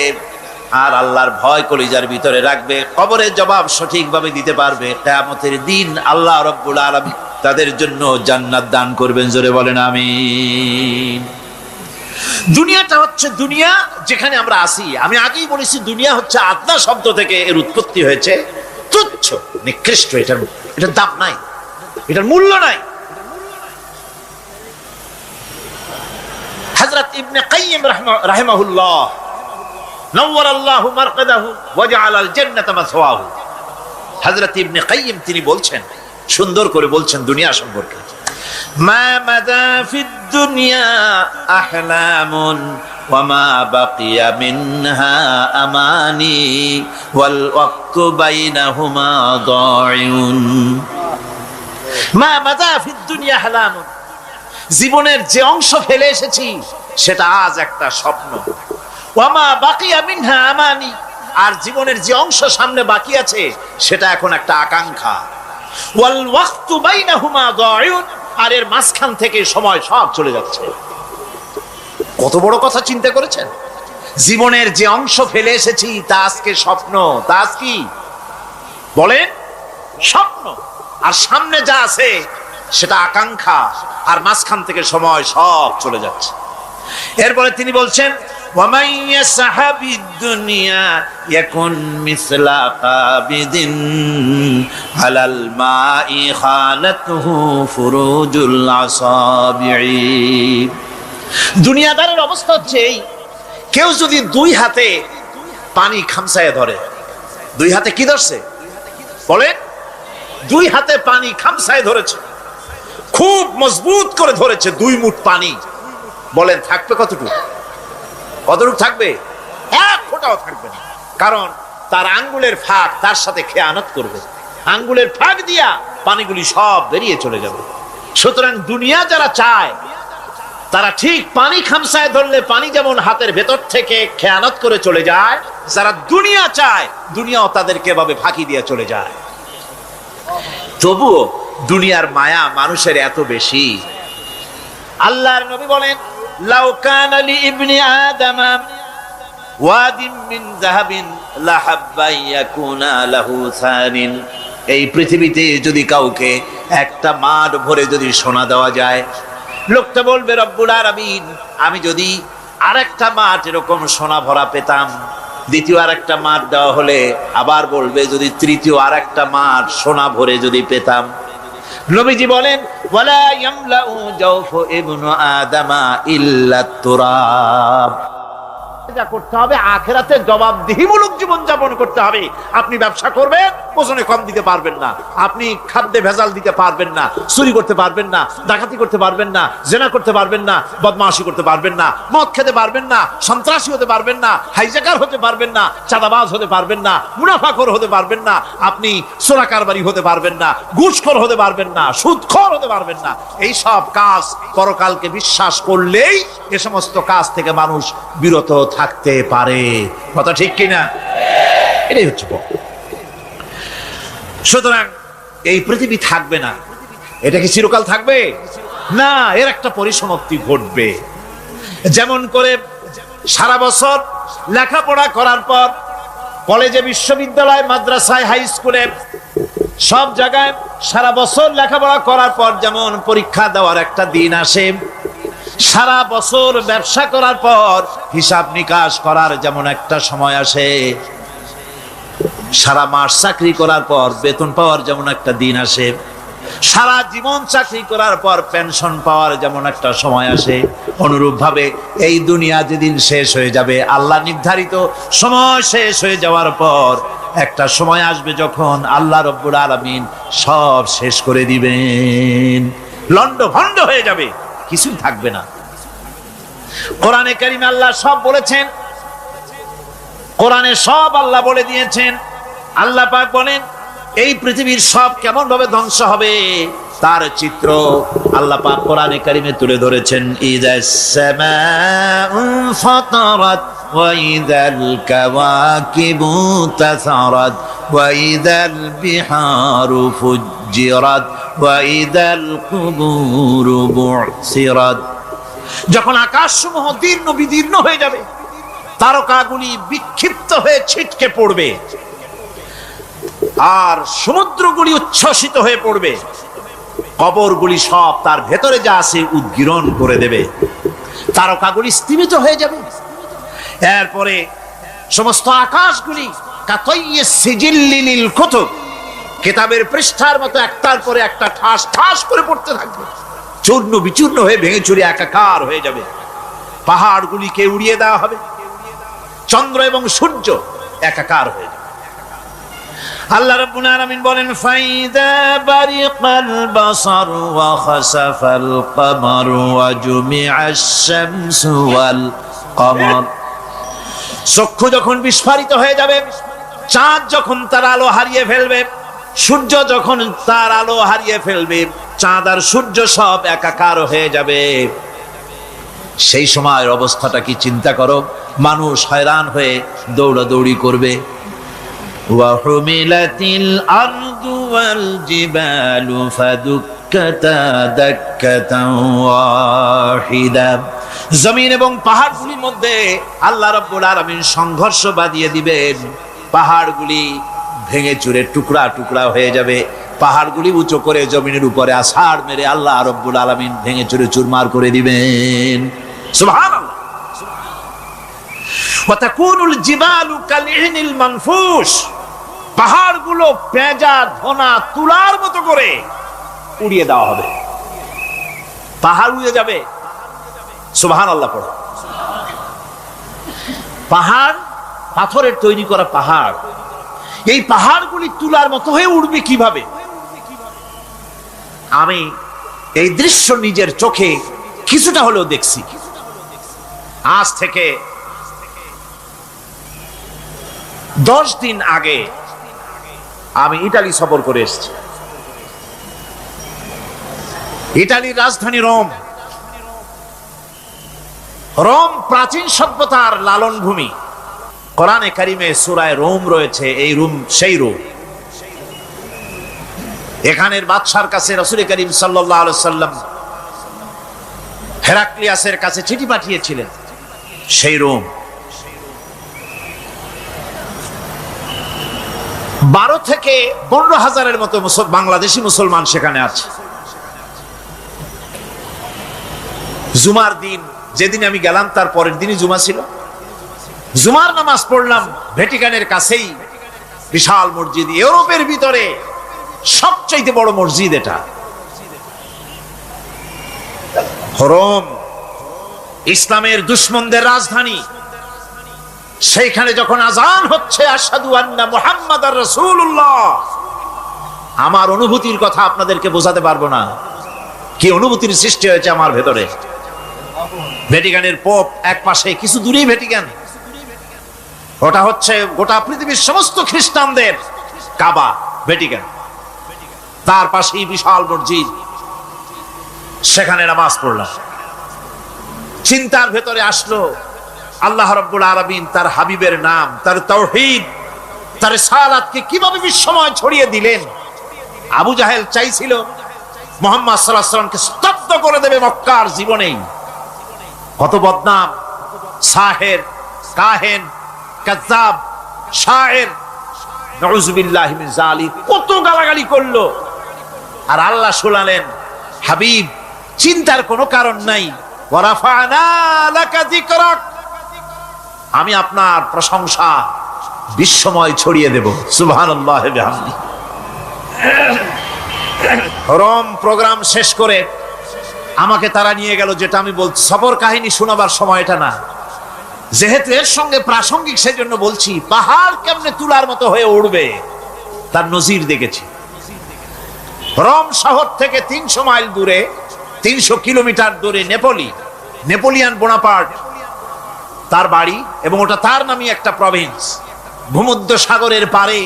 আর আল্লাহর ভয় কলিজার ভিতরে রাখবে, কবরের জবাব সঠিকভাবে দিতে পারবে, কিয়ামতের দিন আল্লাহ রাব্বুল আলামিন তাদের জন্য জান্নাত দান করবেন। জোরে বলেন আমিন। দুনিয়াটা হচ্ছে দুনিয়া যেখানে আমরা আসি। আমি আগেই বলেছি, দুনিয়া হচ্ছে আদনা শব্দ থেকে এর উৎপত্তি হয়েছে, তুচ্ছ, নিকৃষ্ট, এটার দাম নাই, এটার মূল্য নাই। হযরত ইবনে কাইয়িম রাহিমাহুল্লাহ নওয়ারাল্লাহু মারকাদাহু ওয়া জাআলাল জান্নাতা মাসওয়াহু, হযরত ইবনে কাইয়িম তিনি বলছেন, সুন্দর করে বলছেন দুনিয়া সম্পর্কে, মা মাদা ফিদ দুনিয়া আহলামুন ওয়া মা বাকিয়া মিনহা আমানি ওয়াল ওয়াক্তু বাইনাহুমা দাইউন। মা মাদা ফিদ দুনিয়া আহলামুন, জীবনের যে অংশ ফেলে এসেছি সেটা আজ একটা স্বপ্ন, ওয়া মা বাকিয়া মিনহা আমানি, আর জীবনের যে অংশ সামনে বাকি আছে সেটা এখন একটা আকাঙ্ক্ষা, ওয়াল ওয়াক্তু বাইনাহুমা দাইউন, আর এর মাঝখান থেকে সময় সব চলে যাচ্ছে। কত বড় কথা চিন্তা করেছেন? জীবনের যে অংশ ফেলে এসেছি তা আজকে স্বপ্ন, তা আজ কি বলেন? স্বপ্ন। আর সামনে যা আছে সেটা আকাঙ্ক্ষা, আর মাঝখান থেকে সময় সব চলে যাচ্ছে। এরপরে তিনি বলছেন, وَمَنْ يَسْحَبِ الدُّنْيَا يَكُنْ مِثْلَ قَابِضٍ عَلَى الْمَاءِ خَانَتْهُ فُرُوجُ الْأَصَابِعِ। দুনিয়াদারের অবস্থা হচ্ছে এই, কেউ যদি দুই হাতে পানি খামসায় ধরে, দুই হাতে কি ধরছে বলেন? দুই হাতে পানি খামসায় ধরেছে, খুব মজবুত করে ধরেছে, 2 মুঠ পানি, বলেন থাকবে কতটুকু? কতটুকু থাকবে? 1 ফোঁটাও থাকবে না, কারণ তার আঙ্গুলের ফাঁক তার সাথে খেয়ানত করবে, আঙ্গুলের ফাঁক দিয়া পানিগুলি সব বেরিয়ে চলে যাবে। সুতরাং দুনিয়া যারা চায় তারা ঠিক পানি খামসায় ধরলে পানি যেমন হাতের ভেতর থেকে খেয়ানত করে চলে যায়, যারা দুনিয়া চায় দুনিয়াও তাদেরকে এভাবে ফাঁকি দিয়ে চলে যায়। তবুও দুনিয়ার মায়া মানুষের এত বেশি। আল্লাহর নবী বলেন, লাউ কানা লি ইবনি আদম ওয়াদিন মিন যাহাবিন লাহাব্বা ইয়াকুনা লাহু সানিন, এই পৃথিবীতে যদি কাউকে একটা মাঠ ভরে যদি সোনা দেওয়া যায়, লোকটা বলবে রব্বুল আলামিন, আমি যদি আরেকটা মাঠ এরকম সোনা ভরা পেতাম, দ্বিতীয় আরেকটা মাঠ দেওয়া হলে আবার বলবে যদি তৃতীয় আরেকটা মাঠ সোনা ভরে যদি পেতাম। নবীজি বলেন, ওয়ালা ইয়ামলাউ জাওফু ইবনু আদামা ইল্লা তুরাব। যা করতে হবে, আখিরাতে জবাবদিহিমূলক জীবন যাপন করতে হবে। আপনি ব্যবসা করবেন, ওজনে কম দিতে পারবেন না, আপনি খাদ্যে ভেজাল দিতে পারবেন না, চুরি করতে পারবেন না, ডাকাতি করতে পারবেন না, জেনা করতে পারবেন না, বদমাশি করতে পারবেন না, মদ খেতে পারবেন না, সন্ত্রাসী হতে পারবেন না, হাইজ্যাকার হতে পারবেন না, চাঁদাবাজ হতে পারবেন না, মুনাফাখোর হতে পারবেন না, আপনি চোরা কারবারি হতে পারবেন না, ঘুষখোর হতে পারবেন না, সুদখোর হতে পারবেন না। এই সব কাজ পরকালকে বিশ্বাস করলেই এ সমস্ত কাজ থেকে মানুষ বিরত থাকতে পারে। কথা ঠিক কিনা? এটাই হচ্ছে। সুতরাং এই পৃথিবী থাকবে না, এটা কি চিরকাল থাকবে না? এর একটা পরিসমাপ্তি ঘটবে। যেমন করে সারা বছর লেখাপড়া করার পর কলেজে, বিশ্ববিদ্যালয়, মাদ্রাসায়, হাই স্কুলে, সব জায়গায় সারা বছর লেখাপড়া করার পর যেমন পরীক্ষা দেওয়ার একটা দিন আসে, সারা বছর ব্যবসা করার পর হিসাব নিকাশ করার যেমন একটা সময় আসে, সারা মাস চাকরি করার পর বেতন পাওয়ার যেমন একটা দিন আসে, সারা জীবন চাকরি করার পর পেনশন পাওয়ার যেমন একটা সময় আসে, অনুরূপভাবে এই দুনিয়া যেদিন শেষ হয়ে যাবে, আল্লাহ নির্ধারিত সময় শেষ হয়ে যাওয়ার পর একটা সময় আসবে যখন আল্লাহ রব্বুল আলামিন সব শেষ করে দিবেন, লন্ডভন্ড হয়ে যাবে, কিছুই থাকবে না। কোরআনে কারিমে আল্লাহ সব বলেছেন, কোরআনে সব আল্লাহ বলে দিয়েছেন। আল্লাহ পাক বলেন এই পৃথিবীর সব কেমন ভাবে ধ্বংস হবে তার চিত্র আল্লাহ পাক কোরআনে কারিমে তুলে ধরেছেন। ইযাস সামাউ ফাতারাত ওয়া ইযাল কাওয়াকিবু তাসারাত ওয়া ইযাল বিহারু ফুজ্জিরাত ওয়া ইযাল কুবুরু বু'সিরাত। যখন আকাশসমূহ দীর্ণ বিদীর্ণ হয়ে যাবে, তারকাগুলি বিক্ষিপ্ত হয়ে ছিটকে পড়বে, আর সমুদ্রগুলি উচ্ছ্বসিত হয়ে পড়বে, কবরগুলি সব তার ভেতরে যা আছে উদ্গীরণ করে দেবে, তারকাগুলি স্থিমিত হয়ে যাবে। এরপরে সমস্ত আকাশগুলি কাতাইয়িস সিজিল্লিল কুতুব, কিতাবের পৃষ্ঠার মতো একটার পরে একটা ঠাস ঠাস করে পড়তে থাকবে, চূর্ণ বিচূর্ণ হয়ে ভেঙে চুরে একাকার হয়ে যাবে। পাহাড়গুলিকে উড়িয়ে দেওয়া হবে, চন্দ্র এবং সূর্য একাকার হয়ে যাবে। আল্লাহ রাব্বুল আলামিন বলেন ফাইদা বারিকাল বাসার ওয়া খাসাফাল কমার ওয়া জুমিআশ শামসু ওয়াল কমার। চক্ষু যখন বিস্ফারিত হয়ে যাবে, চাঁদ যখন তার আলো হারিয়ে ফেলবে, সূর্য যখন তার আলো হারিয়ে ফেলবে, চাঁদ আর সূর্য সব একাকার হয়ে যাবে, সেই সময়ের অবস্থাটা কি চিন্তা করো। মানুষ হয়রান হয়ে দৌড়াদৌড়ি করবে। ওয়াহুমিলাতিল আরদু ওয়াল জিবালু ফাদুক্কাতা দাক্কাতান ওয়াহিদা। জমিন এবং পাহাড়গুলির মধ্যে আল্লাহ রাব্বুল আলামিন সংঘর্ষ বাঁধিয়ে দিবেন, পাহাড়গুলি ভেঙে চুরে টুকরা টুকরা হয়ে যাবে, পাহাড়গুলি উঁচু করে জমিনের উপরে আছাড় মেরে আল্লাহ রাব্বুল আলামিন ভেঙে চুরে চুরমার করে দিবেন। সুবহানাল্লাহ। ওয়া তাকুনুল জিবালু কালইহনিল মানফুস, পাহাড়গুলো পেঁজা ধোনা তুলার মতো করে উড়িয়ে দেওয়া হবে, পাহাড় উড়ে যাবে। সুবহানাল্লাহ পড়ো। পাহাড় পাথরের তৈরি করা পাহাড়, এই পাহাড়গুলি তুলার মতো হয়ে উড়বে কিভাবে? আমি এই দৃশ্য নিজের চোখে কিছুটা হলেও দেখছি। আজ থেকে 10 দিন আগে আমি ইতালি সফর করে এসেছি। ইতালির রাজধানী রোম। রোম প্রাচীন সভ্যতার লালন ভূমি। কোরআনে কারিমে সূরায়ে রোম রয়েছে, এই রোম সেই রোম। এখানের বাদশার কাছে রাসূল করিম সাল্লাল্লাহু আলাইহি সাল্লাম হেরাক্লিয়াসের কাছে চিঠি পাঠিয়েছিলেন, সেই রোম। 12 থেকে 15 হাজারের মতো বাংলাদেশি মুসলমান সেখানে আছে। জুমার দিন, যেদিন আমি গেলাম তার পরের দিনই জুমা ছিল। জুমার নামাজ পড়লাম ভ্যাটিকানের কাছেই বিশাল মসজিদ, ইউরোপের ভিতরে সবচেয়ে বড় মসজিদ এটা। রোম ইসলামের দুশমনদের রাজধানী। সেইখানে যখন আযান হচ্ছে আশহাদু আন্না মুহাম্মাদার রাসূলুল্লাহ, আমার অনুভূতির কথা আপনাদেরকে বোঝাতে পারবো না, কি অনুভূতির সৃষ্টি হয়েছে আমার ভেতরে। ভ্যাটিকানের পোপ এক পাশে, কিছু দূরেই ভ্যাটিকান, ওটা হচ্ছে গোটা পৃথিবীর সমস্ত খ্রিস্টানদের কাবা, ভ্যাটিকান। তার পাশেই বিশাল মসজিদ, সেখানে নামাজ পড়লাম। চিন্তার ভেতরে আসলো আল্লাহ রাব্বুল আলামিন তার হাবিবের নাম, তার তাওহীদ, তার রিসালাতকে কিভাবে বিশ্বময় ছড়িয়ে দিলেন। আবু জাহেল চাইছিল মুহাম্মদ সাল্লাল্লাহু আলাইহি ওয়াসাল্লামকে স্তব্ধ করে দেবে মক্কার জীবনেই। কত বদনাম, সাহের, কাহেন, কাযযাব, শায়ের, নাউযুবিল্লাহি মিন যালিক, কত গালাগালি করলো। আর আল্লাহ শোনালেন, হাবিব চিন্তার কোনো কারণ নাই, ওয়া রাফা'না লাকা যিকরাক, আমি আপনার প্রশংসা বিশ্বময় ছড়িয়ে দেব। সুবহানাল্লাহি ওয়া বিহামদিহি। রোম প্রোগ্রাম শেষ করে আমাকে তারা নিয়ে গেল, যেটা আমি বলছি সফর কাহিনী শোনাবার সময় এটা না, যেহেতু এর সঙ্গে প্রাসঙ্গিক সেজন্য বলছি। পাহাড় কেমনে তুলার মতো হয়ে উঠবে তার নজির দেখেছি। রোম শহর থেকে 300 মাইল দূরে, 300 কিলোমিটার দূরে নেপোলিয়ান বোনাপার্ট তার বাড়ি, এবং ওটা তার নামই একটা প্রভিন্স। ভূমধ্য সাগরের পারে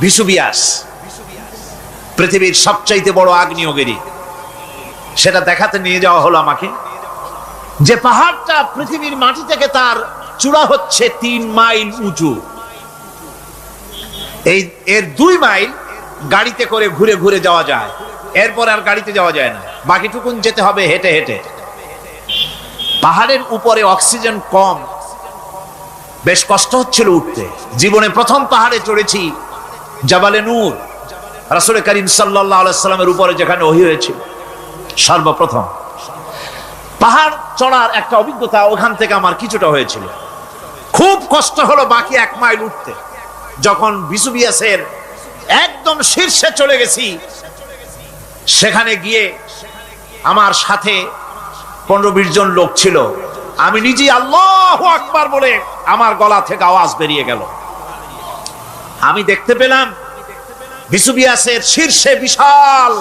ভিসুভিয়াস, পৃথিবীর সবচাইতে বড় আগ্নেয়গিরি, সেটা দেখাতে নিয়ে যাওয়া হলো আমাকে। যে পাহাড়টা পৃথিবীর মাটি থেকে তার চূড়া হচ্ছে 3 মাইল উঁচু, এর 2 মাইল গাড়িতে করে ঘুরে ঘুরে যাওয়া যায়, এরপর আর গাড়িতে যাওয়া যায় না, বাকিটুকুন যেতে হবে হেঁটে হেঁটে। পাহাড়ের উপরে অক্সিজেন কম, বেশ কষ্ট হচ্ছিল উঠতে। জীবনে প্রথম পাহাড়ে চড়েছি জাবালে নূর, রাসূল করিম সাল্লাল্লাহু আলাইহি সাল্লামের উপরে যেখানে ওহী হয়েছিল সর্বপ্রথম। পাহাড় চড়ার একটা অভিজ্ঞতা ওখান থেকে আমার কিছুটা হয়েছিল। খুব কষ্ট হলো বাকি 1 মাইল উঠতে। যখন ভিসুভিয়াসের একদম শীর্ষে চলে গেছি, সেখানে গিয়ে আমার সাথে 15-20 জন লোক ছিল। আমি নিজেই আল্লাহু আকবার বলে আমার গলা থেকে আওয়াজ বেরিয়ে গেল। আমি দেখতে পেলাম ভিসুভিয়াসের শীর্ষে বিশাল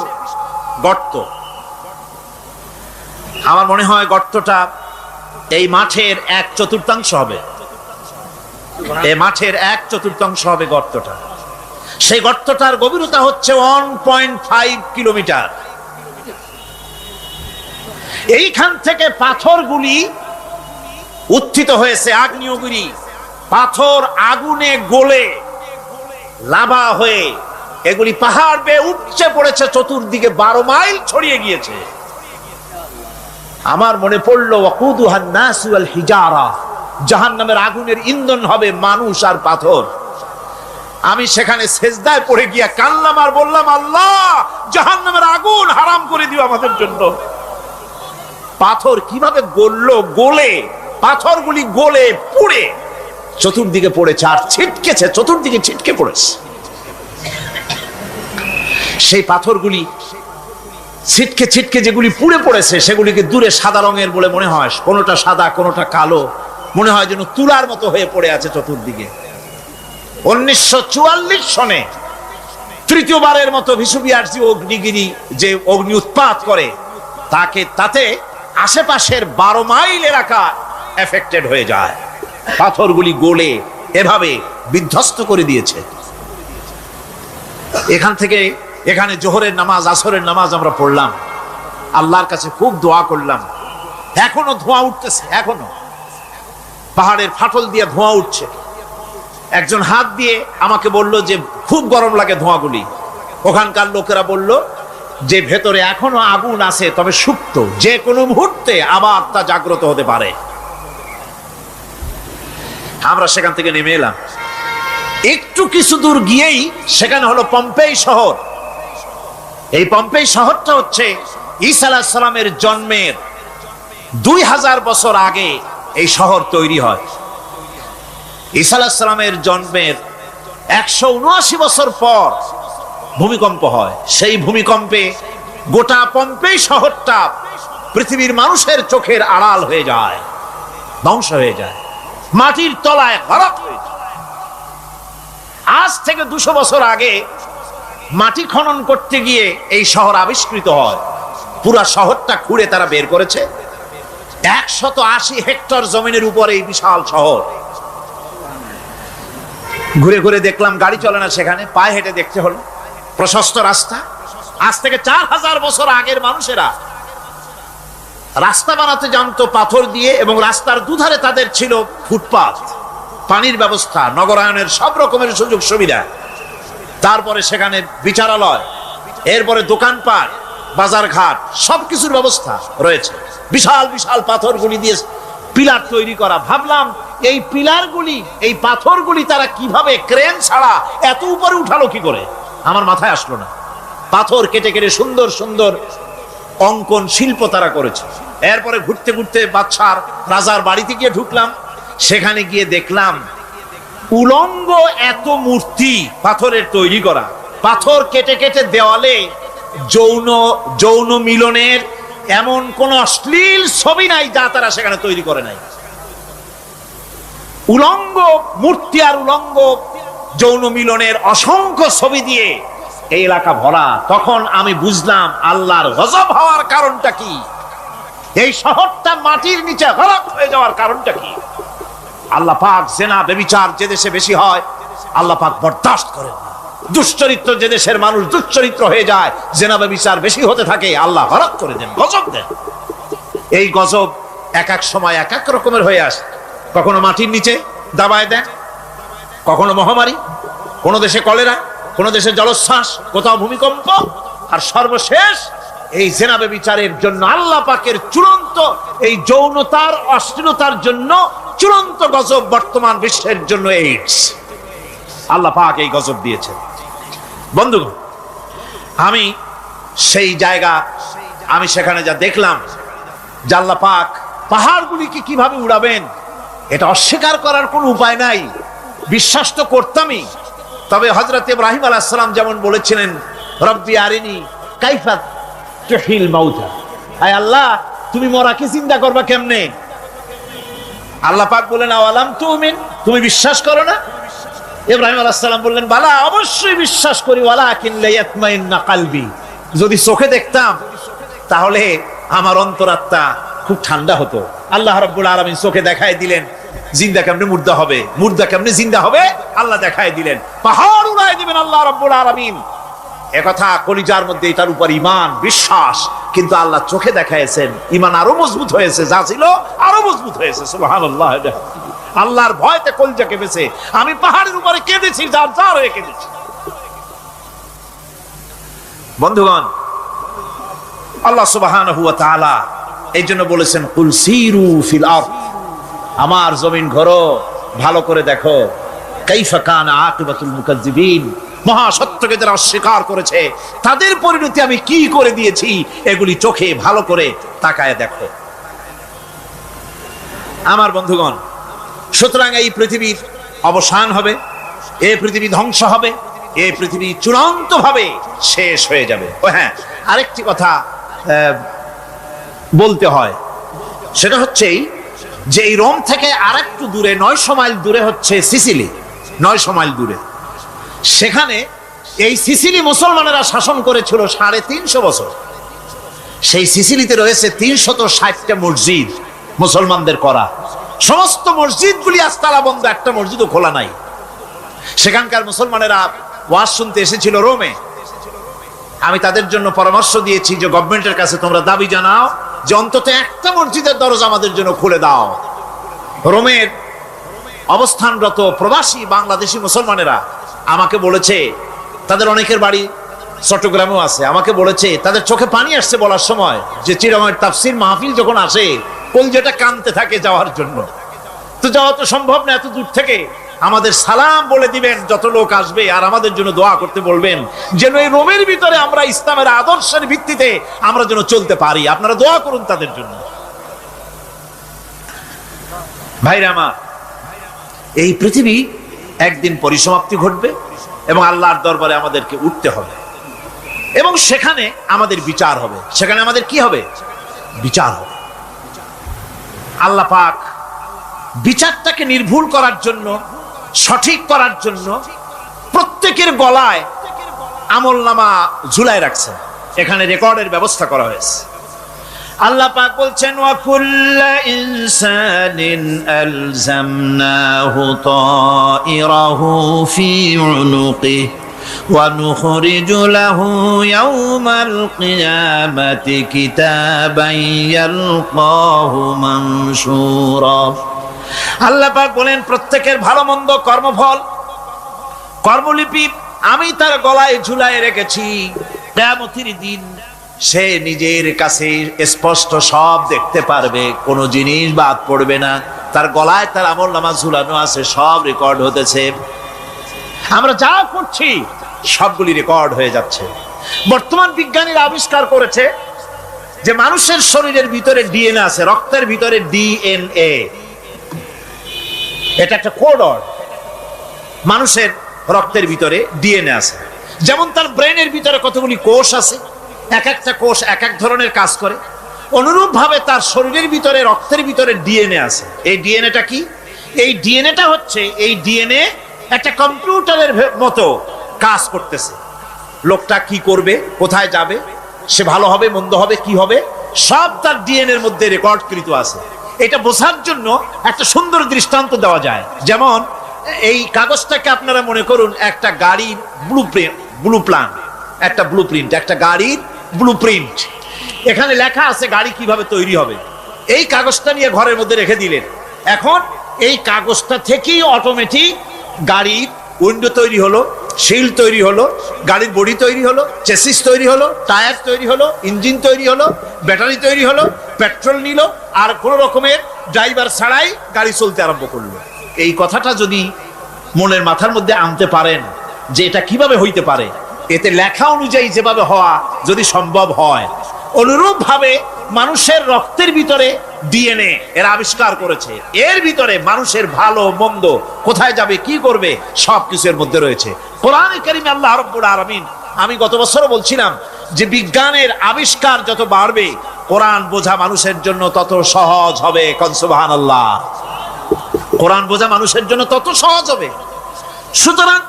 গর্ত। আমার মনে হয় গর্তটা এই মাঠের 1/4 হবে, এই মাঠের 1/4 হবে গর্তটা। সেই গর্তটার গভীরতা হচ্ছে 1.5 কিলোমিটার। এইখান থেকে পাথরগুলি উত্থিত হয়েছে, আগ্নেয়গিরি পাথর আগুনে গলে লাভা হয়ে এগুলি পাহাড় বেয়ে উপচে পড়েছে, চতুর্দিকে 12 মাইল ছড়িয়ে গিয়েছে। আমার মনে পড়লো ওয়াকুদুহান নাস ওয়াল হিজারা, জাহান্নামের আগুনের ইন্ধন হবে মানুষ আর পাথর। আমি সেখানে সেজদায় পড়ে গিয়া কান্নাম আর বললাম, আল্লাহ জাহান্নামের আগুন হারাম করে দিও আমাদের জন্য। পাথর কিভাবে গললো, গলে পাথরগুলি গলে পুড়ে চতুর্দিকে পড়েছে, আর ছিটকেছে, চতুর্দিকে ছিটকে পড়েছে। সেই পাথরগুলি ছিটকে ছিটকে যেগুলি পুড়ে পড়েছে, সেগুলিকে দূরে সাদা রঙের বলে মনে হয়, কোনোটা সাদা কোনোটা কালো, মনে হয় যেন তুলার মতো হয়ে পড়ে আছে চতুর্দিকে। 1944 সনে তৃতীয়বারের মতো ভিসুভিয়াস যে অগ্নিগিরি, যে অগ্নি উৎপাত করে, তাতে আশেপাশের 12 মাইল এলাকা এফেক্টেড হয়ে যায়। পাথরগুলি গলে এভাবে বিধ্বস্ত করে দিয়েছে। এখান থেকে এখানে জোহরের নামাজ, আসরের নামাজ আমরা পড়লাম, আল্লাহর কাছে খুব দোয়া করলাম। এখনো ধোঁয়া উঠতেছে, এখনো পাহাড়ের ফাটল দিয়ে ধোঁয়া উঠছে। একজন হাত দিয়ে আমাকে বলল যে খুব গরম লাগে ধোঁয়াগুলি। ওখানকার লোকেরা বলল যে ভেতরে এখনো আগুন আছে, তবে সুপ্ত, যে কোনো মুহূর্তে আবার তা জাগ্রত হতে পারে। আমরা সেখান থেকে নেমে এলাম। একটু কিছু দূর গিয়েই সেখানে হলো পম্পেই শহর। এই পম্পেই শহরটা হচ্ছে ঈসা আলাইহিস সালামের জন্মের 2000 বছর আগে এই শহর তৈরি হয়। ঈসা আলাইহিস সালামের জন্মের 179 বছর পর ভূমিকম্প হয়। সেই ভূমিকম্পে গোটা পম্পেই শহরটা পৃথিবীর মানুষের চোখের আড়াল হয়ে যায়, ধ্বংস হয়ে যায়, মাটির তলায় গরক হয়ে যায়। আজ থেকে 200 বছর আগে মাটি খনন করতে গিয়ে এই শহর আবিষ্কৃত হয়। পুরা শহরটা খুঁড়ে তারা বের করেছে। 180 হেক্টর জমিনের উপরে এই বিশাল শহর। ঘুরে ঘুরে দেখলাম, গাড়ি চলে না সেখানে, পায়ে হেঁটে দেখতে হলো। প্রশস্ত রাস্তা। আজ থেকে 4000 বছর আগের মানুষেরা রাস্তা বানাতে জানতো পাথর দিয়ে, এবং রাস্তার দুধারে তাদের ছিল ফুটপাত, পানির ব্যবস্থা, নগরায়নের সব রকমের সুযোগ সুবিধা। তারপরে সেখানে বিচারালয়, এরপরে দোকানপাট, বাজারঘাট, সবকিছুর ব্যবস্থা রয়েছে। বিশাল বিশাল পাথরগুলি দিয়ে পিলার তৈরি করা। ভাবলাম এই পিলারগুলি, এই পাথরগুলি তারা কিভাবে ক্রেন ছাড়া এত উপরে উঠালো কি করে, আমার মাথায় আসলো না। পাথর কেটে কেটে সুন্দর সুন্দর অঙ্কন শিল্প তারা করেছে। এরপরে ঘুরতে ঘুরতে বাদশার রাজার বাড়িতে গিয়ে ঢুকলাম। সেখানে গিয়ে দেখলাম উলঙ্গ এত মূর্তি পাথরের তৈরি করা। পাথর কেটে কেটে দেওয়ালে যৌন মিলনের এমন কোন অশ্লীল ছবি নাই যা তারা সেখানে তৈরি করে নাই। উলঙ্গ মূর্তি আর উলঙ্গ যৌন মিলনের অসংখ্য ছবি দিয়ে এই এলাকা ভরা। তখন আমি বুঝলাম আল্লাহর গজব হওয়ার কারণটা কি, এই শহরটা মাটির নিচে গরক হয়ে যাওয়ার কারণটা কি। আল্লাহ পাক জেনা ব্যভিচার যে দেশে বেশি হয় আল্লাহ পাক বরদাস্ত করেন না। দুশ্চরিত্র যে দেশের মানুষ দুশ্চরিত্র হয়ে যায়, জেনা ব্যভিচার বেশি হতে থাকে, আল্লাহ গরক করে দেন, গজব দেন। এই গজব এক এক সময় এক এক রকমের হয়ে আসে। কখনো মাটির নিচে দাবায় দেন, কখনো মহামারী, কোন দেশে কলেরা, কোন দেশে জলোচ্ছ্বাস, কোথাও ভূমিকম্প, আর সর্বশেষ এই জেনা ব্যভিচারের জন্য আল্লাহ পাকের চূড়ান্ত এই যৌনতার অশ্লীলতার জন্য চূড়ান্ত গজব বর্তমান বিশ্বের জন্য এইডস। আল্লাহ পাক এই গজব দিয়েছেন। বন্ধুগণ, আমি সেই জায়গা, আমি সেখানে যা দেখলাম যে আল্লাহ পাক পাহাড়গুলিকে কিভাবে উড়াবেন এটা অস্বীকার করার কোনো উপায় নাই। বিশ্বাস তো করতামই, তবে হযরত ইব্রাহিম আলাইহিস সালাম যেমন বলেছিলেন, রব্বি আরিনি কাইফা তুহিল মাউতা, আয় আল্লাহ তুমি মরাকে জিন্দা করবা কেমনে? আল্লাহ পাক বলেন আওয়ালাম তুমিন, তুমি বিশ্বাস করো না? ইব্রাহিম আলাইহিস সালাম বললেন বালা, অবশ্যই বিশ্বাস করি, ওয়ালাকিন লিয়াতমাইন্না কলবি, যদি চোখে দেখতাম তাহলে আমার অন্তরাত্মা খুব ঠান্ডা হতো। আল্লাহ রাব্বুল আলামিন চোখে দেখায় দিলেন জিন্দা কেমনে মুর্দা হবে, মুর্দা কেমনে জিন্দা হবে, আল্লাহ দেখায় দিলেন। পাহাড় উড়ায় দিবেন আল্লাহ রাব্বুল আলামিন। একথা কলিজার মধ্যে এটার উপর ঈমান বিশ্বাস, কিন্তু আল্লাহ চোখে দেখাইছেন, ঈমান আরো মজবুত হয়েছে, যা ছিল আরো মজবুত হয়েছে। সুবহানাল্লাহ। আল্লাহর ভয়তে কলিজা কেঁপেছে। আমি পাহাড়ের উপরে কেঁদেছি, যার যার হয়ে কেঁদেছি। বন্ধুগণ, আল্লাহ সুবহানাহু ওয়া তাআলা এই জন্য বলেছেন কুল সিরু ফিল আরদ, আমার জমিন ঘোরো, ভালো করে দেখো, কাইফা কানা আকিবাতুল মুকাজ্জিবিন, মহা সত্যকে যারা অস্বীকার করেছে তাদের পরিণতি আমি কি করে দিয়েছি, এগুলি চোখে ভালো করে তাকায় দেখো। আমার বন্ধুগণ, সুতরাং এই পৃথিবীর অবসান হবে, এই পৃথিবী ধ্বংস হবে, এই পৃথিবী চূড়ান্ত ভাবে শেষ হয়ে যাবে। ও হ্যাঁ, আরেকটি কথা বলতে হয়, সেটা হচ্ছে যে এই রোম থেকে আরেকটু দূরে 900 মাইল দূরে হচ্ছে সিসিলি। 900 মাইল দূরে, সেখানে এই সিসিলি মুসলমানেরা শাসন করেছিল 350 বছর। সেই সিসিলিতে রয়েছে 360টা মসজিদ মুসলমানদের করা। সমস্ত মসজিদগুলি আজ তালা বন্ধ, একটা মসজিদও খোলা নাই। সেখানকার মুসলমানেরা ওয়াজ শুনতে এসেছিল রোমে। আমি তাদের জন্য পরামর্শ দিয়েছি যে গভর্নমেন্টের কাছে তোমরা দাবি জানাও যে অন্তত একটা মসজিদের দরজা আমাদের জন্য খুলে দাও। রোমের অবস্থানরত প্রবাসী বাংলাদেশি মুসলমানেরা আমাকে বলেছে, তাদের অনেকের বাড়ি চট্টগ্রামেও আছে, আমাকে বলেছে তাদের চোখে পানি আসছে বলার সময় যে চিরামের তাফসীর মাহফিল যখন আসে কলজেটা কাঁদতে থাকে যাওয়ার জন্য। তো যাওয়া তো সম্ভব না এত দূর থেকে, আমাদের সালাম বলে দিবেন যত লোক আসবে, আর আমাদের জন্য দোয়া করতে বলবেন যেন এই রোমের ভিতরে আমরা ইসলামের আদর্শের ভিত্তিতে আমরা যেন চলতে পারি। আপনারা দোয়া করুন তাদের জন্য। ভাইরা আমার, এই পৃথিবী একদিন পরিসমাপ্তি ঘটবে এবং আল্লাহর দরবারে আমাদেরকে উঠতে হবে এবং সেখানে আমাদের বিচার হবে। সেখানে আমাদের কি হবে? বিচার হবে। আল্লাহ পাক বিচারটাকে নির্ভুল করার জন্য, সঠিক করার জন্য প্রত্যেকের গলায় আমলনামা ঝুলায় রাখছেন। এখানে রেকর্ডের ব্যবস্থা করা হয়েছে। আল্লাহ পাক বলছেন ওয়া কুল্লা ইনসানিন আলজামনাহু তাইরাহু ফি উনুকিহি ওয়া নুখরিজু লাহু ইয়াওমাল কিয়ামাতি কিতাবান ইয়ালকাহু মানশুরা। আল্লাহ পাক বলেন প্রত্যেকের ভালো মন্দ কর্মফল, কর্মলিপি আমি তার গলায় ঝুলায় রেখেছি। কিয়ামতের দিন সে নিজের কাছে স্পষ্ট সব দেখতে পারবে, কোনো জিনিস বাদ পড়বে না। তার গলায় তার আমলনামা ঝুলানো আছে, সব রেকর্ড হতেছে। আমরা যা করছি সবগুলি রেকর্ড হয়ে যাচ্ছে। বর্তমান বিজ্ঞানীরা আবিষ্কার করেছে যে মানুষের শরীরের ভিতরে ডিএনএ আছে, রক্তের ভিতরে ডিএনএ, এটা একটা কোড। মানুষের রক্তের ভিতরে ডিএনএ আছে। যেমন তার ব্রেনের ভিতরে কতগুলি কোষ আছে, এক একটা কোষ এক এক ধরনের কাজ করে। অনুরূপ ভাবে তার শরীরের ভিতরে, রক্তের ভিতরে ডিএনএ আছে। এই ডিএনএটা কি? এই ডিএনএটা হচ্ছে, এই ডিএনএ একটা কম্পিউটারের মতো কাজ করতেছে। লোকটা কি করবে, কোথায় যাবে, সে ভালো হবে মন্দ হবে কি হবে, সব তার ডিএনএ এর মধ্যে রেকর্ডকৃত আছে। এটা বোঝার জন্য একটা সুন্দর দৃষ্টান্ত দেওয়া যায়। যেমন এই কাগজটাকে আপনারা মনে করুন একটা গাড়ির একটা ব্লুপ্রিন্ট, একটা গাড়ির ব্লুপ্রিন্ট। এখানে লেখা আছে গাড়ি কিভাবে তৈরি হবে। এই কাগজটা নিয়ে ঘরের মধ্যে রেখে দিলেন। এখন এই কাগজটা থেকেই অটোমেটিক গাড়ির উইন্ডো তৈরি হলো, শিল তৈরি হলো, গাড়ির বডি তৈরি হলো, চেসিস তৈরি হলো, টায়ার তৈরি হলো, ইঞ্জিন তৈরি হলো, ব্যাটারি তৈরি হলো, পেট্রোল নিল, আর কোন রকমের ড্রাইভার ছাড়াই গাড়ি চলতে আরম্ভ করলো। এই কথাটা যদি মনের মাথার মধ্যে আনতে পারেন যে এটা কিভাবে হইতে পারে, এতে লেখা অনুযায়ী যেভাবে হওয়া যদি সম্ভব হয়, অনুরূপ ভাবে মানুষের রক্তের ভিতরে ডিএনএ এর আবিষ্কার করেছে। এর ভিতরে মানুষের ভালো মন্দ, কোথায় যাবে কি করবে, সবকিছু এর মধ্যে রয়েছে। কোরআনে কারিমে আল্লাহ রাব্বুল আলামিন, আমি গত বছরও বলছিলাম যে বিজ্ঞানের আবিষ্কার যত বাড়বে কোরআন বোঝা মানুষের জন্য তত সহজ হবে। কোন সুবহানাল্লাহ। কোরআন বোঝা মানুষের জন্য তত সহজ হবে। সুতরাং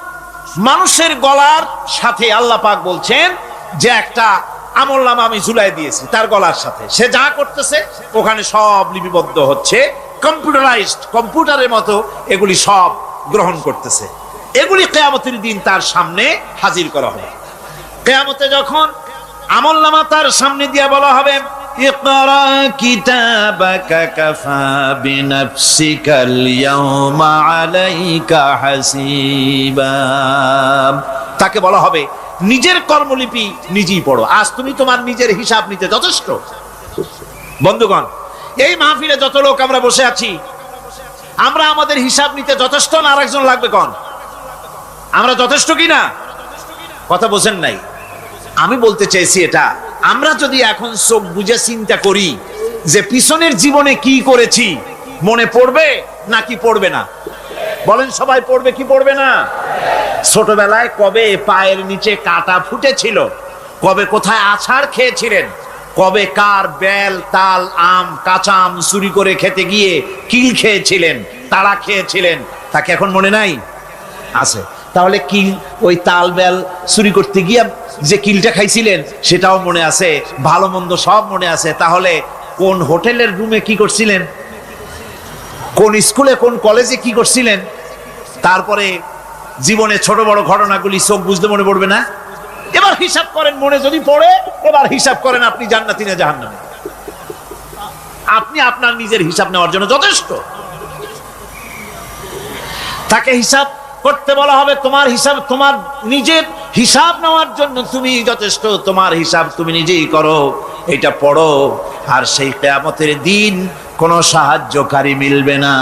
মানুষের গলার সাথে আল্লাহ পাক বলছেন যে একটা আমলনামা আমি ঝুলাই দিয়েছি তার গলার সাথে, সে যা করতেছে ওখানে সব লিপিবদ্ধ হচ্ছে, কম্পিউটারাইজড, কম্পিউটারের মতো এগুলি সব গ্রহণ করতেছে। এগুলি কিয়ামতের দিন তার সামনে হাজির করা হবে। কিয়ামতে যখন আমলনামা তার সামনে দিয়ে বলা হবে, ইকরা কিতাবাকা কাফা বিনাফসিকাল ইয়াওমা আলাইকা হাসিবা, তাকে বলা হবে নিজের কর্মলিপি নিজেই পড়ো, আজ তুমি তোমার নিজের হিসাব নিতে যথেষ্ট। বন্ধুগণ, এই মাহফিলে যত লোক আমরা বসে আছি, আমরা আমাদের হিসাব নিতে যথেষ্ট না আরেকজন লাগবে? কোন আমরা যথেষ্ট কিনা? কথা বোঝেন নাই। আমি বলতে চাইছি এটা, আমরা যদি এখন চোখ বুঝে চিন্তা করি যে পিছনের জীবনে কি করেছি, মনে পড়বে নাকি পড়বে না? বলেন সবাই, পড়বে কি পড়বে না? ছোটবেলায় কবে পায়ের নিচে কাটা ফুটেছিল, কবে কোথায় আছাড় খেয়েছিলেন, কবে কার বেল, তাল, আম, কাঁচা আম চুরি করে খেতে গিয়ে কিল খেয়েছিলেন, তাড়া খেয়েছিলেন, তাকে এখন মনে নাই? আছে। তাহলে কিল, ওই তাল বেল চুরি করতে গিয়ে যে কিলটা খাইছিলেন সেটাও মনে আছে, ভালো মন্দ সব মনে আছে। তাহলে কোন হোটেলের রুমে কি করছিলেন, কোন স্কুলে কোন কলেজে কি করছিলেন, তারপরে জীবনে ছোট বড় ঘটনাগুলি চোখ বুঝতে মনে পড়বে না? এবার হিসাব করেন, মনে যদি পড়ে এবার হিসাব করেন আপনি জান্নাতি না জাহান্নামী। আপনি আপনার নিজের হিসাব নেওয়ার জন্য যথেষ্ট। তাকে হিসাব করতে বলা হবে, তোমার হিসাব, তোমার নিজের হিসাব নেওয়ার জন্য তুমি যথেষ্ট, তোমার হিসাব তুমি নিজেই করো, এটা পড়ো। আর সেই কিয়ামতের দিন কোনো সাহায্যকারী মিলবে না।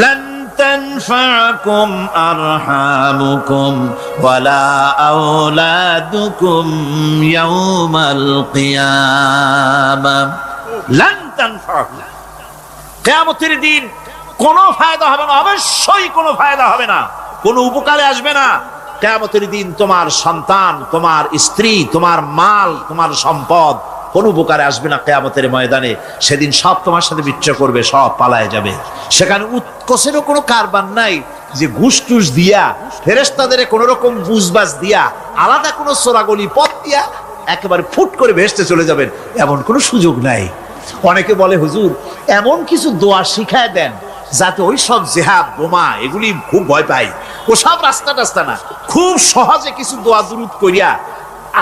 লান তানফাকুম আরহামুকুম ওয়ালা আওলাদুকুম ইয়াউমাল কিয়ামাহ। লান তানফাকুম, কিয়ামতের দিন কোনো ফায়দা হবে না, অবশ্যই কোনো ফায়দা হবে না, কোনো উপকারে আসবে না। কিয়ামতের দিন তোমার সন্তান, তোমার স্ত্রী, তোমার মাল, তোমার সম্পদ কোন উপকারে আসবে না। কিয়ামতের ময়দানে সেদিন সব তোমার সাথে বিচ্ছা করবে, সব পালায় যাবে। সেখানে উৎকোষেরও কোনো কারবার নাই যে ঘুষ টুস দিয়া, ফেরেশতাদের কোনো রকম বুঝবাজ দিয়া, আলাদা কোনো চোরাগলি পথ দিয়া একেবারে ফুট করে ভেসতে চলে যাবেন, এমন কোনো সুযোগ নাই। অনেকে বলে, হুজুর এমন কিছু দোয়া শিখায় দেন যাতে ওই সব জেহাদ, বোমা এগুলি খুব ভয় পাই, ও সব রাস্তা টাস্তা না, খুব সহজে কিছু দোয়া দুরূদ করিয়া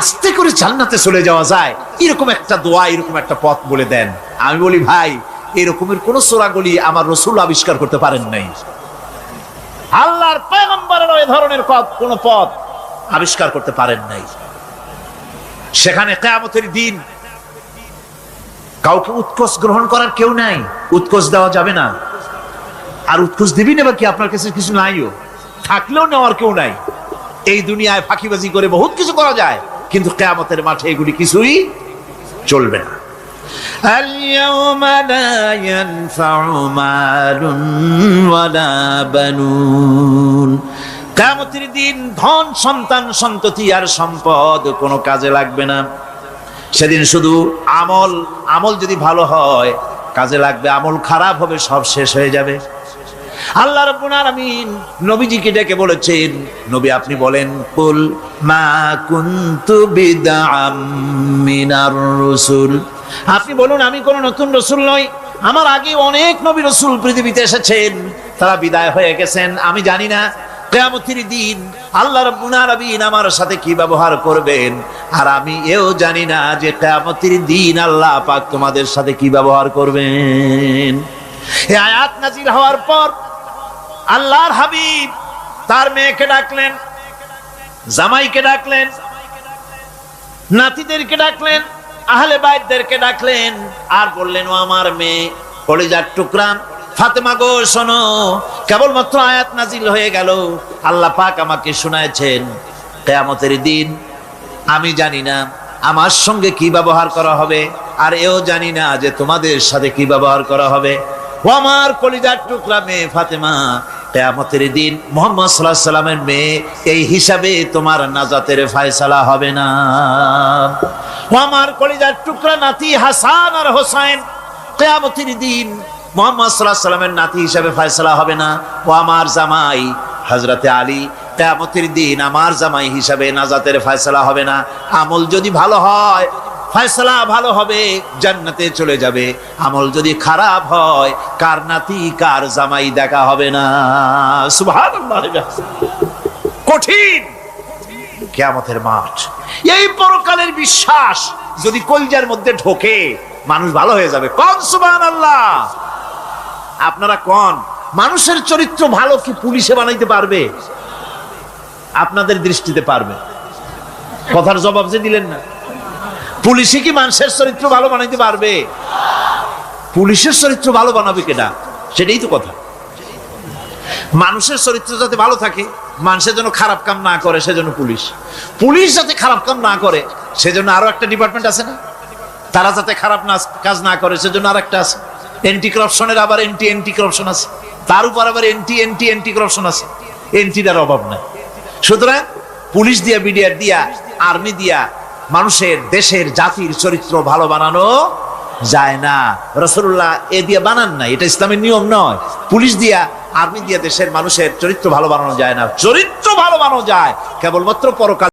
আস্তে করে জান্নাতে চলে যাওয়া যায়, এরকম একটা দোয়া, এরকম একটা পথ বলে দেন। আমি বলি, ভাই এরকমের কোন চোরাগলি আমার রাসূল আবিষ্কার করতে পারেন নাই। আল্লাহর পয়গম্বরের ওই ধরনের কোন পথ আবিষ্কার করতে পারেন নাই। সেখানে কিয়ামতের দিন কাউকে উৎকোষ গ্রহণ করার কেউ নাই, উৎকোষ দেওয়া যাবে না। আর উৎকোষ দিবি না কি? আপনার কাছে কিছু নাইও, থাকলেও নেওয়ার কেউ নাই। এই দুনিয়ায় ফাঁকিবাজি করে বহুত কিছু করা যায়, কিন্তু কিয়ামতের মাঠে এগুলি কিছুই চলবে না। আল-ইয়াওমা লা ইয়ানফা'ু মালুন ওয়ালা বানুন, কিয়ামতের দিন ধন, সন্তান, সন্ততি আর সম্পদ কোনো কাজে লাগবে না। সেদিন শুধু আমল আমল যদি ভালো হয় কাজে লাগবে, আমল খারাপ হবে সব শেষ হয়ে যাবে। আল্লাহ রাব্বুল আলামিন নবীজিকে ডেকে বলেছেন, নবী আপনি বলেন, কুল মা কুনতু বিদআম মিনার রাসূল, আপনি বলুন আমি কোন নতুন রাসূল নই, আমার আগে অনেক নবী রাসূল পৃথিবীতে এসেছেন, তারা বিদায় হয়ে গেছেন। আমি জানি না কিয়ামতের দিন আল্লাহ রাব্বুল আলামিন আমার সাথে কি ব্যবহার করবেন, আর আমি এও জানি না যে কিয়ামতের দিন আল্লাহ পাক তোমাদের সাথে কি ব্যবহার করবেন। এই আয়াত নাযিল হওয়ার পর আল্লাহর হাবিব তার মেয়েকে ডাকলেন, জামাইকে ডাকলেন, নাতিদেরকে ডাকলেন, আহলে বাইতদেরকে ডাকলেন, আর বললেন, ও আমার মেয়ে কলিজার টুকরা ফাতেমা গো শোনো, কেবলমাত্র আয়াত নাজিল হয়ে গেল, আল্লাহ পাক আমাকে শোনাচ্ছেন কিয়ামতের দিন আমি জানি না আমার সঙ্গে কি ব্যবহার করা হবে, আর এও জানি না যে তোমাদের সাথে কি ব্যবহার করা হবে। ও আমার কলিজার টুকরা মেয়ে ফাতেমা, কিয়ামতের দিন মুহাম্মদ সাল্লাল্লাহু আলাইহি সাল্লামের মেয়ে এই হিসাবে তোমার নাজাতের ফয়সালা হবে না। ও আমার কলিজার টুকরা নাতি হাসান আর হোসেন, কিয়ামতের দিন মুহাম্মদ সাল্লাল্লাহু আলাইহি সাল্লামের নাতি হিসাবে ফয়সালা হবে না। ও আমার জামাই হযরতে আলী, কিয়ামতের দিন আমার জামাই হিসাবে নাজাতের ফয়সালা হবে না। আমল যদি ভালো হয় ফয়সালা ভালো হবে, জান্নাতে চলে যাবে। আমল যদি খারাপ হয় কার নাতি কার জামাই দেখা হবে না। সুবহানাল্লাহ, কঠিন কিয়ামতের মাঠ। এই পরকালের বিশ্বাস যদি কলিজার মধ্যে ঢোকে মানুষ ভালো হয়ে যাবে। কোন সুবহানাল্লাহ। আপনারা কোন মানুষের চরিত্র ভালো কি পুলিশে বানাইতে পারবে? আপনাদের দৃষ্টিতে পারবে? কথার জবাব যে দিলেন না, পুলিশে কি মানুষের চরিত্র ভালো বানাইতে পারবে? পুলিশের চরিত্র ভালো বানাবে কেনা, সেটাই তো কথা। মানুষের চরিত্র যাতে ভালো থাকে, মানুষের জন্য খারাপ কাম না করে, সেজন্য পুলিশ। পুলিশ যাতে খারাপ কাম না করে সেজন্য আরো একটা ডিপার্টমেন্ট আছে না, তারা যাতে খারাপ কাজ না করে সেজন্য আর একটা আছে। এন্টি করাপশনের আবার এন্টি করাপশন আছে, তার উপর আবার এন্টি করাপশন আছে। এন্টিটার অভাব নাই। সুতরাং পুলিশ দিয়া, বিডিআর দিয়া, আর্মি দিয়া মানুষের, দেশের, জাতির চরিত্র ভালো বানানো যায় না। রাসূলুল্লাহ এ দিয়া বানান না, এটা ইসলামের নিয়ম নয়। পুলিশ দিয়া, আর্মি দিয়া দেশের মানুষের চরিত্র ভালো বানানো যায় না। চরিত্র ভালো বানানো যায় কেবলমাত্র পরকাল